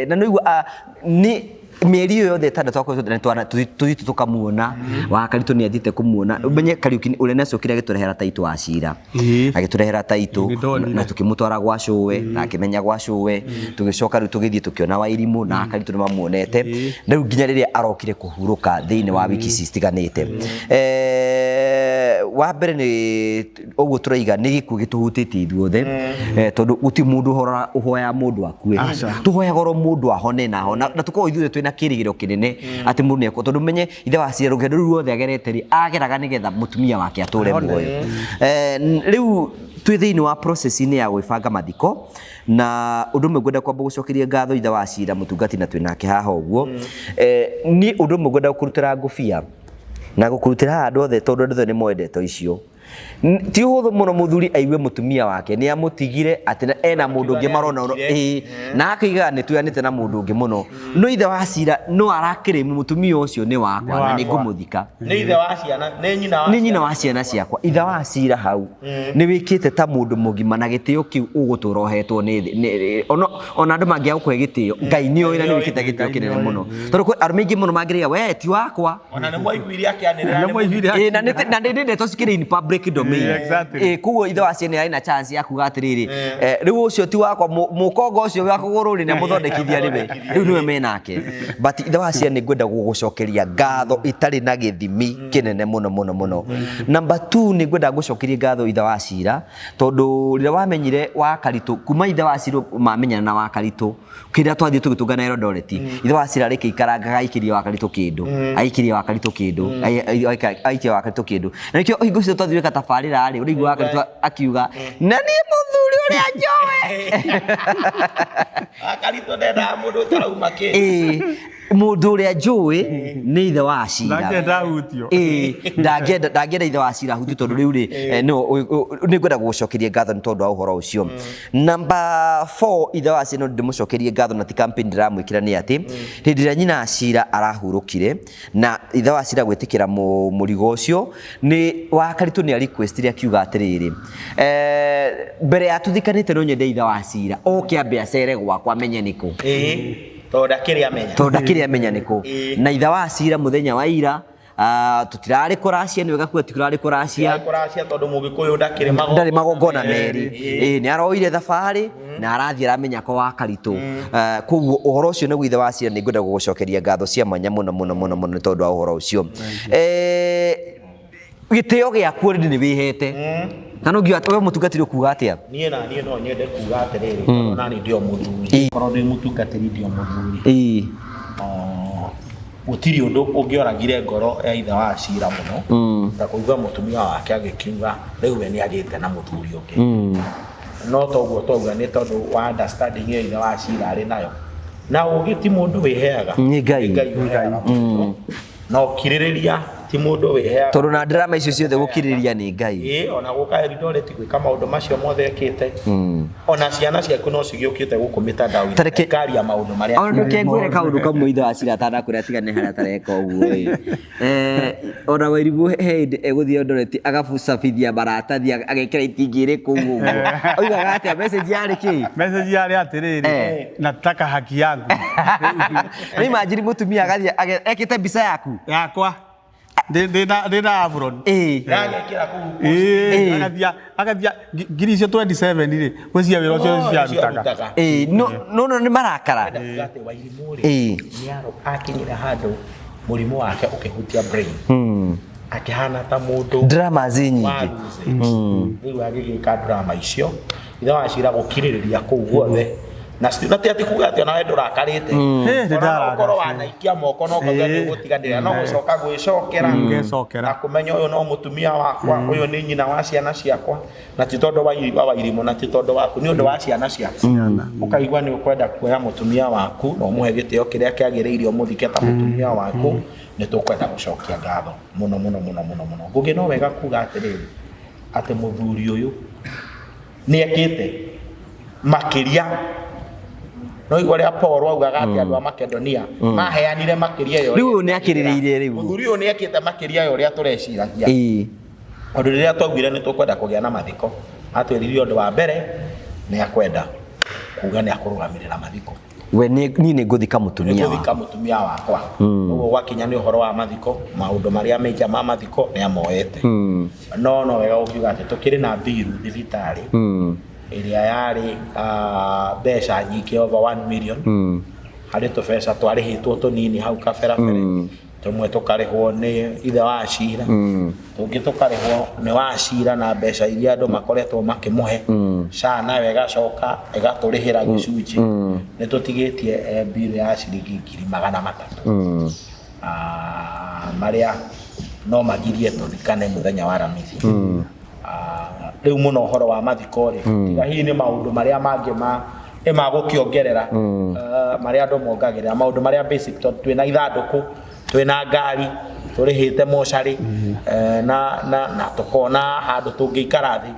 na no igua nĩ mĩeri ĩyo yothe 6 tũthiĩ tũkamuona wa Karitũ nĩ athiĩte kũmuona ũmenye Kariuki ũrĩa nĩacokire agĩtũrehera taitũ wa Cira agĩtũrehera taitũ na tũkĩmũtwara gwa cũwe na akĩmenya gwa cũwe tũgĩcoka rĩu tũgĩthiĩ tũkĩona Wairimu na Karitũ nĩ mamuonete rĩu nginya rĩrĩa arokire kũhurũka thĩinĩ wa wiki citiganĩte wa mbere nĩ ũguo tũraiga nĩ gĩkuũ gĩtũhutĩtie ithuothe tondũ gũtirĩ mũndũ ũhoya mũndũ akue tũhoyaga oro mũndũ ahone na ahona na tũkorwo ithuothe twĩna kĩrĩgĩro kĩnene atĩ mũndũ nĩekwo tondũ menye ithe wa Cira rũgendo rũu ruothe agerete rĩ ageraga nĩgetha mũtumia wake atũre muoyo rĩu twĩ thĩinĩ wa process-inĩ ya gwĩbanga mathiko na ũndũ ũmwe ngwenda kwamba gũcokeria ngatho ithe wa Cira mũtungati na twĩnake haha ũguo niĩ ũndũ ũmwe ngwenda gũkũrutĩra ngũbia na gũkũrutĩra andũ othe tondũ andũ othe nĩ moe ndeto icio ti ũhũthũ mũno mũthuri aigue mũtumia wake nĩ amũtigire atĩ ena mũndũ ũngĩ marona na akaiga nĩ tuyanĩte na mũndũ ũngĩ mũno no ithe wa Cira no arakĩrĩ mũtumia ũcio nĩ wakwa na nĩ ngũmũthika nĩ ithe wa ciana nĩ nyina wa ciana ciakwa ithe wa Cira hau nĩ wĩkĩte ta mũndũ mũgima na gĩtĩo kĩu ũgũtũra ũhetwo nĩ ona andũ mangĩaga gũkũhe gĩtĩo Ngai nĩ oĩ na nĩ wĩkĩte gĩtĩo kĩnene mũno tondũ arũme aingĩ mũno mangĩrĩga we ti wakwa ona nĩ mwaiguire akĩanĩrĩra na nĩ ndeto cikĩrĩ in public make domain kuo ithe wa ciana ina chance ya kuga atiriri riu ucio ti wakwa mukongo ucio wa kuguru ri ne muthondekithia riwe riu niwe menake but ithe wa ciana ngwenda gugucokeria ngatho itari na githimi kinene muno number 2 ni ngwenda gucokeria ngatho ithe wa cira tondu rira wamenyire wa Karitu kuma ithe wa cira mamenyana na wa Karitu kira twathie tugitungana Eldoret ithe wa cira reke ikarangaga ikiria wa Karitu kindu aikiria wa Karitu kindu aikia wa Karitu kindu na nikio hingo cio twathire katabarira ri uri wa Karitu akiuga na ni muthuri uria njowe Karitu ndenda mundu tarauma ki mundu uria njui ni ithe wa cira ndangenda hutio ndangenda ithe wa cira hutio tondu riu ri ni ngwenda gucokeria ngatho ni tondu wa uhoro ucio number 4 ithe wa cira no ndimucokerie ngatho na ti campaign ndiramwikira ni ati hindi ria nyina cira arahurukire na ithe wa cira gwitikira murigo ucio ni wa Karitu ni request akiuga atiriri mbere ya tuthikanite no nyende ithe wa cira oke ambe acere gwakwa amenye niku tonda kiria amenya niku na ithe wa cira muthenya wa ira tutirari kuracia ni wega kuga tutirari kuracia tondu mugikuyu ndari magongona meri ni aroire thabari na arathie aramenya ko wa Karitu koguo uhoro ucio ni ithe wa cira ni ngwenda gugucokeria ngatho cia mwanya muno tondu wa uhoro ucio gitio giaku ni wihete kana ngiwa we mutungatiri kuga atia nie no nyende kuga atiriri tondu nani ndio muthuri korwo ndi mutungatiri ndio muthuri gutiri undu ungioragire ngoro ya ithe wa cira muno ta kuigua mutumia wake agikiuga riu we ni agite na muthuri ungi no toguo toguo ni tondu wa understanding ya ithe wa cira ari nayo na ugiti mundu wiheaga ni ngai no kiririria ti mundu wiheaga tondu na drama icio ciothe gukiririria ni ngai ona guka Eldoret gwika maundu macio mothe ekite ona ciana ciaku no cigiukite guku mitandao karia maundu maria ona kengwire kaundu kamwe ithe wa cira tana kuria tigane haria tareka uguo ona Wairimu head eguthie Eldoret agabucabithia maratathi agekira itingire kuu uguo oigaga atia message yari ki message yari atiriri nataka haki yangu ni imagine mutumia agathie ekite mbica yaku yakwa ndina abroad agekira kuu agathia ngiri icio 27 ri gwecia wira ucio ciarutaga no ni marakara ate Wairimu ri ni aro akinyira handu murimu wake ukihutia brain akihana ta mundu drama nyingi riu agigika drama icio ithe wa cira gukiririria kuu guothe na stinati ati kuga ati ona we ndurakarite ndara wanaikia moko no ngoge gutiganira no gucoka gwicokera na kumenya uyu no mutumia wakwa uyu ni nyina wa ciana ciakwa na ti tondu wa Wairimu na ti tondu waku ni undu wa ciana ciaku ukaigua ni ukwenda kuoya mutumia waku no muhe gitio kiria kiagiriirio muthike ta mutumia waku ni tukwenda gucokia ngatho muno ngugi no wega kuga atiriri ati muthuri uyu ni ekite makiria no igore Paul augaga ati andu a Makedonia maheanire makiria yo riu ni akiririire riu muthuri uyu ni ekite makiria yo ria tureciragia undu riria twaugira ni tukwenda kugia na mathiko atwiririe undu wa mbere ni akwenda kuga ni akurugamirira mathiko we ni nguthika mutumia wakwa uguo gwakinya ni uhoro wa mathiko maundu maria meja ma mathiko ni amoete no wega ukiuga ati tukiri na biru thibitari iria yari mbeca nyingi over 1 million hari tubesa twarihitwo tunini hau kaberabere tumwe tukarihwo ni ithe wa cira tungi tukarihwo ni wa cira na mbeca iria andu makoretwo makimuhe cana wega coka igaturihira gicunji ni tutigitie biru ya ciringi 300,000 maria no magirie tuthikane muthenya wa ramithi riu muno uhoro wa mathiko ri tiga hihi ni maundu maria mangi ma gukiongerera maria andu mongagirira maundu maria basic twina ithanduku twina ngari turihite mochari na tukona handu tungiikara thi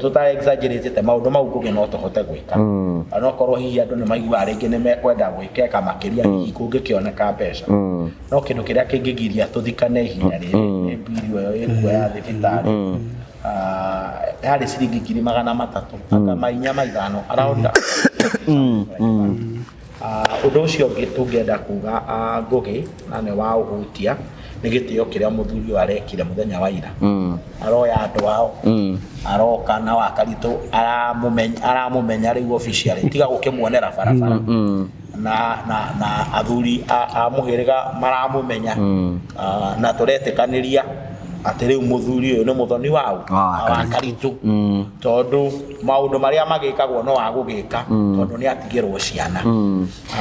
tuta exaggerate te maundu mau kuge no tuhote gwika ana korwo hihi andu ni maigua ringi ni mekwenda gwikeka makiria hihi kungikioneka mbeca no kindu kiria kingigiria tuthikane hinya riri ni biru yo ikuoya thibitari hari ciringi 300,000 aka mainya maithano around undu ucio ungi tungenda kuga ngugi na ne wa uhutia nĩ gĩtĩo kĩrĩa mũthuri ũyũ arekire mũthenya wa ira aroya andũ ao aroka na Wakaritũ aramũmenya rĩu officially tiga gũkĩmuonera barabara na athuri a mũhĩrĩga maramũmenya na tũretĩkanĩria atĩ rĩu mũthuri ũyũ nĩ mũthoni wao Wakaritũ tondũ maũndũ marĩa magĩkagwo no agũgĩka tondũ nĩ atigĩrwo ciana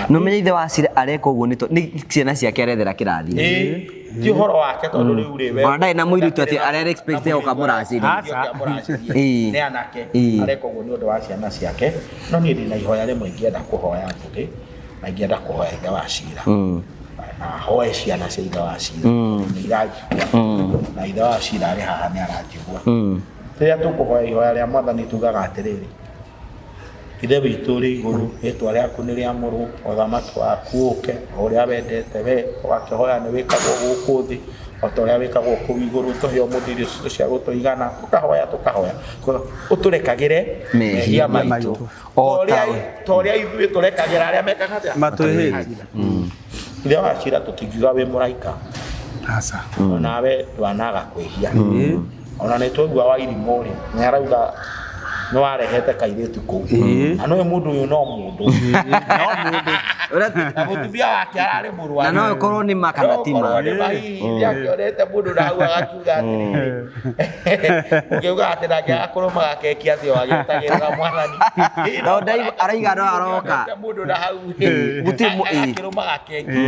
no menye ithe wa Ciira areka ũguo nĩ ciana ciake arethera kĩrathi ti ũhoro wake tondũ rĩu rĩ we ndai na mũirĩtu atĩ arera expect ũkamũracĩria nĩ anake areka ũguo nĩ ũndũ wa ciana ciake no niĩ ndĩ na ihoya rĩmwe ingĩenda kũhoya ngũgĩ na ingĩenda kũhoya ithe wa Ciira na hoe ciana cia ithe wa Ciira nĩ irajigua na ithe wa Ciira arĩ haha nĩ arajigua rĩrĩa tũkũhoya ihoya rĩa Mwathani tugaga atĩrĩrĩ ithe witũ ũrĩ igũrũ rĩĩtwa rĩaku nĩ rĩamũrwo ũthamaki waku ũũke o ũrĩa wendete we ũgakĩhoya nĩ wĩkagwo gũkũ thĩ o ta ũrĩa wĩkagwo kũu igũrũ tũhe ũmũthĩ irio citũ cia gũtũigana tũkahoya ũtũrekagĩre mehia maitũ o ta ũrĩa ithuĩ tũrekagĩra arĩa mekaga atĩa matwĩhĩtie ithe wa Ciira tũtingiuga wĩ mũraika onawe ndwanaga kwĩhia ona nĩ twaigua wa Irimũ rĩ nĩ arauga no arehete kairĩtu kũu na no mũndũ ũyũ no mũndũ mũtumia wake ararĩ mũrwaru na no ũkorwo nĩ makana tima akĩonete mũndũ na hau agakiuga atĩrĩrĩ ũkiuga atĩ ndangĩgakorwo magakeki atĩ agĩetagĩrĩra Mwathani no ndai araiga no aroka mũndũ na hau agakĩrũma gakeki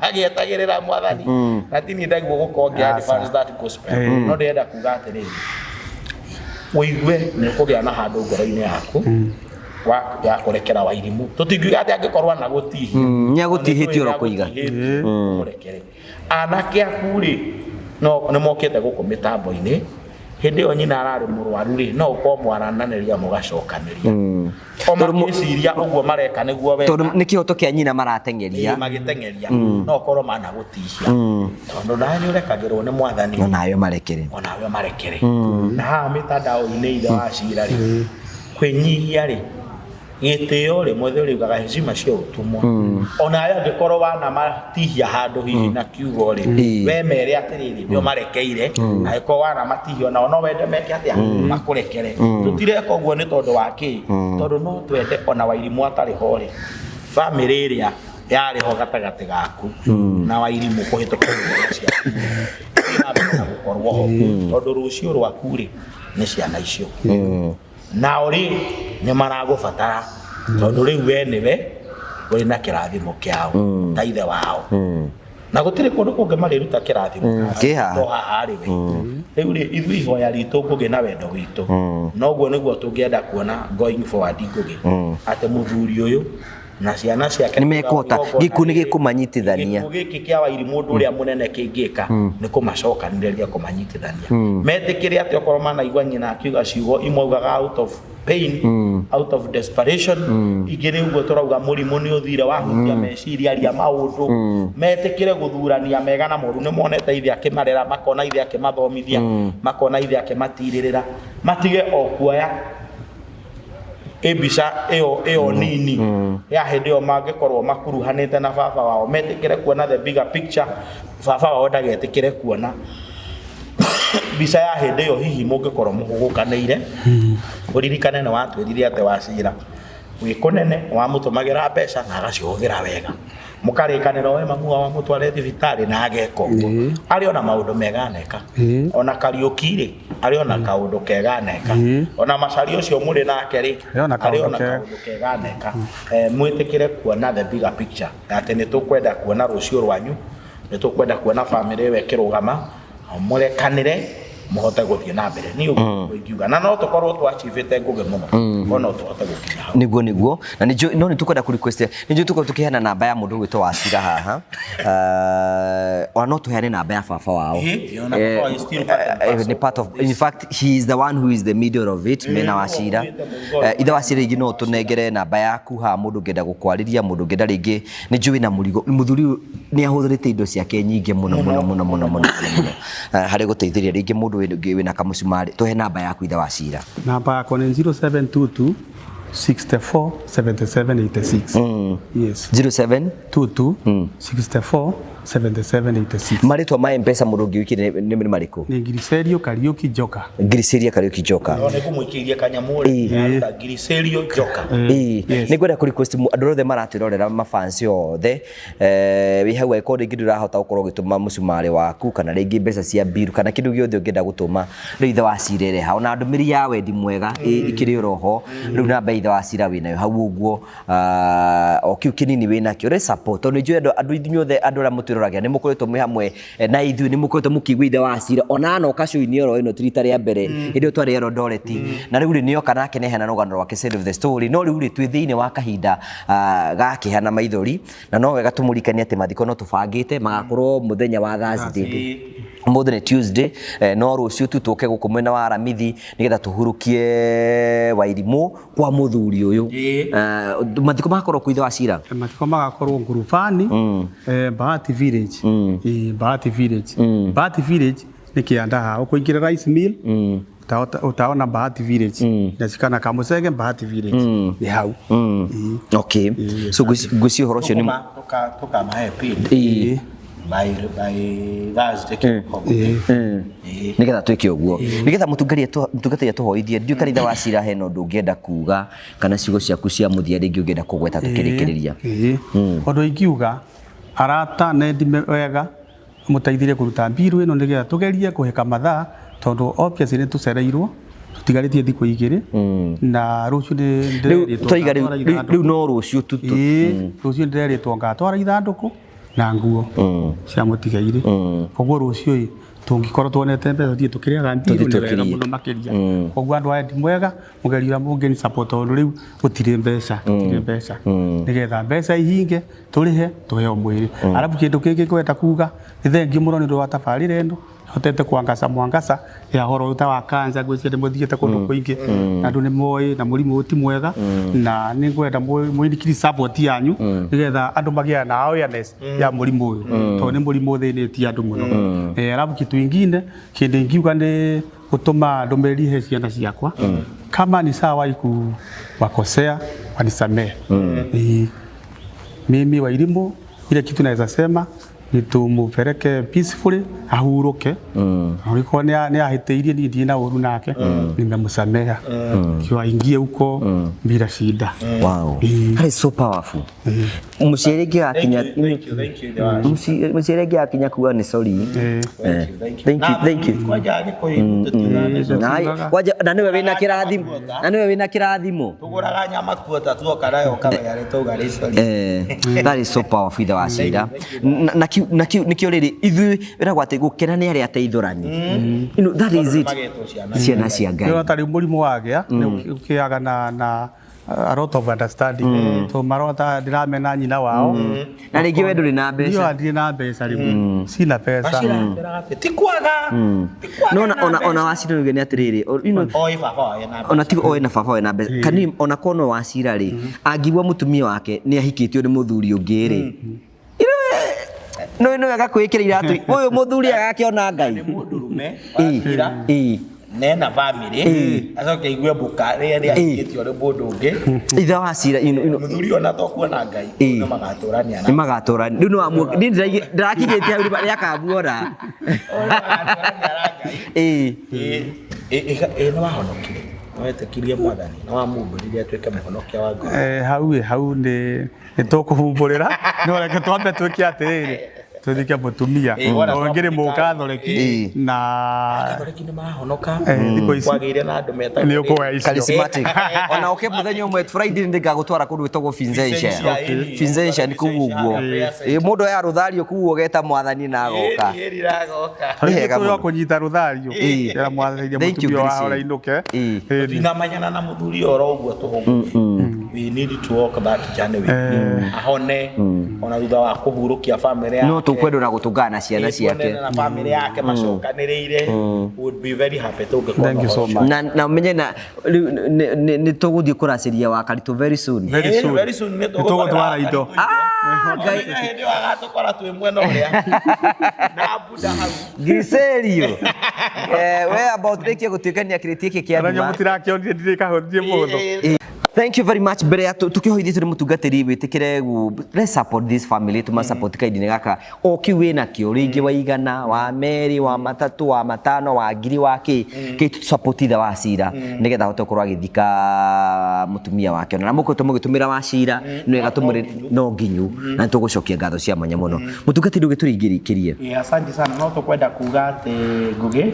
agĩetagĩrĩra Mwathani na tini ndaigua gũkorwo ngĩadvance that gospel no ndĩrenda kuga atĩrĩrĩ wĩigue nĩ kũgĩa na handũ ngoro-inĩ yaku ya kũrekera wa Irimũ tũtingiuga atĩ angĩkorwo na gũtihia nĩagũtihĩtie oro kũiga mũrekere anake aku rĩ no nĩ mokĩte gũkũ mĩtambo-inĩ hĩndĩ ĩyo nyina ararĩ mũrwaru rĩ no ũkorwo mwarananĩria mũgacokanĩria o magĩciria ũguo mareka nĩguo we tondũ nĩ kĩhoto kĩa nyina marateng'eria magĩteng'eria no ũkorwo managũtihia tondũ nawe nĩ ũrekagĩrwo nĩ Mwathani onawe marekere na haha mĩtandao-inĩ ithe wa Ciira rĩ kwĩnyihia rĩ gĩtĩo rĩmwe thũriugaga heshima cia ũtumwa onawe angĩkorwo wanamatihia handũ hihi na kiugo rĩ we mere atĩrĩrĩ nĩo marekeire angĩkorwo wanamatihia onao no wende meke atĩa makũrekere tũtireka ũguo nĩ tondũ wa kĩ tondũ no twende ona wa Irimũ atarĩ ho rĩ bamĩrĩ ĩrĩa yarĩ ho gatagatĩ gaku na wa Irimũ kũhĩtũka ciaku na gũkorwo ho tondũ rũciũ rwaku rĩ nĩ ciana icio nao rĩ nĩ maragũbatara tondũ rĩu we nĩwe ũrĩ na kĩrathimo kĩao ta ithe wao na gũtirĩ kũndũ kũngĩ marĩruta kĩrathimo kĩhaha haha rĩ we rĩu rĩ ithuĩ ihoya ritũ Ngũgĩ na wendo witũ noguo nĩguo tũngĩenda kuona going forward Ngũgĩ atĩ mũthuri ũyũ na ciana ciake nĩ mekũhota gĩkuũ nĩ gĩkũmanyitithania gĩkuũ gĩkĩ kĩa wa Irimũ ũndũ ũrĩa mũnene kĩngĩka nĩ kũmacokanĩrĩria kũmanyitithania metĩkĩre atĩ okorwo manaigua nyina akiuga ciugo imwe augaga out of pain out of desperation ingĩ rĩ ũguo tũrauga mũrimũ nĩ ũthire wahutia meciria aria maũndũ metĩkĩre gũthurania mega na moru nĩ monete ithe akĩmarera makona ithe akĩmathomithia makona ithe akĩmatirĩrĩra matige o kuoya mbica ĩyo nini ya hĩndĩ ĩyo mangĩkorwo makuruhanĩte na baba wao metĩkĩre kuona the bigger picture baba wao ndagetĩkĩre kuona mbica ya hĩndĩ ĩyo hihi mũngĩkorwo mũhũgũkanĩire ũririkane nĩ watwĩrire atĩ wa Ciira wĩ kũnene wamũtũmagĩra mbeca na agacihũthĩra wega mũkarĩkanĩra we mamu wao mũtware thibitarĩ na ageka ũguo arĩ ona maũndũ mega aneka ona Kariũki rĩ arĩ ona kaũndũ kega aneka ona Macharia ũcio mũrĩ nake rĩ arĩ ona kaũndũ kega aneka mwĩtĩkĩre kuona the bigger picture atĩ nĩ tũkwenda kuona rũciũ rwanyu nĩ tũkwenda kuona bamĩrĩ ĩyo ĩkĩrũgama mũrekanĩre mũhote gũthiĩ na mbere nĩ ũguo ingiuga na no tũkorwo twachivĩte Ngũgĩ mũno ona tũhote gũkinya hau niguo na no nĩ tũkwenda request nĩ tũkorwo tũkĩheana namba ya mũndũ gwĩtwo wa Ciira haha ona no tũheane namba ya baba wao part of in fact he is the one who is the middle of it mena wa Ciira ithe wa Ciira ingĩ no tũnengere namba yaku ha mũndũ ngenda gũkwarĩria mũndũ ngenda rĩngĩ nĩ njũĩ na mũrigo mũthuri nĩ ahũthĩrĩte indo ciake nyingĩ mũno harĩ gũteithĩrĩria rĩngĩ mũndũ wĩna kamũcumarĩ tũhe namba yaku ithe wa Ciira namba yakwa nĩ 0722 64 77 86 yes 0722 64 7786. Marĩtwa ma M-Pesa mũndũ ũngĩwikire nĩ marĩkũ? Nĩ Giricerio Kariuki Joka. Giriceria Kariuki Joka. Nĩ kũmũikĩria kanyamũrĩ na Giricerio Joka. Nĩ ngwenda kũ request andũ othe maratwĩrorera mafans othe wĩ hau angĩkorwo rĩngĩ ndũrahota gũkorwo ũgĩtũma mũcumarĩ waku kana rĩngĩ mbeca cia bill kana kĩndũ gĩothe ũngĩenda gũtũma rĩu Ithe wa Cira ĩrĩ ha ona ndũmĩrĩri ya wendi mwega ikĩrĩ oroho rĩu namba Ithe wa Cira wĩnayo hau ũguo o kiu kĩnini wĩnakĩo re support tondũ nĩnjũĩ andũ inyuothe andũ arĩa mũtwĩroragia nĩ mũkoretwo mwĩ hamwe na ithuĩ nĩ mũkoretwo mũkĩigua Ithe wa Cira ona anoka show-inĩ oro ĩno rita rĩa mbere hĩndĩ twarĩ Eldoret na rĩu nĩoka nake nehana rũgano rwake Side of the Story no rĩu twĩ thĩinĩ wa kahinda gakĩhana maithori na no wega tũmũrikanie atĩ mathiko no tũbangĩte magakorwo mũthenya wa Thursday mũthĩ nĩ Tuesday no rũciũ tu tũke gũkũ mwena wa Aramithi nĩgetha tũhurukie Wairimũ kwa mũthuri ũyũ mathiko magakorwo kũ Ithe wa Cira mathiko magakorwo ngurubani Bahati Village Bahati Village Bahati Village nĩ kĩanda ũkũingĩra Rice Mill utaona Bahati Village nacikana Kamusege Bahati Village nĩ hau okay so ngwĩciria ũhoro ũcio nĩ tũkamahe pin by Thursday nĩgetha twĩke ũguo nĩgetha mũtungatĩri tũhoithie ndiũka Ithe wa Cira hena ũndũ ũngĩenda kuga kana ciugo ciaku cia mũthia rĩngĩ ũngĩenda kũgweta tũkĩrĩkĩrĩria ũndũ ingiuga arata nendime wega mũteithĩrie kũruta mbiru ĩno nĩgetha tũgerie kũheka mathaa tondũ obviously nĩ tũcereirwo tutigarĩtie thikũ igĩrĩ na rũciũ rĩu no rũciũ tu rũciũ ndĩrerĩtwo ngatwara ithandũkũ na nguo cia mũtigairĩ koguo rũciũ tũngĩkorwo tuonete mbeca thiĩ tũkĩrĩaga mbiru nĩ wega mũno makĩria koguo andũ aya ndi mwega mũgeria mũngeni support tondũ rĩu gũtirĩ mbeca nĩgetha mbeca ihinge tũrĩhe tũheo mwĩrĩ arabu kĩndũ kĩngĩ kwenda kuga nĩ thengiũ mũno nĩ ũndũ wa tabarĩra ĩno hotete kuangasa mwangasa ya horo uta wa kanza gwĩciria mũthiĩte kũndũ kũingĩ na andũ nĩ moĩ na mũrimũ ti mwega na nĩ ngwenda mũindikiri support yanyu nĩgetha andũ magĩe na awareness ya mũrimũ ũyũ tondũ nĩ mũrimũ thĩinĩtie andũ mũno arabu kitu ingine kĩndũ ingiuga nĩ gũtũma ndũmĩrĩri he ciana ciakwa kama ni sawa wakosea wanisamehe mimi Wairimũ ile kitu naweza sema nitumupeleke peacefully ahuruke alikuwa ni ahiteirie ni ndina uru nake nimemsameha kiwa ingie huko bila shida wow that is so powerful mshereke akinya mshereke akinya kuwa ni sorry thank you waja na niwe wina kirathimo tuguraga nyama kuota tuoka nayo kama yale tugari sorry that is so powerful Ithe wa Cira nikio riri ithuĩ wĩragwo atĩ gũkena nĩ arĩa ateithũrani that is it ciana cia Ngai nĩ atari mũrimũ wagĩa nĩ ũkĩaga na a lot of understanding to marota ndiramena nyina wao na rĩngĩ we ndũrĩ na mbeca ndio ndirĩ na mbeca rĩu sina pesa tikwaga ona wa Cira nĩ atĩrĩrĩ oi baba ena ona tigo oe na baba ena mbeca kani ona kono wa Cira rĩ angĩgua mũtumia wake nĩ ahikĩtio nĩ mũthuri ũngĩ rĩ no wega kwĩkĩra iratũ ũyũ mũthuri agakĩona Ngai mũndũrume wakira nena family acoke igue mbuka rĩrĩa ahikĩtio nĩ mũndũ ũngĩ Ithe wa Cira mũthuri ona tokuona Ngai no magatũrania nĩ magatũrania rĩu no ndĩrakigĩte hau rĩa akamuona no wahonokire wetĩkirie Mwathani no wamũmbũrire atuĩke mũhonokia wa Ngai hau nĩ tũkũhumbũrĩra no reke twambe twĩke atĩrĩrĩ tuthike mutumia ongere mukathoreki na kathoreki ni mahonoka thiko ici kwagire na andu meta ni ukoya icio charismatic ona oke muthenya umwe Friday ndigagutwara kundu witagwo Finzensha ni kuguo mundu ya ruthario kuguo geta Mwathani na agoka iragoka ni hega muno kunyita ruthario ya Mwathani mutumia wa hora inuke ndinamanyana na muthuri oro uguo tuhungu we need to walk that journey ahone ona thutha wa kuhurukia family no tukwendo na gutungana ciana ciake na family yake macokanĩrĩire would be very happy to get thank you so much na menye na ni tuguthie kuraciria wa Karitũ very soon ni tugutwara indo Ngai hĩndĩ wagatũkora twĩ mwena ũrĩa na buda hau Giricerio we about rĩkia gũtuĩkania kĩrĩti gĩkĩ kĩa nduma mũtirakĩonire ndirĩkahũthie mũthũ Thank you very much. Mbere ya tukihoithia turi mutungatiri witikire let's support this family tuma support kaidini gaka o kiwe na kio ringi wa igana wa meri wa matatu wa matano wa ngiri wa ki tu support itha wa Cira nigetha hote kurwa githika mutumia wake na muko tumugitumira wa Cira no igatumire no nginyu na tugucokia ngatho cia mwanya muno mutungatiri ugituringirikirie asante sana no tukwenda kuga ati Ngugi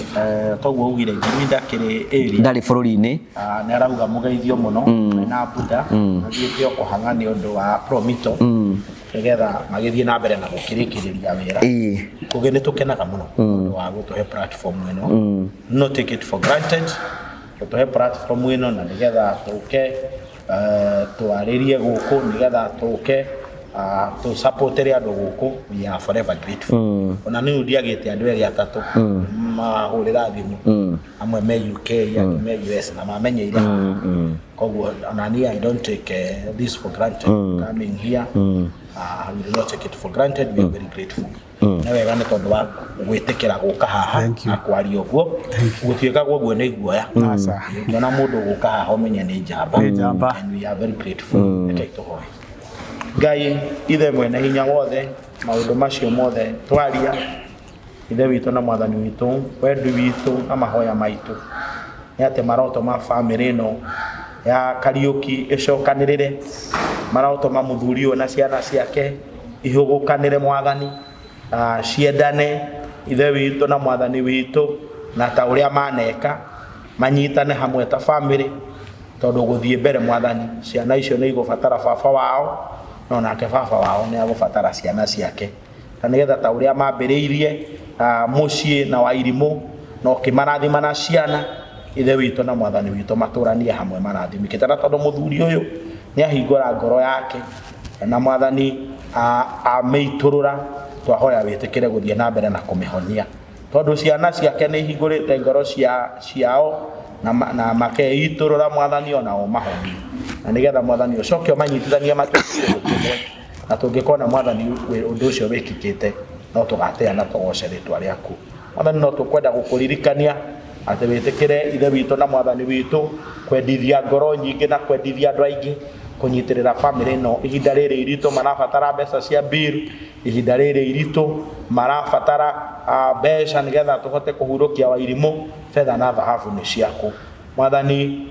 toguo ugire ngirinda kiri area ndari bururi-ini na arauga mugeithio muno na Buddha athiĩte o kũhang'a nĩ ũndũ wa Promito nĩgetha magĩthiĩ na mbere na gũkirĩkĩrĩria wĩra Ngugi nĩ tũkenaga mũno ũndũ wa gũtũhe platform ĩno no take it for granted gũtũhe platform ĩno na nĩgetha tũke twarĩrie gũkũ nĩgetha tũke to support andũ gũkũ we are forever grateful ona nĩ ndiagĩte andũ erĩ atatũ mahũrĩra thimũ amwe me UK amwe me US na mamenyeire koguo onani I don't take this for granted coming here we do not take it for granted we are very grateful na wega nĩ tondũ wa gwĩtĩkĩra gũka haha na kwaria ũguo gũtuĩka ũguo nĩ guoya na mũndũ gũka haha ũmenye nĩ njamba and we are very grateful tũhoe Ngai ithe mwene hinya wothe maũndũ macio mothe twaria ithe witũ na mwathani witũ wendi witũ na mahoya maitũ nĩ atĩ maroto ma family ĩno ya Kariuki ĩcokanĩrĩre maroto ma mũthuri ũyũ na ciana ciake ihũgũkanĩre mwathani ciendane ithe witũ na mwathani witũ na ta ũrĩa maneka manyitane hamwe ta family tondũ gũthiĩ mbere mwathani ciana icio nĩ igũbatara baba wao no nake baba wao nĩ agũbatara ciana ciake na nĩgetha ta ũrĩa mambĩrĩirie mũciĩ na wa Irimũ no kĩmarathima na ciana ithe witũ na mwathani witũ matũranie hamwe marathimĩkĩte na tondũ mũthuri ũyũ nĩ ahingũra ngoro yake na mwathani amĩitũrũra twahoya wĩtĩkĩre gũthiĩ na mbere na kũmĩhonia tondũ ciana ciake nĩ ihingũrĩte ngoro ciao na makeitũrũra mwathani ona o mahoni na nĩgetha mwathani ũcoke ũmanyitithanie matũkire na tũngĩkona mwathani ũndũ ũcio wĩkĩkĩte no tũgateana tũgoce rĩtwa rĩaku mwathani no tũkwenda gũkũririkania atĩ wĩtĩkĩre ithe witũ na mwathani witũ kwendithia ngoro nyingĩ na kwendithia andũ aingĩ kũnyitĩrĩra family ĩno ihinda rĩrĩ iritũ marabatara mbeca cia bill ihinda rĩrĩ iritũ marabatara mbeca nĩgetha tũhote kũhurũkia wa Irimũ fedha na thahabu nĩ ciaku mwathani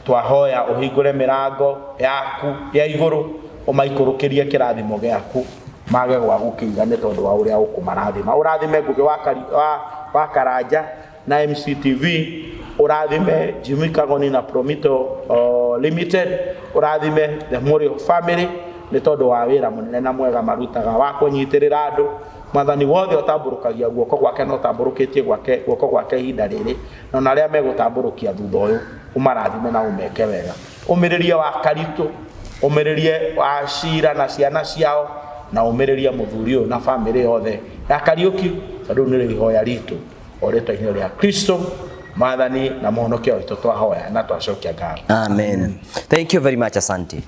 twahoya ũhingũre mĩrango yaku ya igũrũ ũmaikũrũkĩrie kĩrathimo gĩaku mage gwa gũkĩiga nĩ tondũ wa ũrĩa ũkũmarathima ũrathime Ngugi wa Karanja na MCTV ũrathime Jimmy Kagoni na Promito Limited ũrathime the Morio family nĩ tondũ wa wĩra mũnene na mwega marutaga wa kũnyitĩrĩra andũ mwathani wothe ũtambũrũkagia guoko gwake no tambũrũkĩtie guoko gwake ihinda rĩrĩ na arĩa megũtambũrũkia thutha ũyũ ũmarathime na ũmeke wega ũmĩrĩrie wa Karitũ ũmĩrĩrie wa Cira na ciana ciao na ũmĩrĩrie mũthuri ũyũ na family yothe ya Kariuki tondũ nĩ ihoya ritũ o rĩtwa-inĩ rĩa Kristo mwathani na mũhonokia witũ twahoya na twacokia ngatho amen thank you very much asante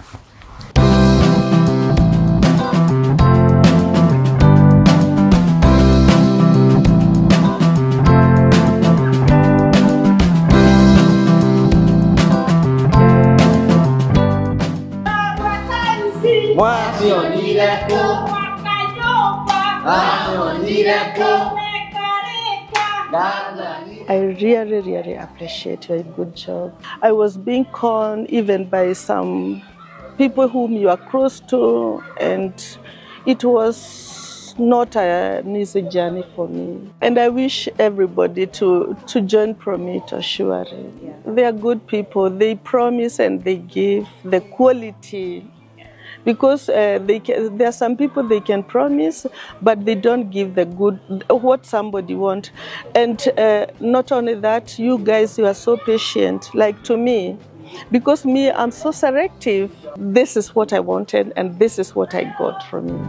I really appreciate your good job. I was being conned even by some people whom you are close to, and it was not an easy journey for me. And I wish everybody to join Promito, surely. They are good people. They promise and they give the quality. Because there are some people they can promise, but they don't give the good, what somebody wants. And not only that, you guys, you are so patient, like to me. Because me, I'm so selective. This is what I wanted, and this is what I got from you.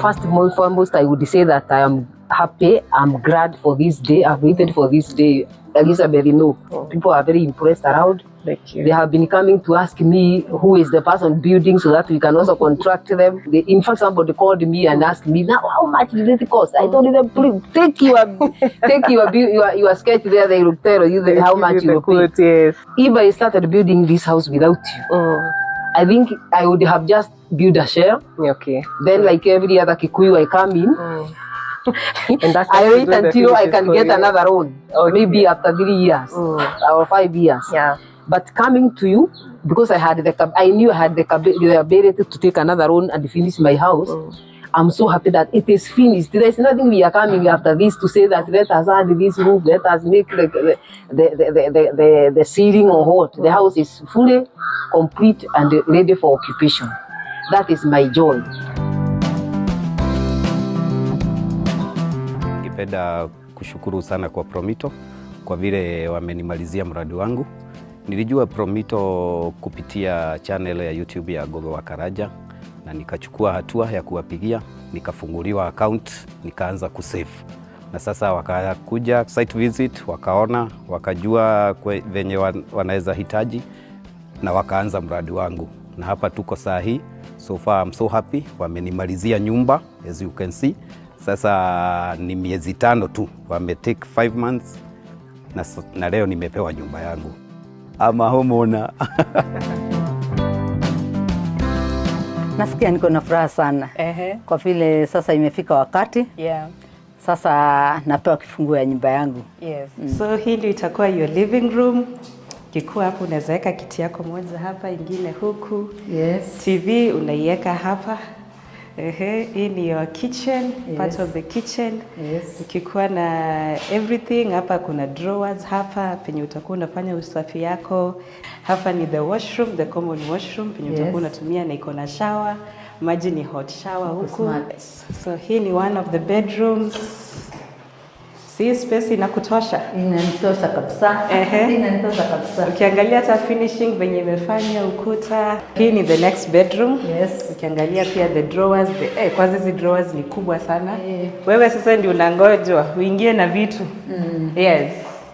First and foremost, I would say that I am happy. I'm glad for this day. I've waited for this day. Elizabeth, you know, people are very impressed around. Thank you. They have been coming to ask me who is the person building so that we can also contract them. In fact, somebody called me and asked me, now how much did it cost? I told them, please take your sketch there. They will tell you how much you will pay. Yes. If I started building this house without you, I think I would have just built a shell. Okay. Then, like every other Kikuyu, I come in. And that's I wait until I can get another loan, maybe after 3 years or 5 years. Yeah. But coming to you, because I knew I had the ability to take another loan and finish my house. I'm so happy that it is finished. There is nothing we are coming after this to say that let us add this roof, let us make the ceiling or what. The house is fully complete and ready for occupation. That is my joy. Ningependa kushukuru sana kwa Promito kwa vile wamenimalizia mradi wangu. Nilijua Promito kupitia channel ya YouTube ya Gogo wa Karaja na nikachukua hatua ya kuwapigia, nikafunguliwa account, nikaanza kusave. Na sasa wakakuja site visit, wakaona, wakajua venye wanaweza hitaji na wakaanza mradi wangu. Na hapa tuko saa hii. So far I'm so happy. Wamenimalizia nyumba as you can see. Sasa ni miezi 5 tu. Wame take 5 months na leo nimepewa nyumba yangu. Ama homeowner. Nasikia niko na furaha sana. Kwa vile sasa imefika wakati. Sasa napewa kifunguo ya nyumba yangu. So hili itakuwa your living room. Kikuwa hapo unaweza weka kiti yako moja hapa, ingine huku. TV unaiweka hapa. Hii ni your kitchen, part of the kitchen. Ukikuwa na everything, hapa kuna drawers hapa penye utakuwa unafanya usafi yako. Hapa ni the washroom, the common washroom penye utakuwa unatumia na iko na shower. Maji ni hot shower huku. So hii ni one of the bedrooms. Si space inakutosha? Inanitosha kabisa. Inanitosha kabisa. Ukiangalia hata finishing venye imefanya ukuta. Hii ni the next bedroom. Ukiangalia pia the drawers, kwanza hizi drawers ni kubwa sana. Wewe sasa ndio unangojwa uingie na vitu.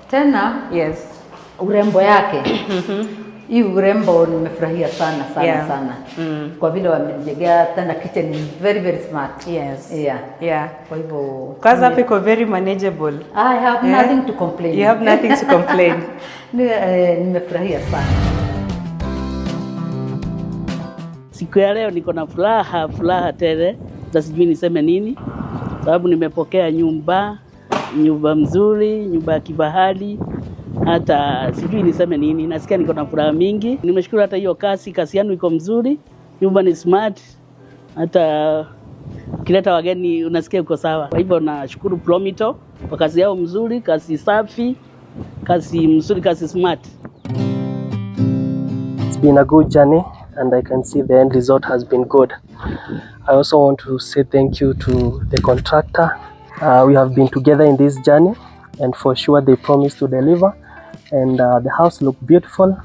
Tena urembo yake. Hii urembo nimefurahia sana sana. Kwa vile wamejengea tena kitchen is very very smart. Kwa hivyo kwanza hapo iko very manageable. I have nothing to complain. You have nothing to complain. Nimefurahia sana. Siku ya leo niko na furaha tele. Sijui niseme nini. Sababu nimepokea nyumba mzuri, nyumba ya kifahari. Hata sijui niseme nini, nasikia niko na furaha mingi. Nimeshukuru hata hiyo kasi yangu iko mzuri, nyumba ni smart, hata kileta wageni unasikia uko sawa. Kwa hivyo nashukuru Promito kwa kazi yao mzuri, kazi safi, kazi mzuri, kazi smart. It's been a good journey and I can see the end result has been good. I also want to say thank you to the contractor. We have been together in this journey and for sure they promised to deliver. And the house looked beautiful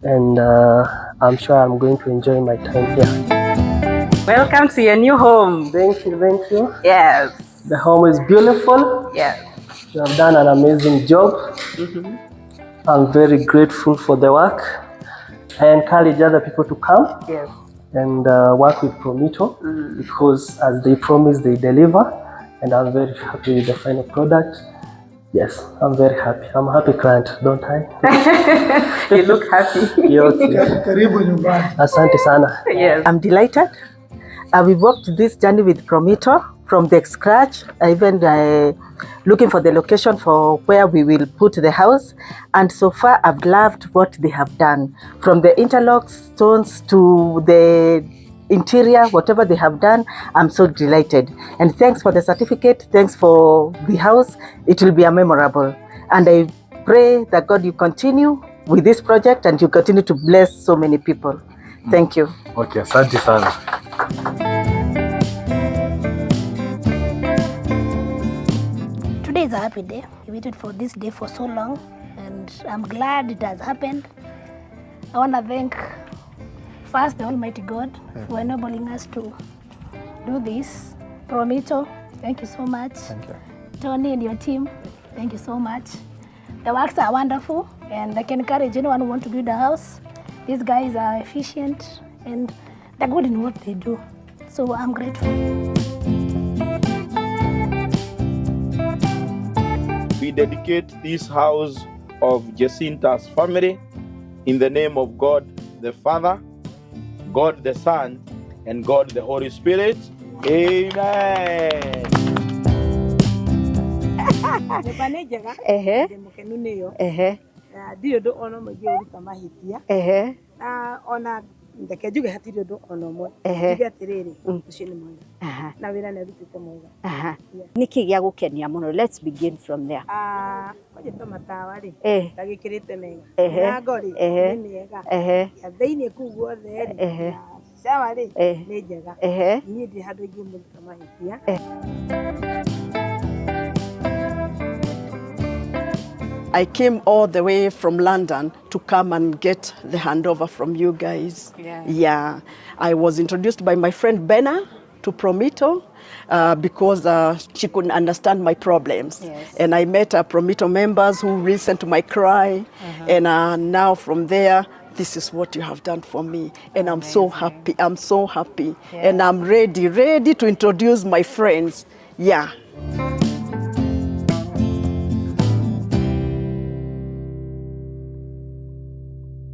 and I'm sure I'm going to enjoy my time here. Welcome to your new home. Thank you. Yes. The home is beautiful. You have done an amazing job. I'm very grateful for the work. I encourage other people to come and work with Promito because as they promise, they deliver. And I'm very happy with the final product. Yes, I'm very happy. I'm a happy client, don't I? You look happy. Asante sana. I'm delighted. We've walked this journey with Promito from the scratch, even looking for the location for where we will put the house. And so far, I've loved what they have done. From the interlock stones to the interior, whatever they have done, I'm so delighted. And thanks for the certificate, thanks for the house. It will be a memorable. And I pray that God, you continue with this project and you continue to bless so many people. Thank you. Okay, asante sana. Today is a happy day. We waited for this day for so long and I'm glad it has happened. I want to thank first the Almighty God for enabling us to do this. Promito, Thank you so much. Thank you. Tony and your team, thank you so much. The works are wonderful, and I can encourage anyone who wants to build a house. These guys are efficient and they're good in what they do. So I'm grateful. We dedicate this house of Jacinta's family in the name of God the Father, God the Son, and God the Holy Spirit. Amen. Ndio ndo ono mwe uruta mahitia na ona ndeke njuge hatiri ndo ono mwe njuge atiriri ucio ni mwega na wira ne rutite mwega niki gya gukenia muno. Let's begin from there. Oje to matawa ri ndagikirite mega na ngori ni mega ya thiini kuguo theri sawa ri ni njega ni ndi handu ingi muruta mahitia. I came all the way from London to come and get the handover from you guys. Yeah. I was introduced by my friend Benna to Promito because she couldn't understand my problems. And I met Promito members who listened to my cry. And now from there, this is what you have done for me. And I'm so happy. I'm so happy. And I'm ready to introduce my friends. Yeah.